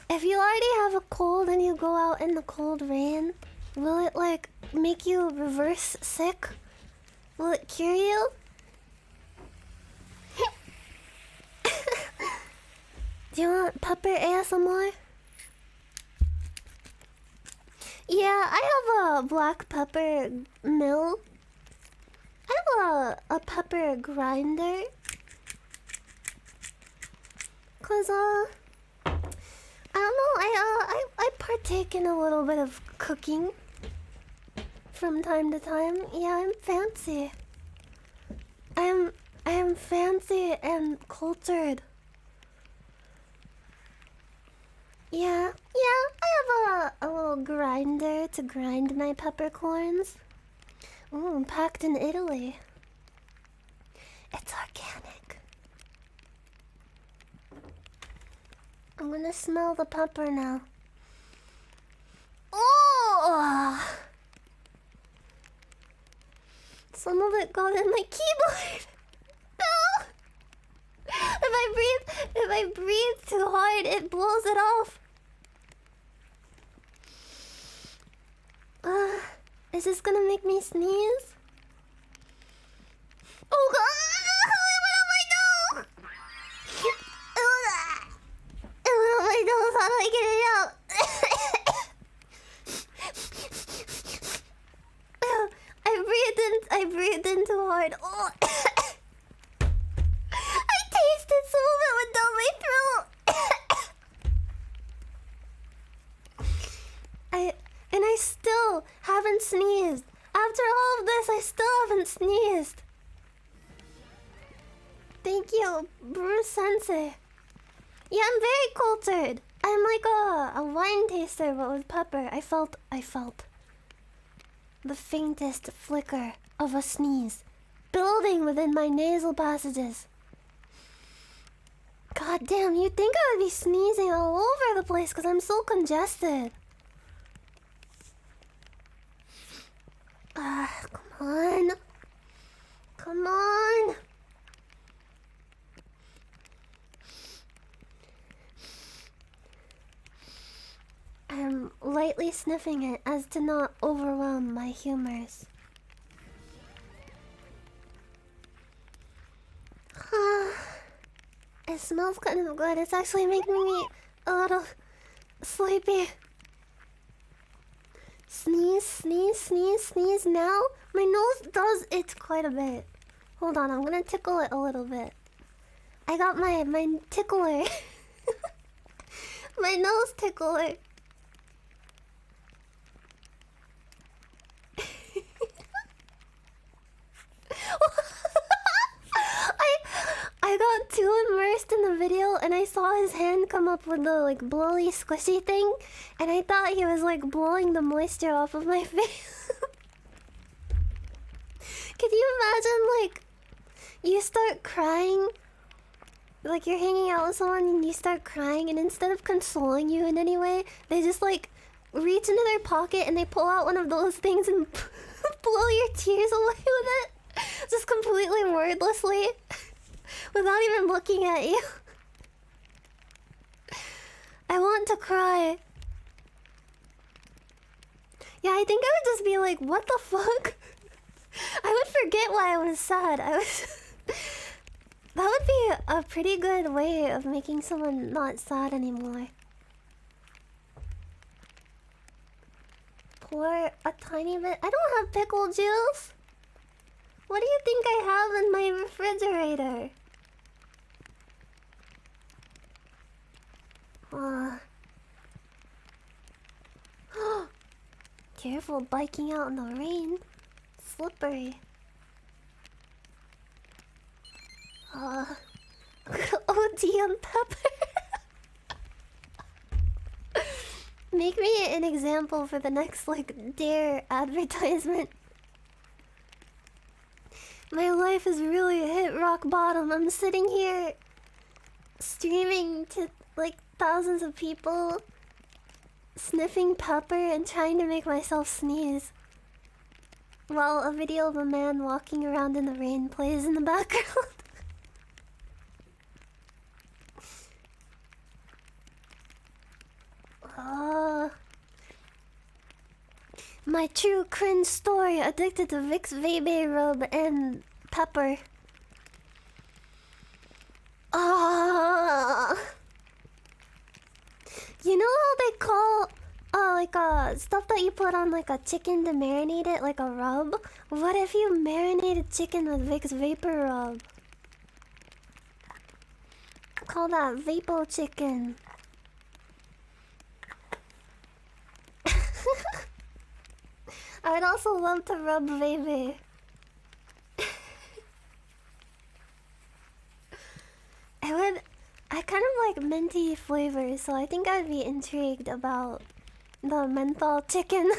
A: If you already have a cold and you go out in the cold rain, will it like make you reverse sick? Will it cure you? Do you want pepper ASMR? Yeah, I have a black pepper mill. I have a pepper grinder. Cause I don't know, I partake in a little bit of cooking from time to time. Yeah, I'm fancy. I am fancy and cultured. Yeah, I have a little grinder to grind my peppercorns. Ooh, packed in Italy. It's organic. I'm gonna smell the pepper now. Oh! Some of it got in my keyboard. No! If I breathe too hard, it blows it off. Is this gonna make me sneeze? Oh god! Oh my nose! Oh my nose, how do I get it out? I breathed in too hard. Oh. I tasted some of it went down my throat. I still haven't sneezed. After all of this, I still haven't sneezed. Thank you, Bruce Sensei. Yeah, I'm very cultured. I'm like a wine taster, but with pepper. I felt the faintest flicker of a sneeze building within my nasal passages. God damn, you'd think I would be sneezing all over the place because I'm so congested. Come on. Come on. I'm lightly sniffing it as to not overwhelm my humors. It smells kind of good. It's actually making me a little sleepy. Sneeze, sneeze, sneeze, sneeze now. My nose does itch quite a bit. Hold on, I'm gonna tickle it a little bit. I got my tickler. My nose tickler. I got too immersed in the video and I saw his hand come up with the like blowy squishy thing and I thought he was like blowing the moisture off of my face. Could you imagine like you start crying, like you're hanging out with someone and you start crying and instead of consoling you in any way, they just like reach into their pocket and they pull out one of those things and blow your tears away with it, just completely wordlessly. Without even looking at you. I want to cry. Yeah, I think I would just be like, what the fuck? I would forget why I was sad. That would be a pretty good way of making someone not sad anymore. Pour a tiny bit. I don't have pickle juice. What do you think I have in my refrigerator? Careful biking out in the rain. Slippery. OD on pepper. Make me an example for the next like Dare advertisement. My life has really hit rock bottom. I'm sitting here streaming to like thousands of people, sniffing pepper and trying to make myself sneeze, while a video of a man walking around in the rain plays in the background. My true cringe story, addicted to Vicks Vapor Rub and pepper. You know how they call stuff that you put on like a chicken to marinate it, like a rub? What if you marinated chicken with Vicks Vapor Rub? Call that Vapo Chicken. I'd also love to rub baby. I kind of like minty flavors, so I think I'd be intrigued about the menthol chicken.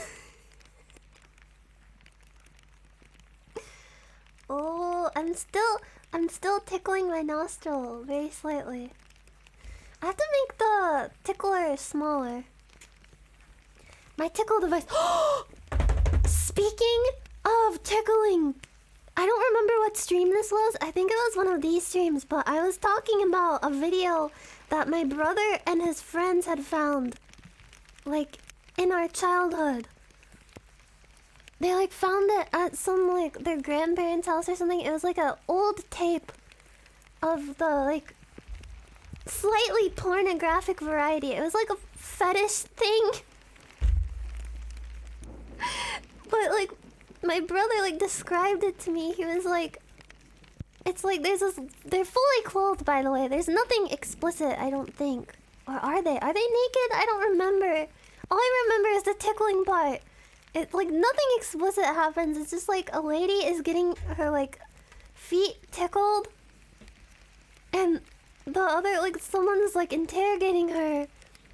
A: Oh, I'm still tickling my nostril very slightly. I have to make the tickler is smaller. My tickle device. Speaking of tickling, I don't remember what stream this was. I think it was one of these streams, but I was talking about a video that my brother and his friends had found, like, in our childhood. They, like, found it at some, like, their grandparents' house or something. It was, like, an old tape of the, like, slightly pornographic variety. It was, like, a fetish thing. But, like, my brother, like, described it to me. He was like... It's like there's this... They're fully clothed, by the way. There's nothing explicit, I don't think. Or are they? Are they naked? I don't remember. All I remember is the tickling part. It, like, nothing explicit happens. It's just, like, a lady is getting her, like, feet tickled. And the other, like, someone's, like, interrogating her.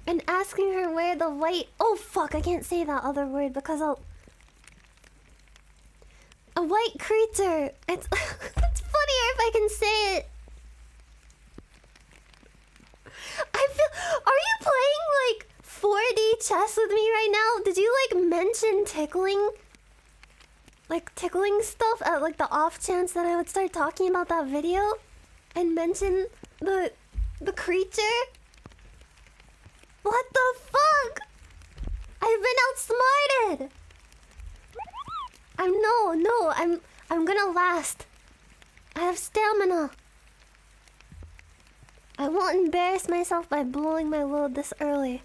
A: And asking her where the white... Oh, fuck, I can't say that other word because I'll... A white creature. It's it's funnier if I can say it. I feel. Are you playing like 4D chess with me right now? Did you like mention tickling? Like tickling stuff at like the off chance that I would start talking about that video, and mention the creature? What the fuck? I've been outsmarted. I'm gonna last. I have stamina. I won't embarrass myself by blowing my load this early.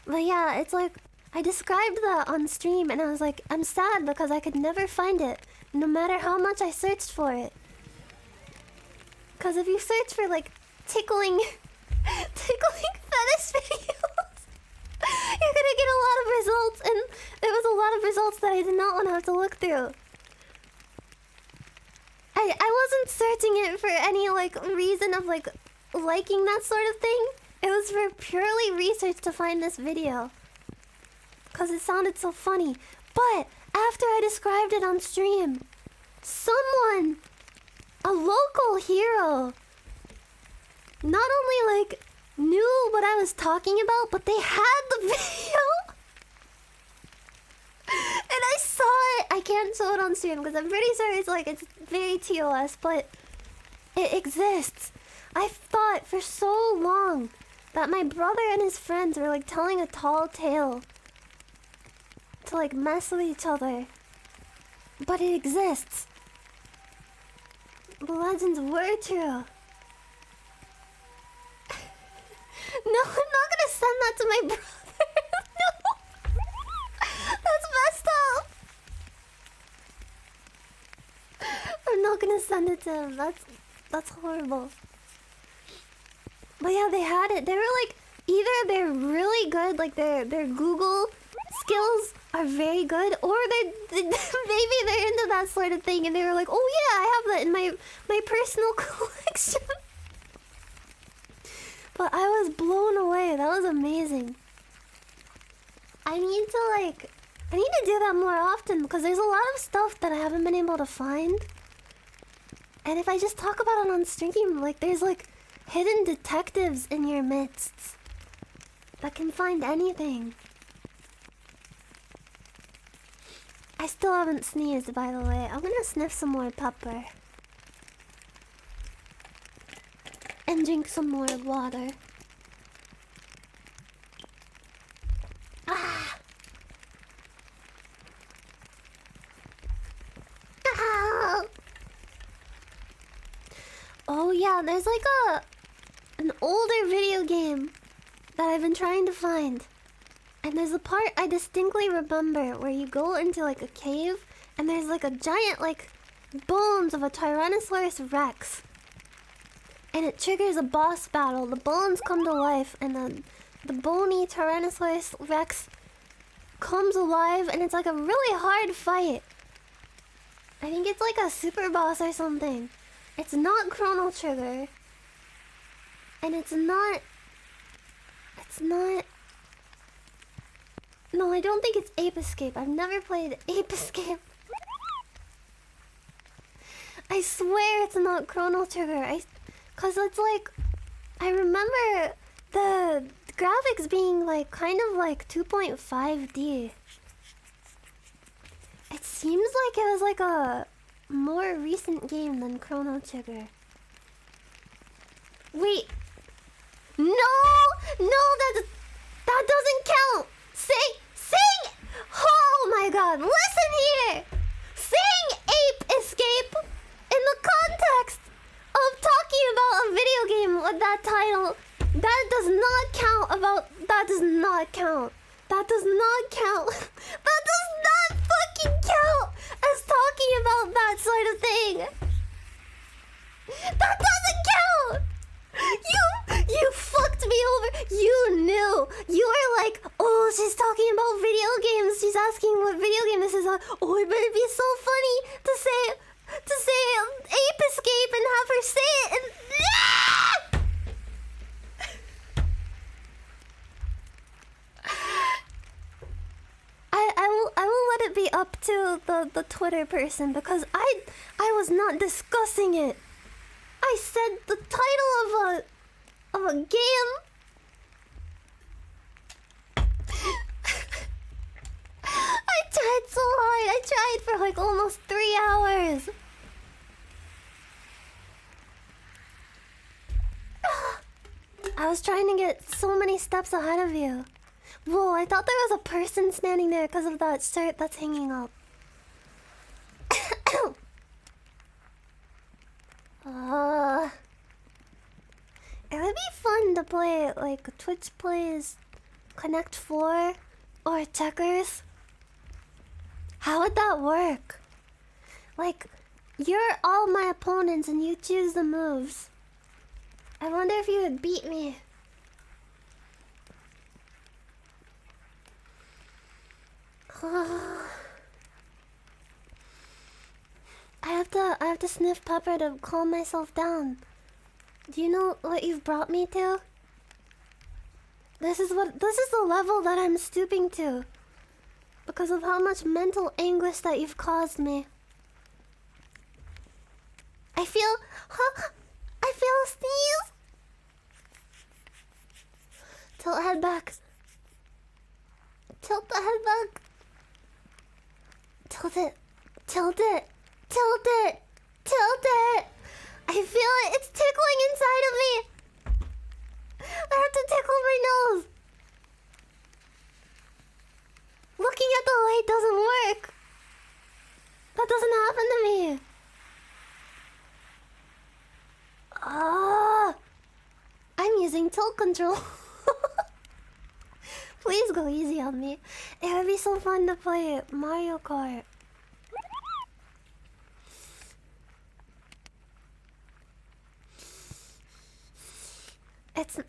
A: But yeah, it's like I described that on stream and I was like, I'm sad because I could never find it, no matter how much I searched for it. Cause if you search for like tickling fetish videos, you're gonna get a lot of results, and there was a lot of results that I did not want to have to look through. I wasn't searching it for any like reason of like liking that sort of thing. It was for purely research to find this video. Cause it sounded so funny. But after I described it on stream, someone, a local hero, not only like knew what I was talking about, but they had the video. And I saw it. I can't show it on stream because I'm pretty sure it's very TOS, but it exists. I thought for so long that my brother and his friends were like telling a tall tale to like mess with each other. But it exists. The legends were true. No, I'm not gonna send that to my brother. No. That's messed up. I'm not gonna send it to him. That's horrible. But yeah, they had it. They were like, either they're really good, like their Google skills are very good, or maybe they're into that sort of thing, and they were like, oh yeah, I have that in my personal collection. But I was blown away. That was amazing. I need to do that more often because there's a lot of stuff that I haven't been able to find. And if I just talk about it on stream, like there's like hidden detectives in your midst that can find anything. I still haven't sneezed, by the way. I'm gonna sniff some more pepper. And drink some more water. Ah! Ah! Oh yeah, there's like an older video game that I've been trying to find. And there's a part I distinctly remember where you go into like a cave and there's like a giant like bones of a Tyrannosaurus Rex. And it triggers a boss battle. The bones come to life and the bony Tyrannosaurus Rex comes alive and it's like a really hard fight. I think it's like a super boss or something. It's not Chrono Trigger. And it's not... No, I don't think it's Ape Escape. I've never played Ape Escape. I swear it's not Chrono Trigger. Cause it's like I remember the graphics being like kind of like 2.5D. It seems like it was like a more recent game than Chrono Trigger. Wait. No! No, that doesn't count! Sing! Oh my god, listen here! Saying Ape Escape in the context of talking about a video game with that title, that does not count. That does not count. That does not count. That does not fucking count as talking about that sort of thing. That doesn't count! You fucked me over. You knew. You were like, oh, she's talking about video games. She's asking what video game this is. Oh, it better be so funny to say Ape Escape and have her say it. And I will let it be up to the Twitter person because I was not discussing it. I said the title of a game. I tried so hard. I tried for like almost 3 hours. I was trying to get so many steps ahead of you. Whoa, I thought there was a person standing there because of that shirt that's hanging up. It would be fun to play like Twitch plays Connect 4 or Checkers. How would that work? Like, you're all my opponents and you choose the moves. I wonder if you would beat me. I have to sniff pepper to calm myself down. Do you know what you've brought me to? This is the level that I'm stooping to. Because of how much mental anguish that you've caused me. I feel a sneeze. Tilt head back. Tilt the head back. Tilt it. Tilt it. Tilt it. Tilt it. I feel it. It's tickling inside of me. I have to tickle my nose. Looking at the light doesn't work. That doesn't happen to me. I'm using tilt control. Please go easy on me. It would be so fun to play Mario Kart.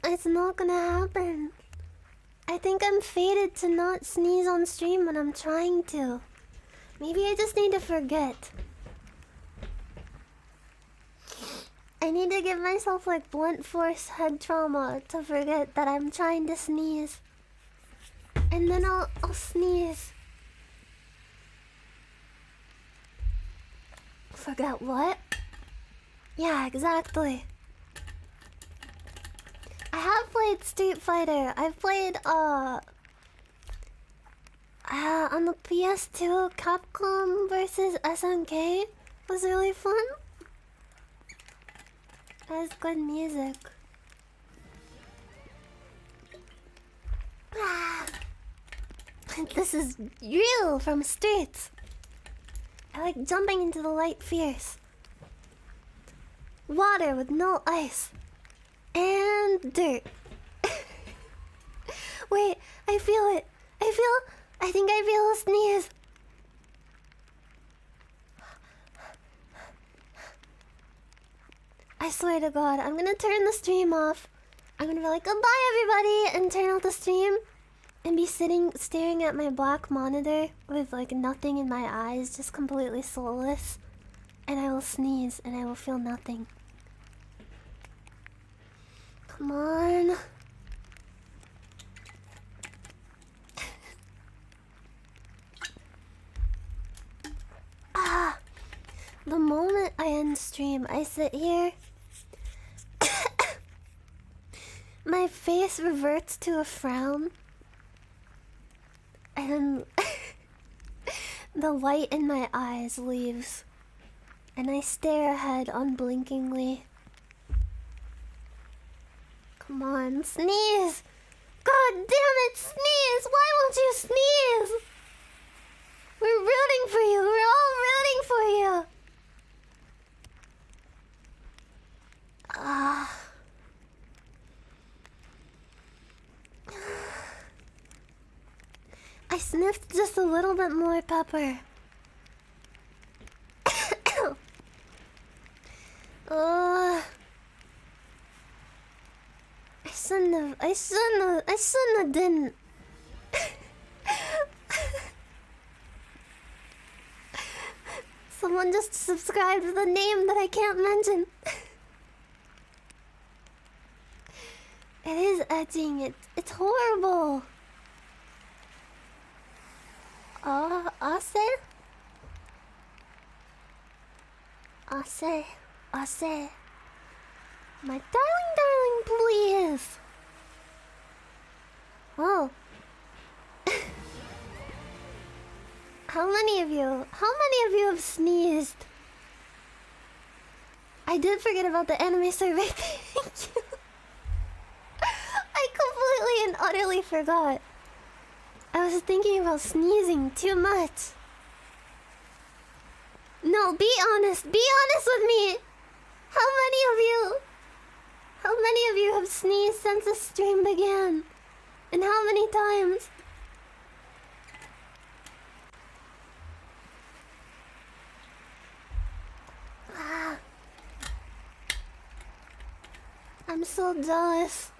A: It's not gonna happen. I think I'm fated to not sneeze on stream when I'm trying to. Maybe I just need to forget. I need to give myself like blunt force head trauma to forget that I'm trying to sneeze. And then I'll sneeze. Forget what? Yeah, exactly. I have played Street Fighter. I've played on the PS2 Capcom versus SNK was really fun. It has good music. This is real from streets. I like jumping into the light fierce. Water with no ice. And dirt. Wait, I feel it. I think I feel a sneeze. I swear to God, I'm gonna turn the stream off. I'm gonna be like, goodbye everybody, and turn off the stream. And be staring at my black monitor with like nothing in my eyes, just completely soulless. And I will sneeze and I will feel nothing. Come on. The moment I end stream, I sit here my face reverts to a frown. And the light in my eyes leaves. And I stare ahead unblinkingly. Come on, sneeze! God damn it, sneeze! Why won't you sneeze? We're rooting for you. We're all rooting for you. I sniffed just a little bit more pepper. I shouldn't have didn't. Someone just subscribed to the name that I can't mention. It is edging. It's horrible. Ase. My darling, please. Oh. How many of you have sneezed? I did forget about the anime survey. Thank you. I completely and utterly forgot. I was thinking about sneezing too much. No, be honest. Be honest with me. How many of you have sneezed since the stream began? And how many times? I'm so jealous.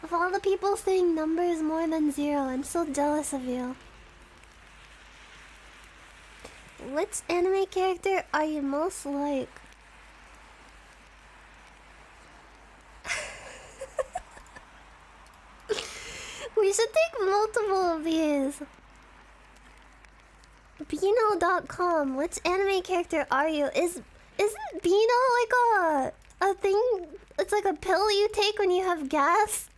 A: Of all the people saying numbers more than 0, I'm so jealous of you. Which anime character are you most like? We should take multiple of these. Beano.com. Which anime character are you? Isn't Beano like a thing? It's like a pill you take when you have gas.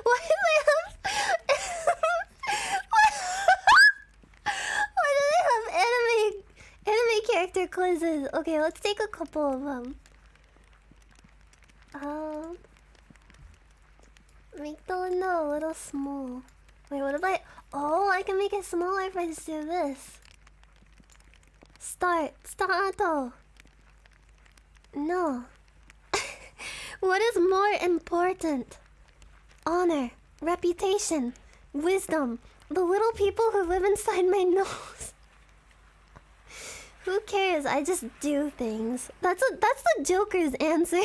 A: Why do they have anime character quizzes? Okay, let's take a couple of them. Make the window a little small. Wait, what if I... Oh, I can make it smaller if I just do this. Starto. No. What is more important? Honor, reputation, wisdom. The little people who live inside my nose. Who cares? I just do things. That's the Joker's answer.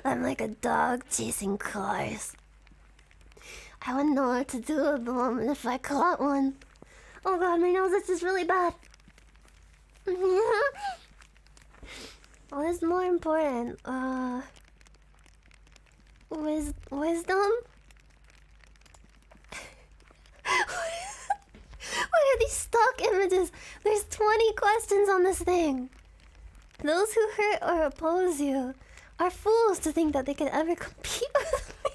A: I'm like a dog chasing cars. I wouldn't know what to do with them if I caught one. Oh god, my nose is just really bad. What is more important? Wisdom? What are these stock images? There's 20 questions on this thing. Those who hurt or oppose you are fools to think that they could ever compete with me.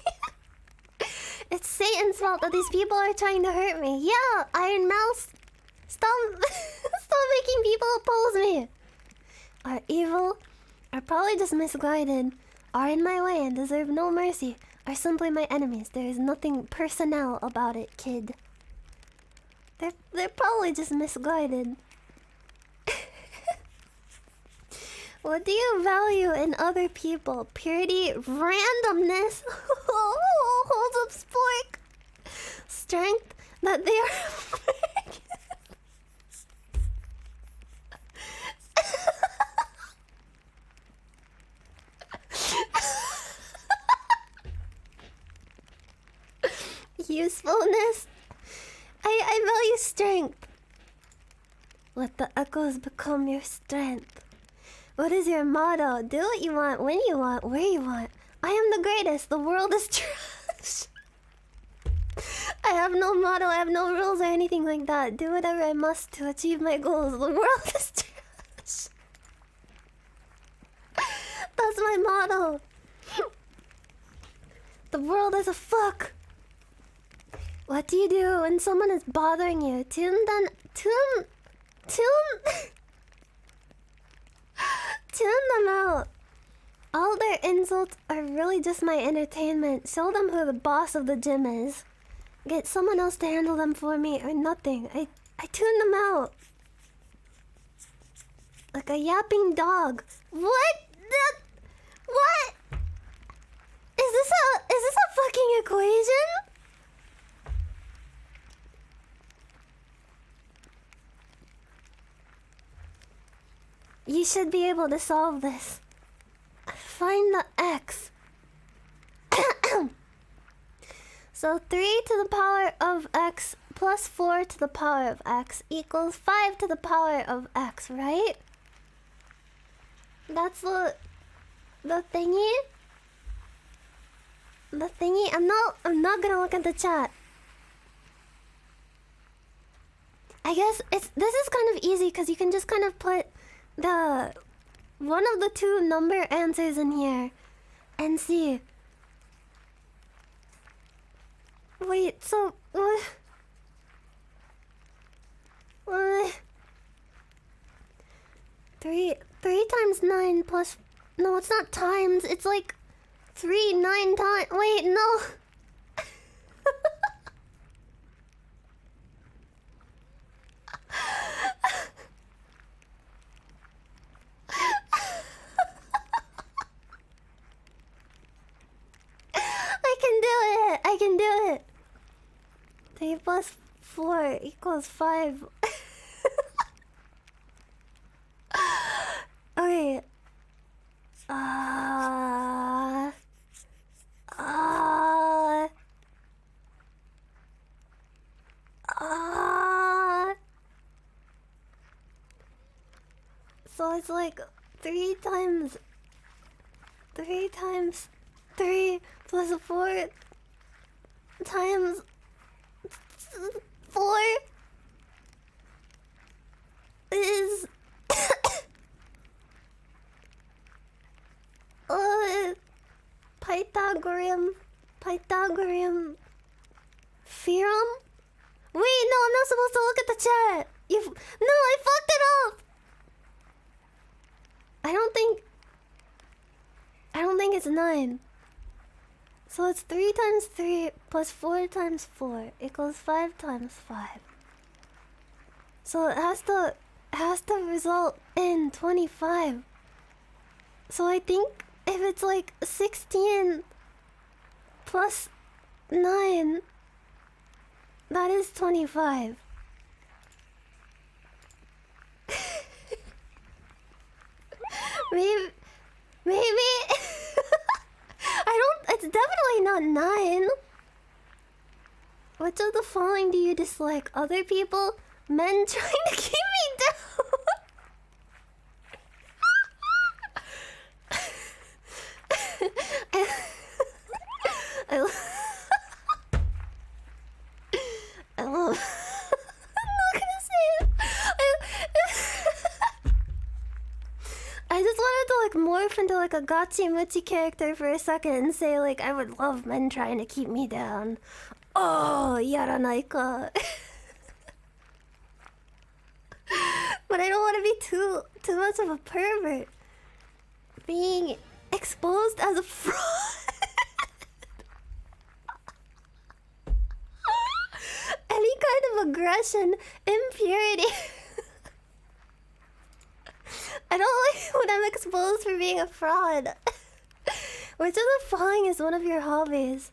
A: It's Satan's fault that these people are trying to hurt me. Yeah, Iron Mouse. Stop making people oppose me. Are evil, are probably just misguided, are in my way and deserve no mercy, are simply my enemies. There is nothing personnel about it, kid. They're probably just misguided. What do you value in other people? Purity, randomness. Hold up, spork. Strength, that they are. Usefulness. I value strength. Let the echoes become your strength. What is your motto? Do what you want, when you want, where you want. I am the greatest. The world is trash. I have no motto. I have no rules or anything like that. Do whatever I must to achieve my goals. The world is trash. That's my my motto. The world is a fuck. What do you do when someone is bothering you? Tune them out. All their insults are really just my entertainment. Show them who the boss of the gym is. Get someone else to handle them for me or nothing. I tune them out. Like a yapping dog. What? What? Is this a fucking equation? You should be able to solve this. Find the x. So 3 to the power of x plus 4 to the power of x equals 5 to the power of x, right? That's the thingy. The thingy. I'm not gonna look at the chat. I guess this is kind of easy because you can just kind of put the one of the two number answers in here and see. Wait, so three times 9 plus, no, it's not times, it's like 3 9 times. Wait, no. I can do it. 3 plus 4 equals 5. Okay. So it's like 3 times 3 plus 4 times 4 is Pythagorean theorem? Wait, no, I'm not supposed to look at the chat. No, I fucked it up. I don't think it's 9. So it's 3 times 3 plus 4 times 4 equals 5 times 5. So it has to result in 25. So I think if it's like 16 plus 9, that is 25. Maybe it's definitely not 9. Which of the following do you dislike? Other people? Men trying to keep me down? I love I'm not gonna say it. I just wanted to like morph into like a Gachi Muchi character for a second and say like I would love men trying to keep me down. Oh, yaranai ka. But I don't want to be too much of a pervert. Being exposed as a fraud. Any kind of aggression, impurity. I don't like when I'm exposed for being a fraud. Which of the following is one of your hobbies?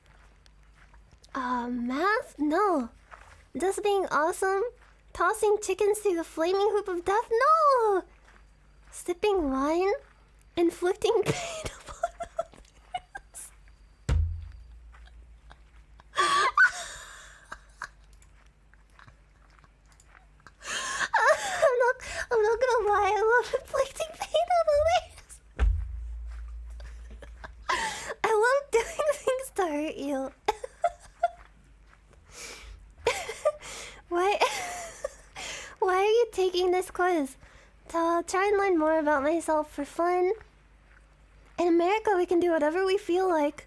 A: Math? No. Just being awesome? Tossing chickens through the flaming hoop of death? No! Sipping wine? Inflicting pain upon others? I'm not gonna lie, I love inflicting pain on others. I love doing things to hurt you. Why are you taking this quiz? To try and learn more about myself for fun. In America, we can do whatever we feel like.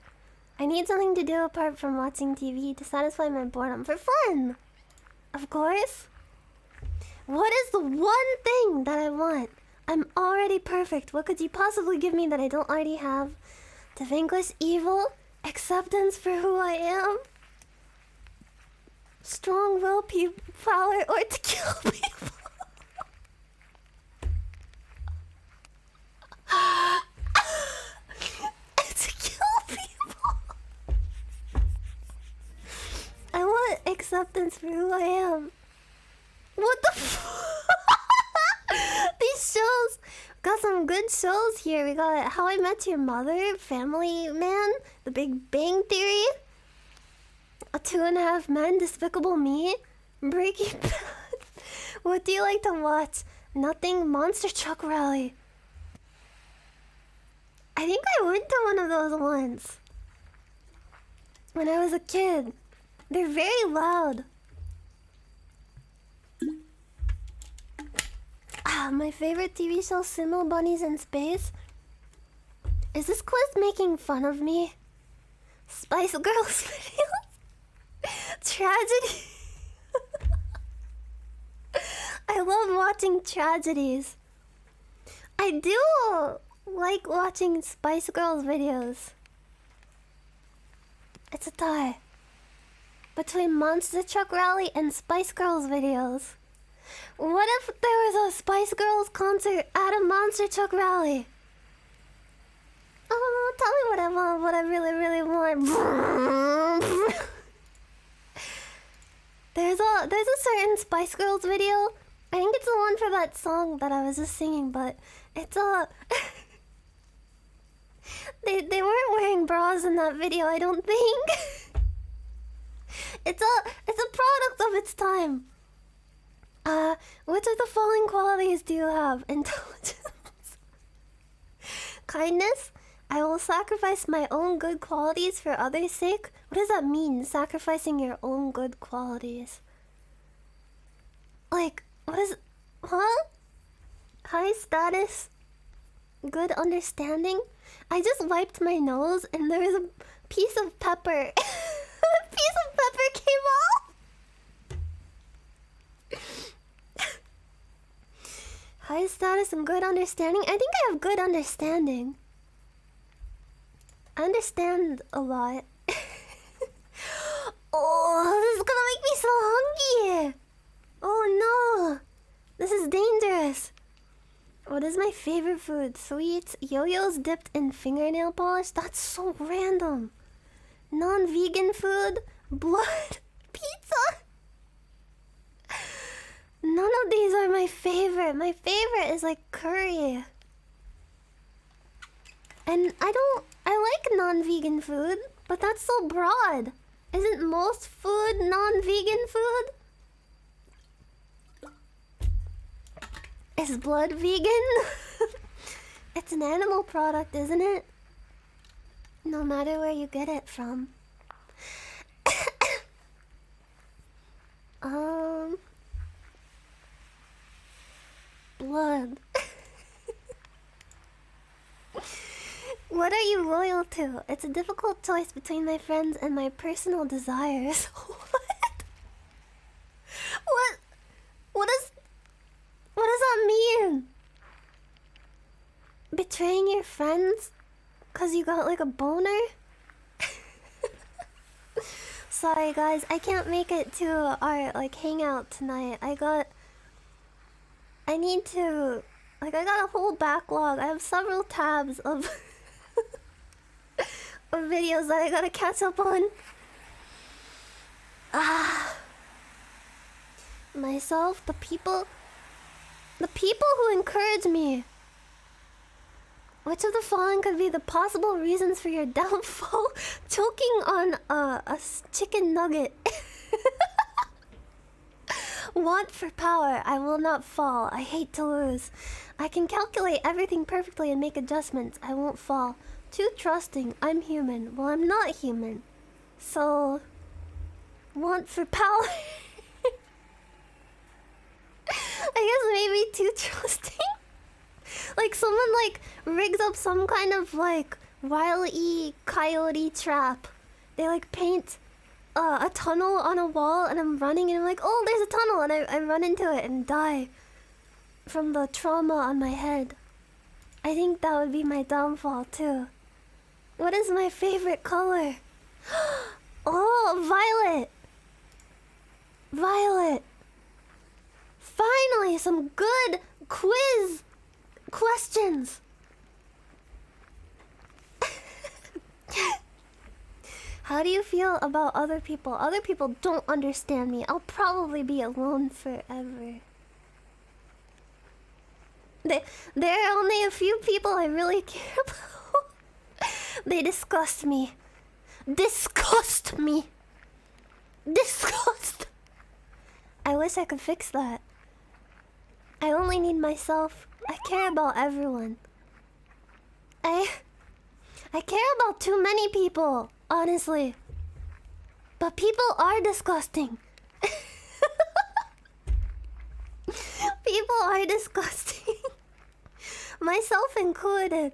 A: I need something to do apart from watching TV to satisfy my boredom for fun. Of course. What is the one thing that I want? I'm already perfect. What could you possibly give me that I don't already have? To vanquish evil? Acceptance for who I am? Strong willpower or to kill people? To kill people? I want acceptance for who I am. What the These shows got some good shows here. We got How I Met Your Mother, Family Man, The Big Bang Theory, A 2.5 Men, Despicable Me, Breaking Bad. What do you like to watch? Nothing. Monster Truck Rally. I think I went to one of those once when I was a kid. They're very loud. My favorite TV show, Simul Bunnies in Space. Is this quiz making fun of me? Spice Girls videos? Tragedy. I love watching tragedies. I do like watching Spice Girls videos. It's a tie between Monster Truck Rally and Spice Girls videos. What if there was a Spice Girls concert at a Monster Truck Rally? Oh, tell me what I want, what I really, really want. There's a certain Spice Girls video. I think it's the one for that song that I was just singing, but it's they weren't wearing bras in that video, I don't think. It's a product of its time. Which of the following qualities do you have? Intelligence. Kindness. I will sacrifice my own good qualities for others' sake. What does that mean, sacrificing your own good qualities? Like, what is... Huh? High status. Good understanding. I just wiped my nose and there was a piece of pepper. A piece of pepper came off. High status and good understanding. I think I have good understanding. I understand a lot. Oh, this is gonna make me so hungry. Oh no. This is dangerous. What is my favorite food? Sweets, yo-yos dipped in fingernail polish? That's so random. Non-vegan food, blood, pizza. None of these are my favorite. My favorite is like curry. And I like non-vegan food, but that's so broad. Isn't most food non-vegan food? Is blood vegan? It's an animal product, isn't it? No matter where you get it from. Blood. What are you loyal to? It's a difficult choice between my friends and my personal desires. What? What does that mean? Betraying your friends? 'Cause you got like a boner? Sorry guys, I can't make it to our like hangout tonight. I got a whole backlog. I have several tabs of of videos that I gotta catch up on. Myself, the people who encourage me. Which of the following could be the possible reasons for your downfall? Choking on a chicken nugget. Want for power. I will not fall. I hate to lose. I can calculate everything perfectly and make adjustments. I won't fall. Too trusting. I'm human. Well, I'm not human. So... Want for power. I guess maybe too trusting. Like someone like rigs up some kind of like Wile E. Coyote trap. They like paint a tunnel on a wall, and I'm running, and I'm like, oh, there's a tunnel, and I run into it and die from the trauma on my head. I think that would be my downfall too. What is my favorite color? Oh, violet. Violet. Finally, some good quiz questions. How do you feel about other people? Other people don't understand me. I'll probably be alone forever. There are only a few people I really care about. They disgust me. Disgust me. Disgust. I wish I could fix that. I only need myself. I care about everyone. I care about too many people, honestly. But people are disgusting. People are disgusting. Myself included.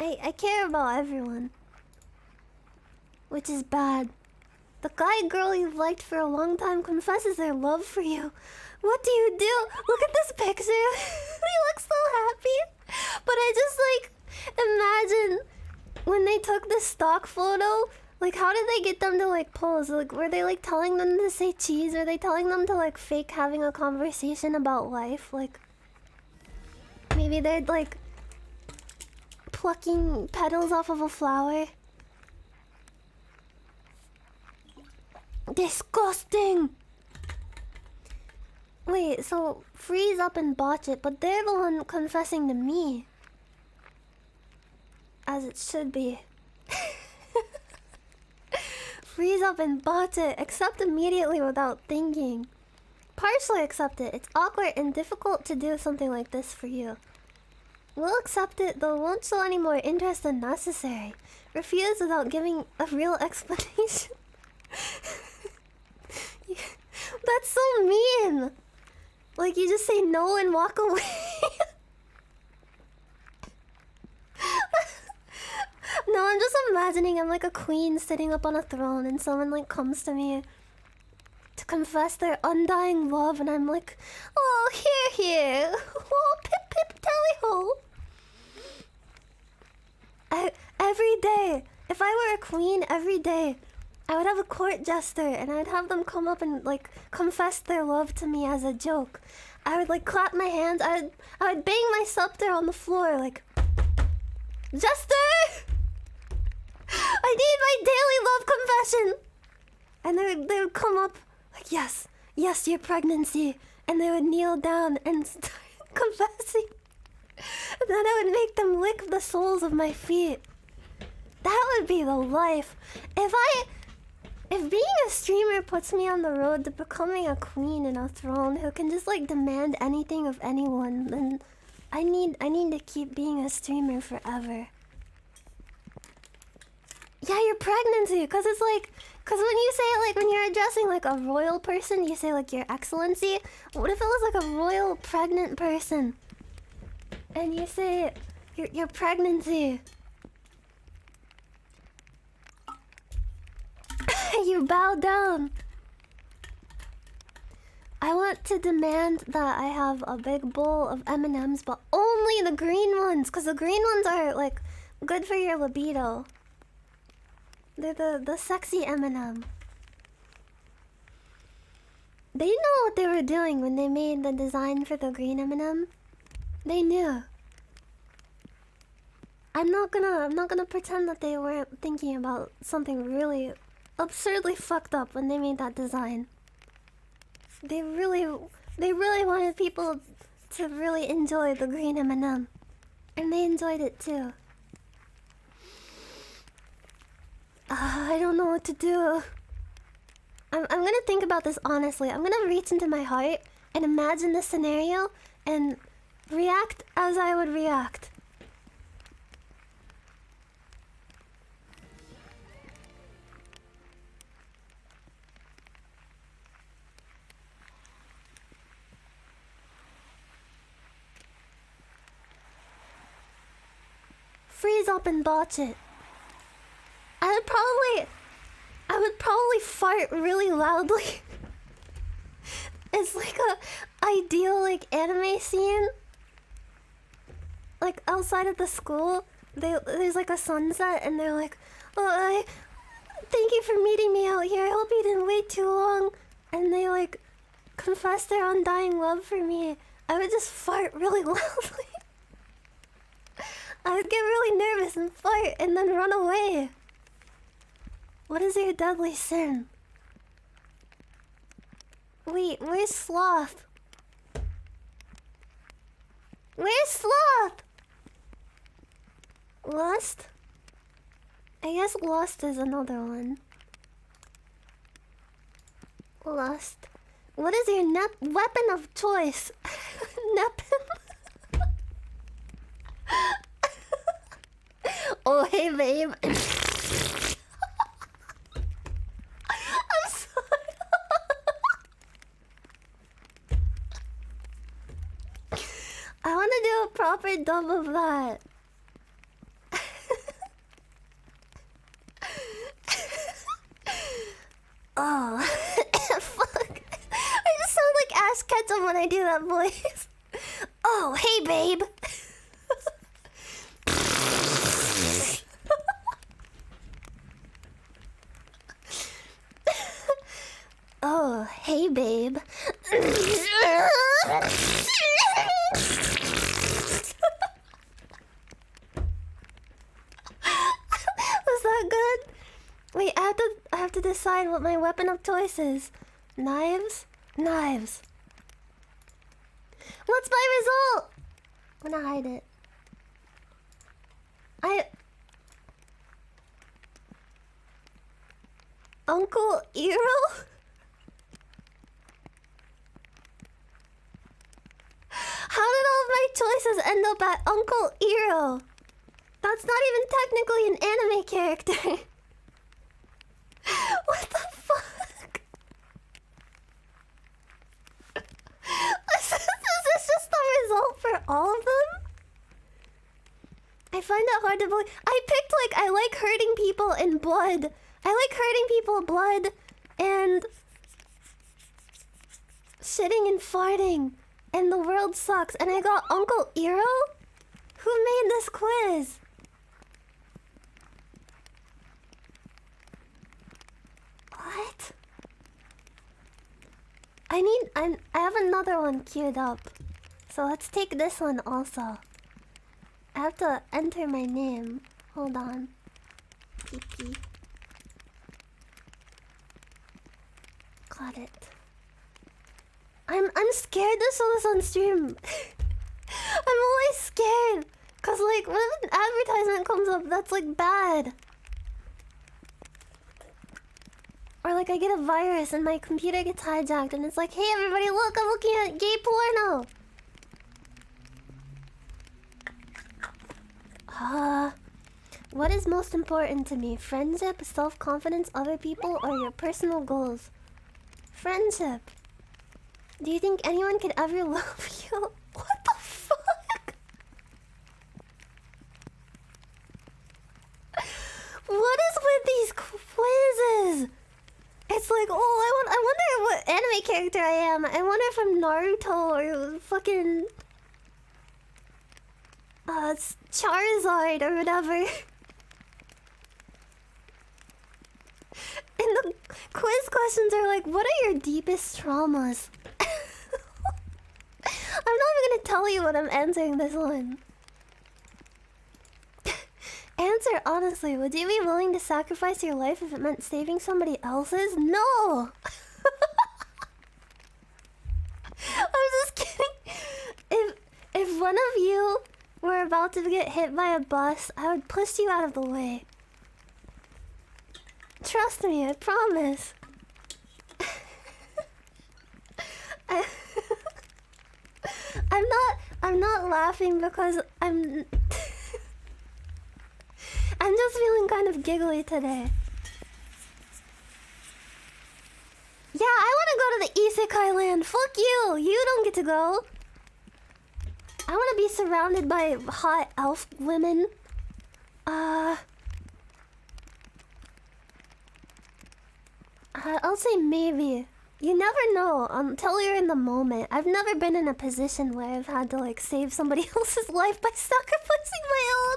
A: I care about everyone. Which is bad. The guy girl you've liked for a long time confesses their love for you. What do you do? Look at this picture. They look so happy. But I just like imagine when they took the stock photo, like how did they get them to like pose? Like were they like telling them to say cheese? Were they telling them to like fake having a conversation about life? Like maybe they're like plucking petals off of a flower. Disgusting! Wait, so freeze up and botch it, but they're the one confessing to me. As it should be. Freeze up and botch it. Accept immediately without thinking. Partially accept it. It's awkward and difficult to do something like this for you. We'll accept it, though won't show any more interest than necessary. Refuse without giving a real explanation. That's so mean! Like you just say no and walk away. No, I'm just imagining I'm like a queen sitting up on a throne and someone like comes to me to confess their undying love, and I'm like, oh, here. Oh, pip tally ho. Every day, if I were a queen, every day I would have a court jester, and I'd have them come up and like confess their love to me as a joke. I would like clap my hands. I would bang my scepter on the floor like, Jester, I need my daily love confession. And they would come up like, yes, your pregnancy, and they would kneel down and start confessing. And then I would make them lick the soles of my feet. That would be the life. If being a streamer puts me on the road to becoming a queen in a throne who can just like demand anything of anyone, then I need to keep being a streamer forever. Yeah, your pregnancy, cause it's like, cause when you say like when you're addressing like a royal person, you say like your excellency. What if it was like a royal pregnant person, and you say your pregnancy? You bow down. I want to demand that I have a big bowl of M&Ms, but only the green ones, because the green ones are like good for your libido. They're the sexy M&M. They know what they were doing when they made the design for the green M&M. They knew. I'm not gonna pretend that they weren't thinking about something really absurdly fucked up when they made that design. They really wanted people to really enjoy the green M&M, and they enjoyed it too. I don't know what to do. I'm gonna think about this honestly. I'm gonna reach into my heart and imagine this scenario and react as I would react. freeze up and botch it. I would probably fart really loudly. It's like a ideal like anime scene. Like outside of the school, there's like a sunset and they're like, "Oh, thank you for meeting me out here. I hope you didn't wait too long." And they like confess their undying love for me. I would just fart really loudly. I would get really nervous and fart and then run away. What is your deadly sin? Wait, where's Sloth? Where's Sloth? Lust? I guess Lust is another one. Lust. What is your weapon of choice? Nepin? Oh, hey, babe. I'm sorry. I want to do a proper dub of that. Oh, fuck. I just sound like Ash Ketchum when I do that voice. Oh, hey, babe. Oh, hey, babe. Was that good? Wait, I have to decide what my weapon of choice is. Knives? Knives. What's my result? I'm gonna hide it. Uncle Eero? How did all of my choices end up at Uncle Eero? That's not even technically an anime character. What the fuck? Is this just the result for all of them? I find it hard to believe. I picked I like hurting people in blood. I like hurting people in blood and shitting and farting. And the world sucks. And I got Uncle Eero? Who made this quiz? What? I have another one queued up. So let's take this one also. I have to enter my name. Hold on. PP. Got it. I'm scared to show this on stream. I'm always scared. Cause when an advertisement comes up that's bad. Or I get a virus and my computer gets hijacked and it's like, hey everybody, look, I'm looking at gay porno. What is most important to me? Friendship, self-confidence, other people, or your personal goals? Friendship. Do you think anyone could ever love you? What the fuck? What is with these quizzes? It's I wonder what anime character I am. I wonder if I'm Naruto or fucking Charizard or whatever. And the quiz questions are what are your deepest traumas? I'm not even gonna tell you what I'm answering this one. Answer honestly, would you be willing to sacrifice your life if it meant saving somebody else's? No! I'm just kidding. If one of you were about to get hit by a bus, I would push you out of the way. Trust me, I promise. I'm not laughing because I'm just feeling kind of giggly today. Yeah, I want to go to the Isekai land. Fuck you. You don't get to go. I want to be surrounded by hot elf women. I'll say maybe. You never know until you're in the moment. I've never been in a position where I've had to like save somebody else's life by sacrificing my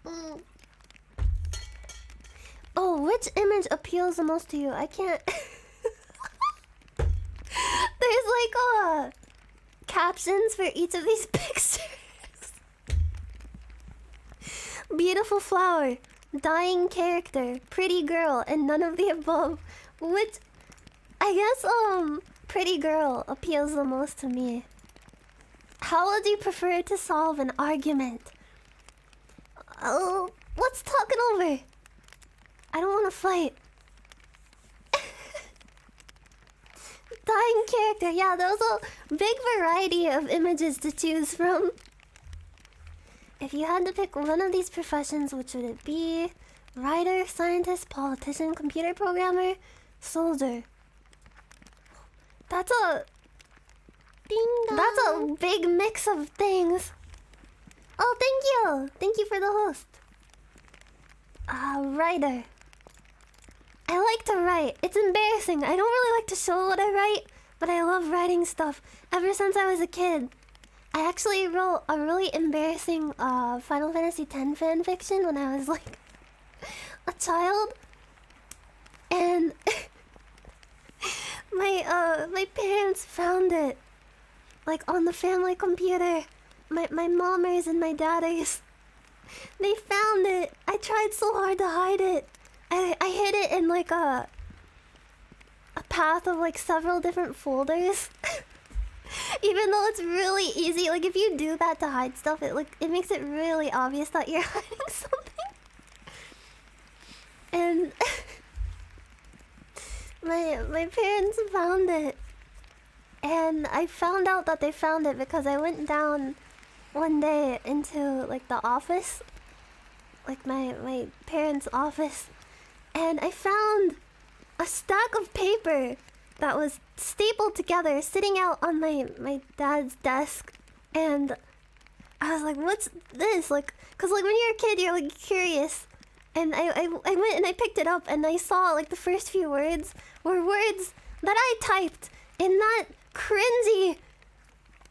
A: own. Oh, which image appeals the most to you? I can't. There's like captions for each of these pictures. Beautiful flower, dying character, pretty girl, and none of the above. Which, I guess, pretty girl appeals the most to me. How would you prefer to solve an argument? Oh, let's talk it over. I don't want to fight. Dying character, yeah, there was a big variety of images to choose from. If you had to pick one of these professions, which would it be? Writer, scientist, politician, computer programmer, soldier. That's a... Ding dong. That's a big mix of things. Oh, thank you! Thank you for the host. Writer. I like to write. It's embarrassing. I don't really like to show what I write, but I love writing stuff. Ever since I was a kid. I actually wrote a really embarrassing Final Fantasy X fanfiction when I was like a child, and my parents found it like on the family computer. My mommers and my dadders, they found it. I tried so hard to hide it. I hid it in like a path of like several different folders. Even though it's really easy, like if you do that to hide stuff, it makes it really obvious that you're hiding something. And my parents found it, and I found out that they found it because I went down one day into like the office, like my parents' office, and I found a stack of paper that was stapled together, sitting out on my dad's desk, and I was like, "What's this?" Like, cause like when you're a kid, you're like curious, and I went and I picked it up, and I saw like the first few words were words that I typed in that cringy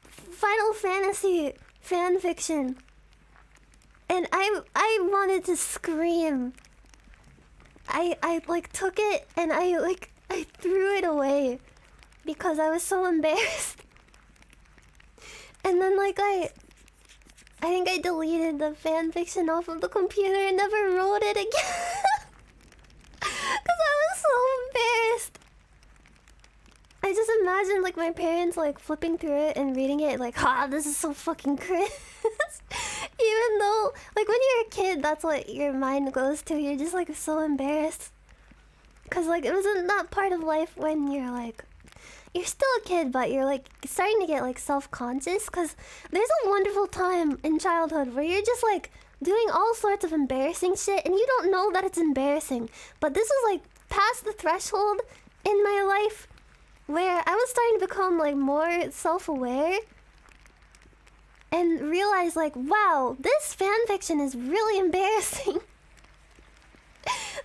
A: Final Fantasy fan fiction, and I wanted to scream. I like took it and I threw it away because I was so embarrassed. And then like I think I deleted the fanfiction off of the computer and never wrote it again. Cause I was so embarrassed. I just imagined like my parents like flipping through it and reading it like, "Ha, this is so fucking cringe." Even though like when you're a kid, that's what your mind goes to. You're just like so embarrassed. Cause like it wasn't that part of life when you're like, you're still a kid, but you're like starting to get like self-conscious. Cause there's a wonderful time in childhood where you're just like doing all sorts of embarrassing shit and you don't know that it's embarrassing. But this was like past the threshold in my life where I was starting to become like more self-aware and realize like, wow, this fanfiction is really embarrassing.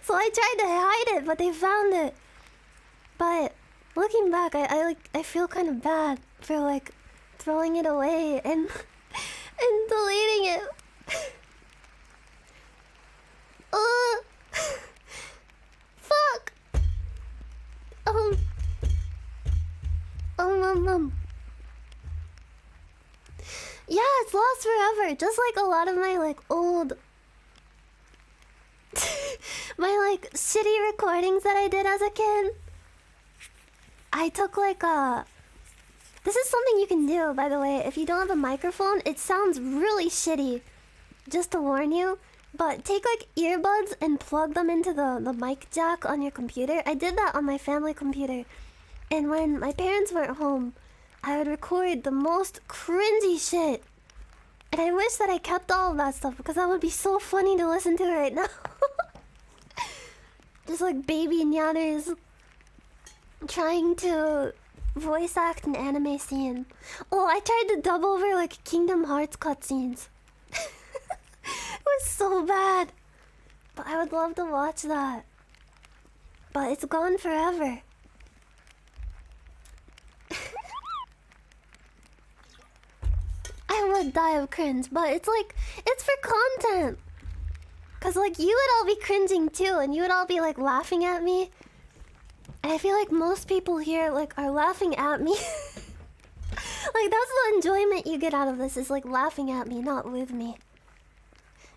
A: So I tried to hide it, but they found it. But looking back, I feel kind of bad for like throwing it away and and deleting it. Fuck. Yeah, it's lost forever. Just like a lot of my like old my like shitty recordings that I did as a kid. I took like this is something you can do, by the way. If you don't have a microphone, it sounds really shitty. Just to warn you. But take like earbuds and plug them into the mic jack on your computer. I did that on my family computer. And when my parents weren't home, I would record the most cringy shit. And I wish that I kept all of that stuff because that would be so funny to listen to right now. Just like baby Nyanners trying to voice act an anime scene. Oh, I tried to dub over like Kingdom Hearts cutscenes. was so bad. But I would love to watch that. But it's gone forever. I would die of cringe, but it's like, it's for content. Cause like you would all be cringing too, and you would all be like laughing at me. And I feel like most people here like are laughing at me. Like that's the enjoyment you get out of this, is like laughing at me, not with me.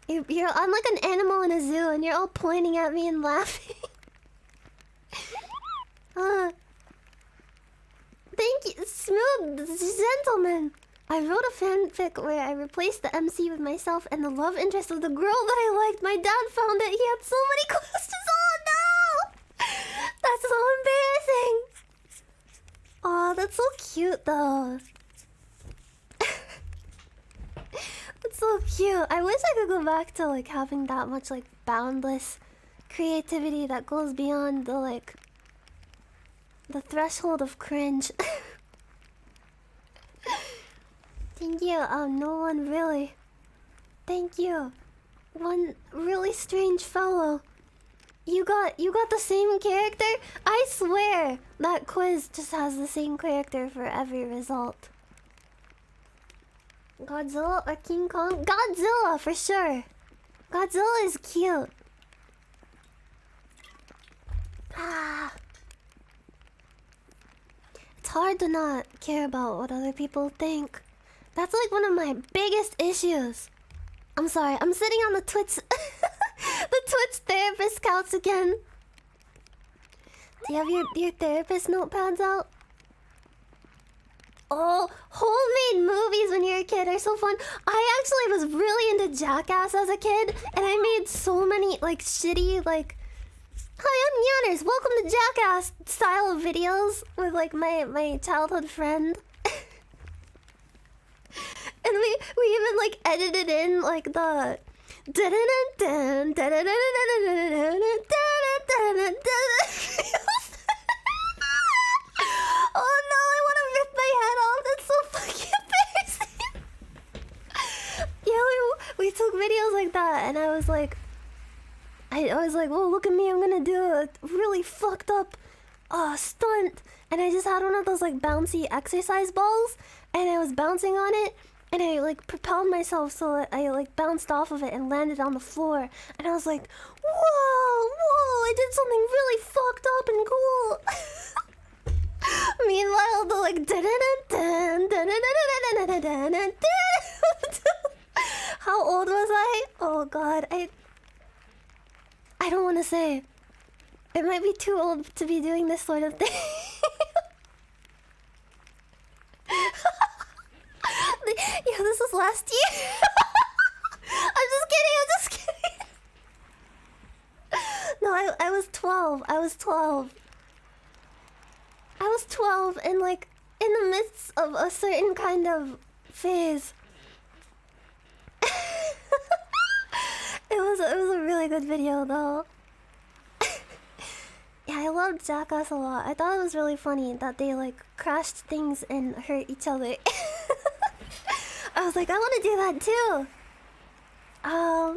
A: I'm like an animal in a zoo, and you're all pointing at me and laughing. Thank you, smooth gentleman. I wrote a fanfic where I replaced the MC with myself and the love interest of the girl that I liked. My dad found it. He had so many questions. Oh no! That's so embarrassing. Oh, that's so cute though. That's so cute. I wish I could go back to like having that much like boundless creativity that goes beyond the like the threshold of cringe. Thank you. No one really. Thank you. One really strange fellow. You got the same character? I swear that quiz just has the same character for every result. Godzilla or King Kong? Godzilla for sure. Godzilla is cute. Ah. It's hard to not care about what other people think. That's like one of my biggest issues. I'm sorry, I'm sitting on the Twitch the Twitch therapist couch again. Do you have your therapist notepads out? Oh, homemade movies when you're a kid are so fun. I actually was really into Jackass as a kid, and I made so many like shitty like, hi, I'm Nyanners, welcome to Jackass style of videos with like my childhood friend. And we even like edited in like the oh no, I want to rip my head off. That's so fucking embarrassing. Yeah, we took videos like that, and I was like, well, look at me, I'm gonna do a really fucked up stunt. And I just had one of those like bouncy exercise balls, and I was bouncing on it, and I like propelled myself so that I like bounced off of it and landed on the floor. And I was like, whoa, I did something really fucked up and cool. Meanwhile, the like how old was I? Oh god, I don't want to say. It might be too old to be doing this sort of thing. Yeah, this was last year. I'm just kidding. No, I was 12. I was 12 and like in the midst of a certain kind of phase. It was a really good video though. Yeah, I loved Jackass a lot. I thought it was really funny that they like crashed things and hurt each other. I was like, I want to do that too. I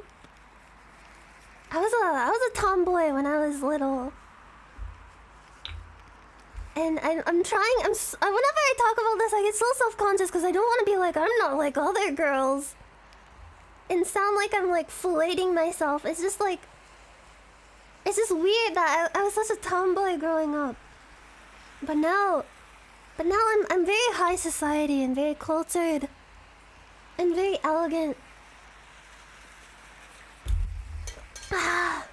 A: was a tomboy when I was little. And I'm trying, whenever I talk about this, I get so self-conscious because I don't want to be like, I'm not like other girls. And sound like I'm like filleting myself. It's just like, it's just weird that I was such a tomboy growing up. But now I'm very high society and very cultured. And very elegant. Ah.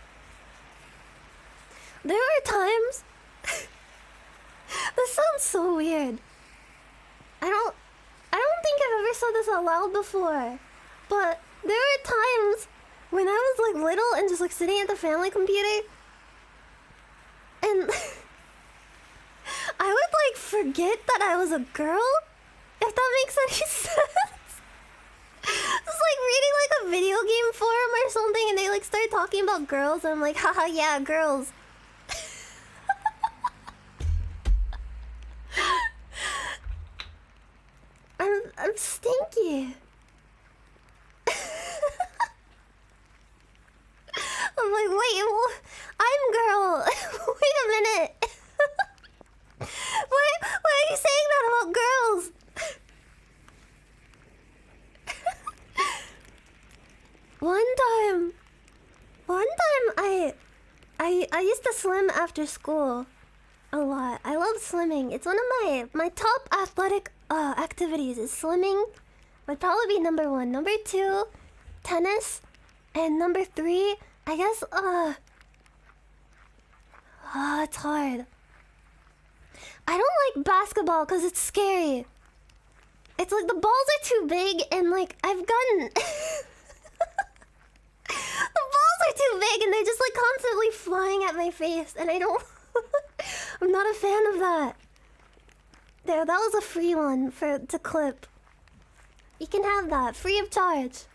A: There were times. This sounds so weird. I don't think I've ever said this out loud before. But there were times when I was like little and just like sitting at the family computer. And I would like forget that I was a girl. If that makes any sense. Just like reading like a video game forum or something, and they like start talking about girls, and I'm like, haha, yeah, girls. I'm stinky. One time I used to swim after school a lot. I love swimming. It's one of my top athletic activities. Is swimming would probably be number one. Number two, tennis, and number three, I guess. It's hard. I don't like basketball because it's scary. It's like the balls are too big and like I've gotten the balls are too big and they're just like constantly flying at my face and I don't I'm not a fan of that. There, that was a free one to clip. You can have that free of charge.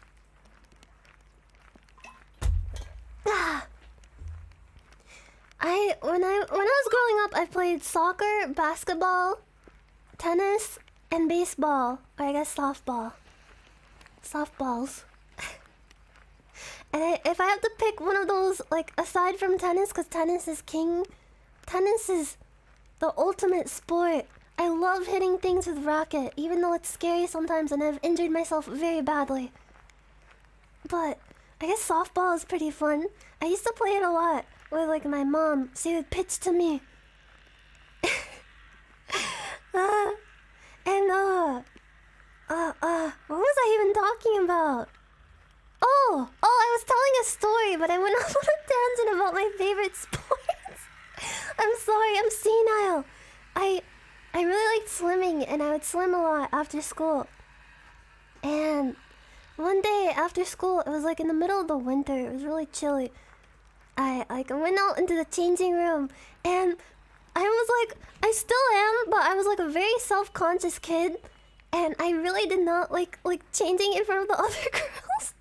A: When I was growing up, I played soccer, basketball, tennis, and baseball. Or I guess softball. Softballs. And if I have to pick one of those, like, aside from tennis, because tennis is king, tennis is the ultimate sport. I love hitting things with racket, even though it's scary sometimes and I've injured myself very badly. But I guess softball is pretty fun. I used to play it a lot with, like, my mom. She would pitch to me. What was I even talking about? Oh, I was telling a story, but I went off on a tangent about my favorite sports. I'm sorry, I'm senile. I really liked swimming, and I would swim a lot after school. And one day after school, it was like in the middle of the winter. It was really chilly. I went out into the changing room, and I was like, I still am, but I was like a very self-conscious kid, and I really did not like changing in front of the other girls.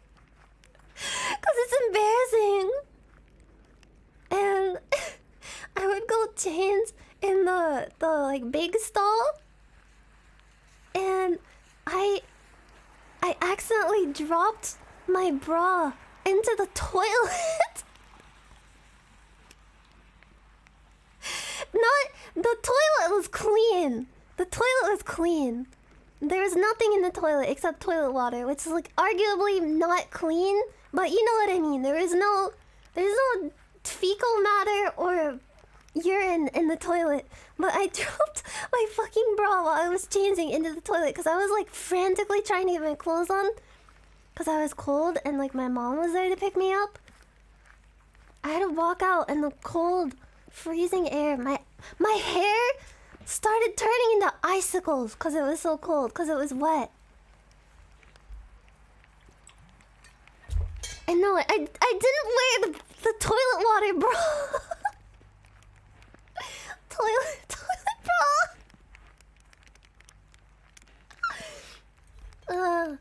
A: Cause it's embarrassing. And I would go change in the like big stall. And I accidentally dropped my bra into the toilet. The toilet was clean. The toilet was clean. There was nothing in the toilet except toilet water, which is like arguably not clean. But you know what I mean. There's no fecal matter or urine in the toilet. But I dropped my fucking bra while I was changing into the toilet because I was like frantically trying to get my clothes on because I was cold and like my mom was there to pick me up. I had to walk out in the cold, freezing air. My hair started turning into icicles because it was so cold, because it was wet. And no, I didn't wear the toilet water bra. toilet bra.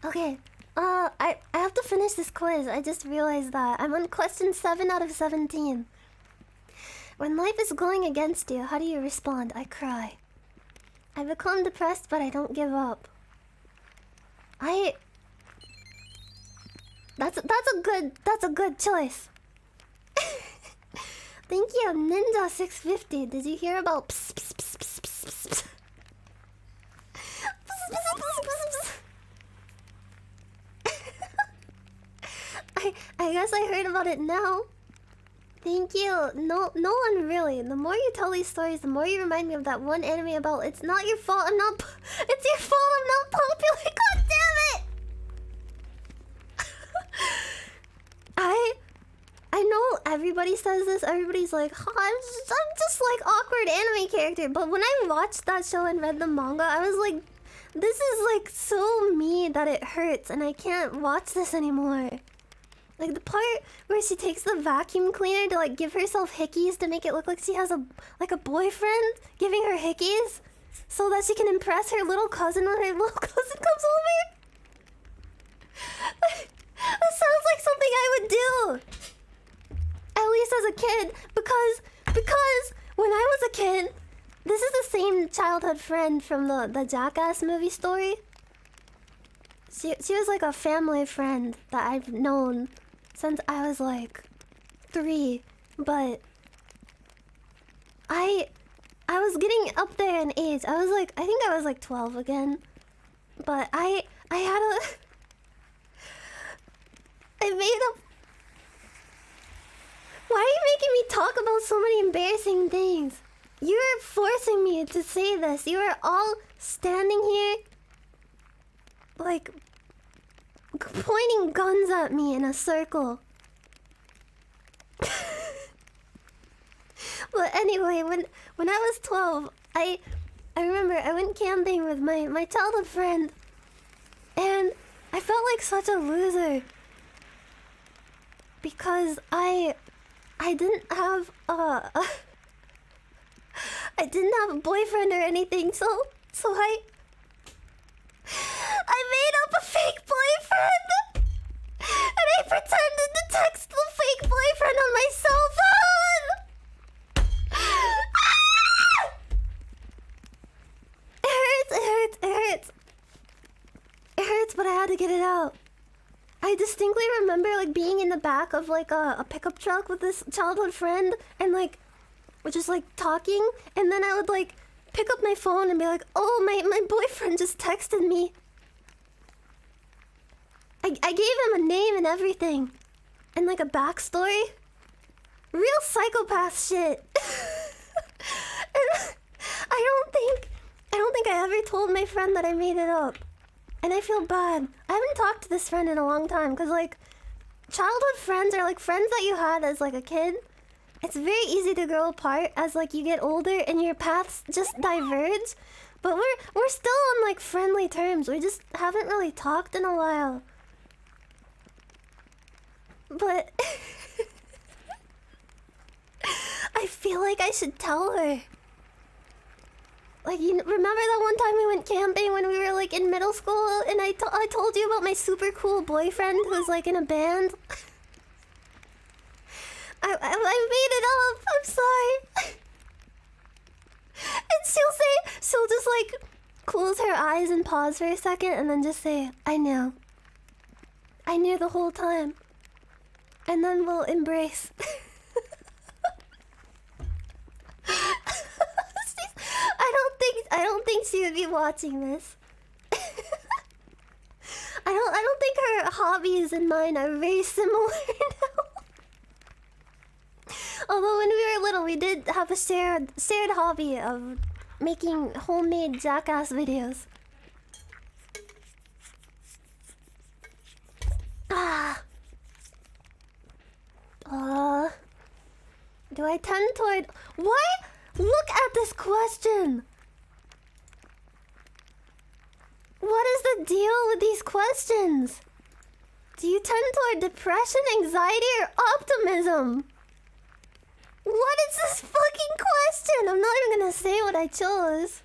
A: Okay. I have to finish this quiz. I just realized that I'm on question 7 out of 17. When life is going against you, how do you respond? I cry. I become depressed, but I don't give up. That's a good choice. Thank you, Ninja650. Did you hear about I guess I heard about it now. Thank you. No one really. The more you tell these stories, the more you remind me of that one anime about it's not your fault I'm not it's your fault I'm not popular. God damn it! I know everybody says this. Everybody's like, oh, I'm just like awkward anime character. But when I watched that show and read the manga, I was like, this is like so me that it hurts, and I can't watch this anymore. Like the part where she takes the vacuum cleaner to like give herself hickeys to make it look like she has a boyfriend giving her hickeys so that she can impress her little cousin when her little cousin comes over. That sounds like something I would do. At least as a kid, because when I was a kid, this is the same childhood friend from the Jackass movie story. She was like a family friend that I've known since I was like 3, but I was getting up there in age. I think I was like 12 again, but I had I made up. Why are you making me talk about so many embarrassing things? You're forcing me to say this. You are all standing here, like, pointing guns at me in a circle. But anyway, when I was 12, I remember I went camping with my childhood friend, and I felt like such a loser because I didn't have I didn't have a boyfriend or anything, so I made up a fake boyfriend, and I pretended to text the fake boyfriend on my cell phone. Ah! It hurts, but I had to get it out. I distinctly remember like being in the back of like a pickup truck with this childhood friend, and like we're just like talking, and then I would like pick up my phone and be like, oh, my boyfriend just texted me. I gave him a name and everything, and like a backstory. Real psychopath shit. And I don't think I ever told my friend that I made it up. And I feel bad. I haven't talked to this friend in a long time, because like childhood friends are like friends that you had as like a kid. It's very easy to grow apart as like you get older and your paths just diverge. But we're still on like friendly terms. We just haven't really talked in a while. But I feel like I should tell her. Like, you remember that one time we went camping when we were like in middle school, and I told you about my super cool boyfriend who's like in a band? I made it up. I'm sorry. And she'll just like close her eyes and pause for a second and then just say, I knew the whole time. And then we'll embrace. I don't think she would be watching this. I don't think her hobbies and mine are very similar now. Although when we were little, we did have a shared hobby of making homemade jackass videos. Do I tend toward... What? Look at this question! What is the deal with these questions? Do you tend toward depression, anxiety, or optimism? What is this fucking question? I'm not even gonna say what I chose.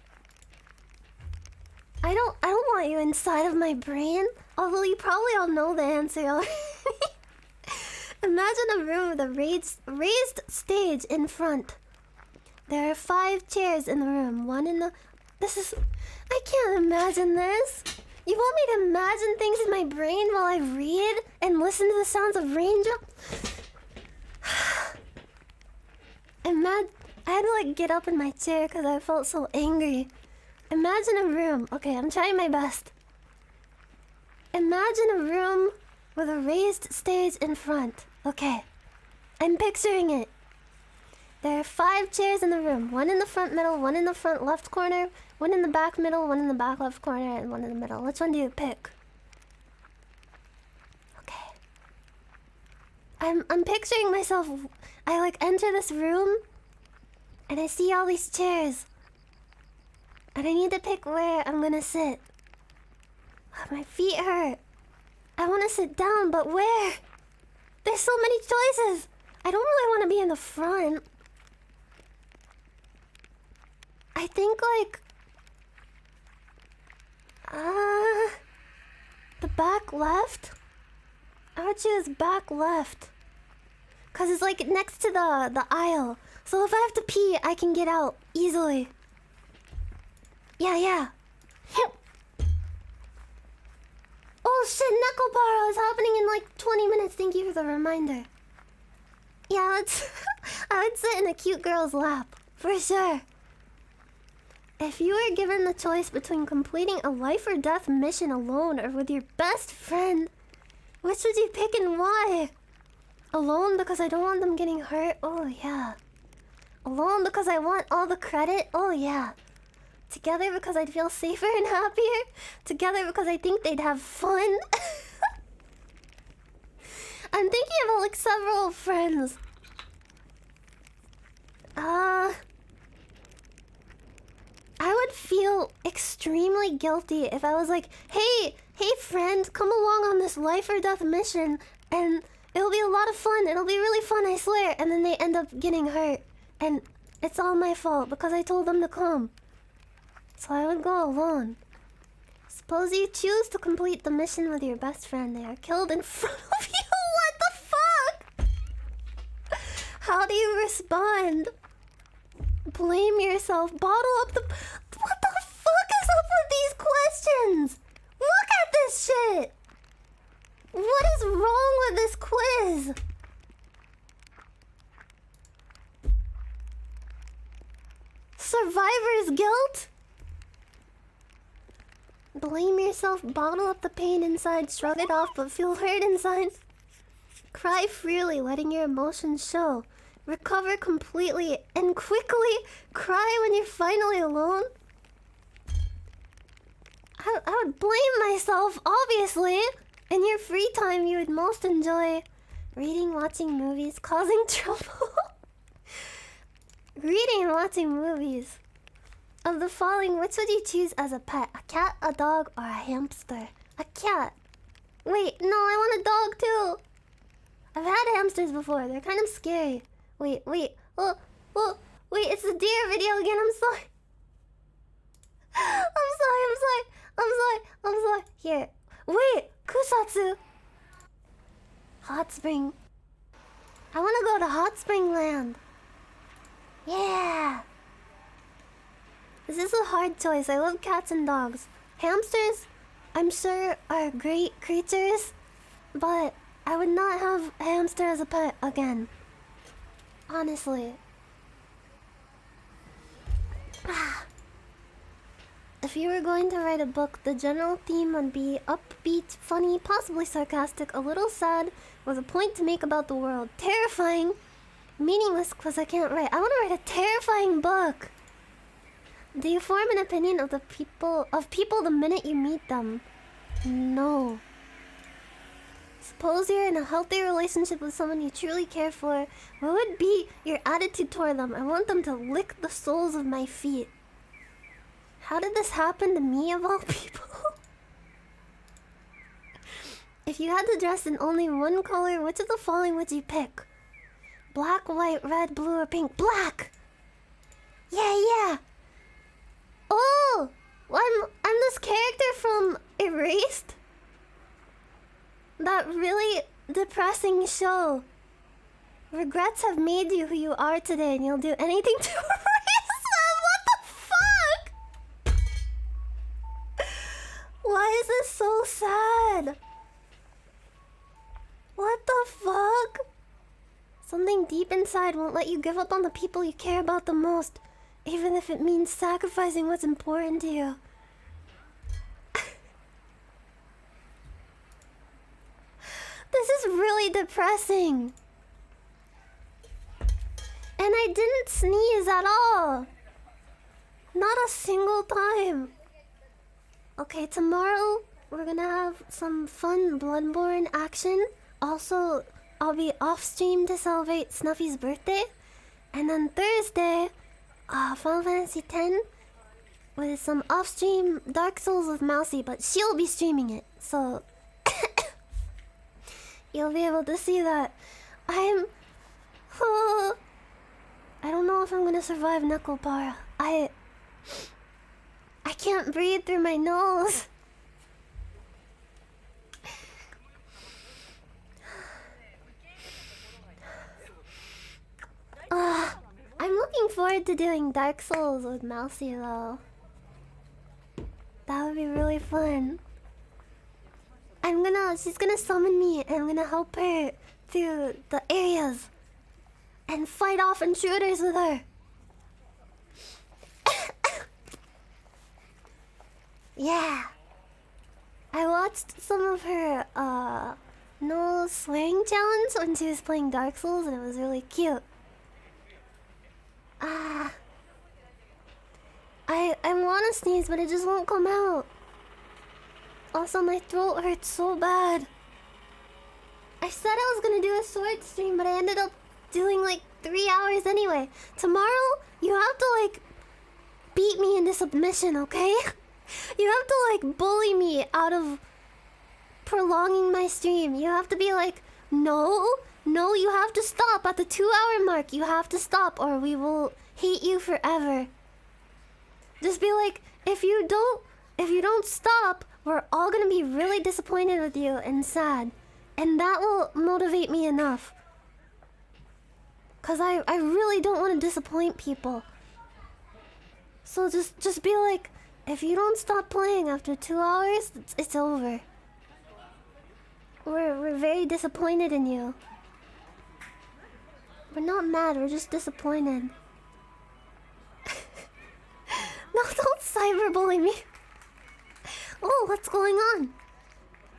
A: I don't want you inside of my brain. Although you probably all know the answer already. Imagine a room with a raised stage in front. There are 5 chairs in the room. One in the... I can't imagine this. You want me to imagine things in my brain while I read and listen to the sounds of raindrops? I had to like get up in my chair because I felt so angry. Imagine a room. Okay, I'm trying my best. Imagine a room with a raised stage in front. Okay, I'm picturing it. There are 5 chairs in the room. One in the front middle, one in the front left corner, one in the back middle, one in the back left corner, and one in the middle. Which one do you pick? Okay. I'm picturing myself. I like enter this room, and I see all these chairs. And I need to pick where I'm gonna sit. My feet hurt. I want to sit down, but where? There's so many choices. I don't really want to be in the front. I think like... the back left? I would choose back left. Cause it's like next to the aisle. So if I have to pee, I can get out easily. Yeah. Oh shit, Nekoparo is happening in like 20 minutes. Thank you for the reminder. Yeah, I would sit in a cute girl's lap. For sure. If you were given the choice between completing a life or death mission alone or with your best friend, Which would you pick and why? Alone because I don't want them getting hurt? Oh yeah. Alone because I want all the credit? Oh yeah. Together because I'd feel safer and happier? Together because I think they'd have fun? I'm thinking about like several friends. I would feel extremely guilty if I was like, hey friend, come along on this life or death mission and it'll be a lot of fun, it'll be really fun, I swear. And then they end up getting hurt and it's all my fault because I told them to come. So I would go alone. Suppose you choose to complete the mission with your best friend. They are killed in front of you. What the fuck? How do you respond? Blame yourself. Bottle up the... What the fuck is up with these questions? Look at this shit. What is wrong with this quiz? Survivor's guilt? Blame yourself, bottle up the pain inside, shrug it off, but feel hurt inside. Cry freely, letting your emotions show. Recover completely and quickly. Cry when you're finally alone. I would blame myself, obviously. In your free time, you would most enjoy reading, watching movies, causing trouble. Reading and watching movies. Of the following, which would you choose as a pet? A cat, a dog, or a hamster? A cat. Wait, no, I want a dog too. I've had hamsters before. They're kind of scary. Wait. Oh, wait, it's the deer video again. I'm sorry. I'm sorry. Here. Wait, Kusatsu. Hot spring. I want to go to Hot Spring Land. Yeah. This is a hard choice. I love cats and dogs. Hamsters, I'm sure, are great creatures, but I would not have a hamster as a pet again. Honestly. If you were going to write a book, the general theme would be upbeat, funny, possibly sarcastic, a little sad, with a point to make about the world. Terrifying. Meaningless because I can't write. I want to write a terrifying book. Do you form an opinion of people the minute you meet them? No. Suppose you're in a healthy relationship with someone you truly care for. What would be your attitude toward them? I want them to lick the soles of my feet. How did this happen to me of all people? If you had to dress in only one color, which of the following would you pick? Black, white, red, blue, or pink? Black! Yeah! Oh! I'm this character from Erased? That really depressing show. Regrets have made you who you are today, and you'll do anything to erase them. What the fuck? Why is this so sad? What the fuck? Something deep inside won't let you give up on the people you care about the most, even if it means sacrificing what's important to you. This is really depressing. And I didn't sneeze at all. Not a single time. Okay, tomorrow we're gonna have some fun Bloodborne action. Also, I'll be off stream to celebrate Snuffy's birthday. And then Thursday, Final Fantasy X with some off stream Dark Souls with Mousy, but she'll be streaming it. So you'll be able to see that. I don't know if I'm gonna survive Knucklepara. I can't breathe through my nose. I'm looking forward to doing Dark Souls with Mousy though. That would be really fun. She's gonna summon me and I'm gonna help her through the areas and fight off intruders with her. Yeah. I watched some of her swearing challenge when she was playing Dark Souls, and it was really cute. Ah. I want to sneeze, but it just won't come out. Also, my throat hurts so bad. I said I was gonna do a sword stream, but I ended up doing like 3 hours anyway. Tomorrow, you have to like beat me into submission, okay? You have to like bully me out of prolonging my stream. You have to be like, no, you have to stop at the 2-hour mark. You have to stop or we will hate you forever. Just be like, if you don't stop, we're all gonna be really disappointed with you and sad. And that will motivate me enough. Cause I really don't want to disappoint people. So just be like, if you don't stop playing after 2 hours, it's over. We're very disappointed in you. We're not mad, we're just disappointed. No, don't cyberbully me. Oh, what's going on?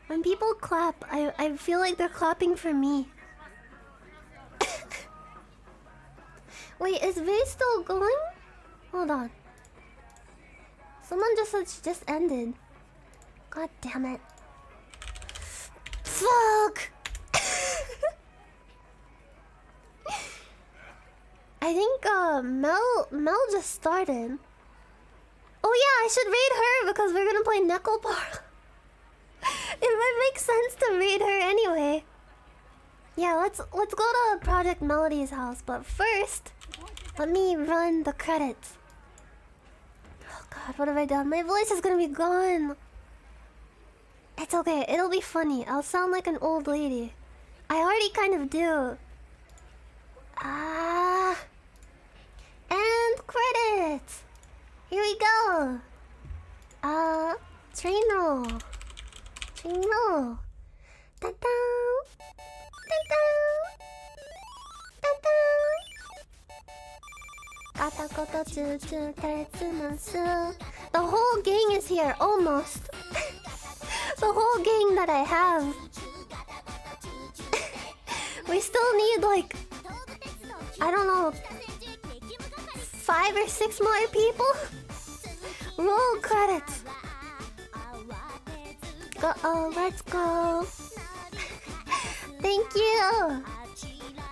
A: When people clap, I feel like they're clapping for me. Wait, is Vay still going? Hold on. Someone just said she just ended. God damn it. Fuck! I think Mel just started. Oh yeah, I should raid her because we're gonna play Necklepar. It might make sense to raid her anyway. Yeah, let's go to Project Melody's house, but first, let me run the credits. Oh god, what have I done? My voice is gonna be gone. It's okay, it'll be funny. I'll sound like an old lady. I already kind of do. And credits! Here we go! Train roll. Train roll. Ta-da! Ta-da! Ta-da! The whole gang is here, almost. The whole gang that I have. We still need like, I don't know, 5 or 6 more people. Roll credits. Go, let's go. Thank you.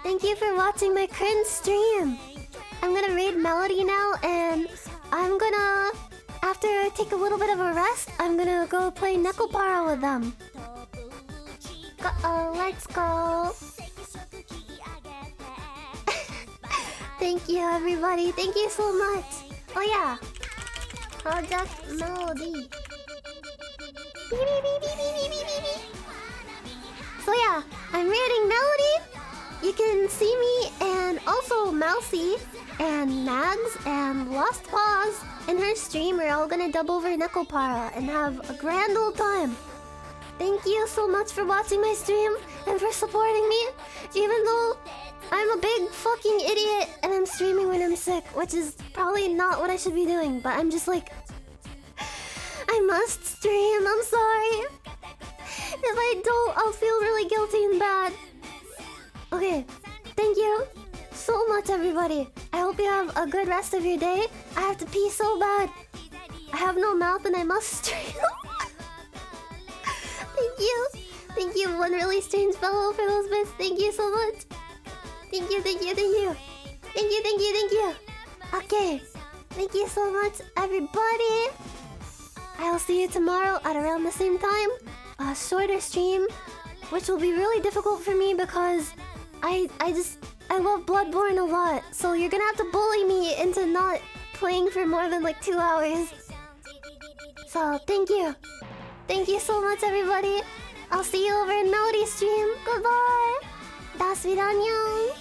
A: Thank you for watching my current stream. I'm gonna raid Melody now, and I'm gonna, after I take a little bit of a rest, I'm gonna go play Necklepar with them. Go, let's go. Thank you, everybody. Thank you so much. Oh yeah, Project Melody. So yeah, I'm raiding Melody. You can see me and also Mousy and Mags and Lost Paws in her stream. We're all gonna dub over Necklepar and have a grand old time. Thank you so much for watching my stream and for supporting me, even though I'm a big fucking idiot and I'm streaming when I'm sick, which is probably not what I should be doing, but I'm just like, I must stream, I'm sorry. If I don't, I'll feel really guilty and bad. Okay, thank you so much, everybody. I hope you have a good rest of your day. I have to pee so bad. I have no mouth and I must stream. Thank you. Thank you, one really strange fellow, for those bits. Thank you so much. Thank you, thank you, thank you. Thank you, thank you, thank you. Okay. Thank you so much, everybody. I'll see you tomorrow at around the same time. A shorter stream, which will be really difficult for me because I love Bloodborne a lot. So you're gonna have to bully me into not playing for more than like 2 hours. So thank you. Thank you so much, everybody. I'll see you over in Melody's stream. Goodbye. Das vidanium.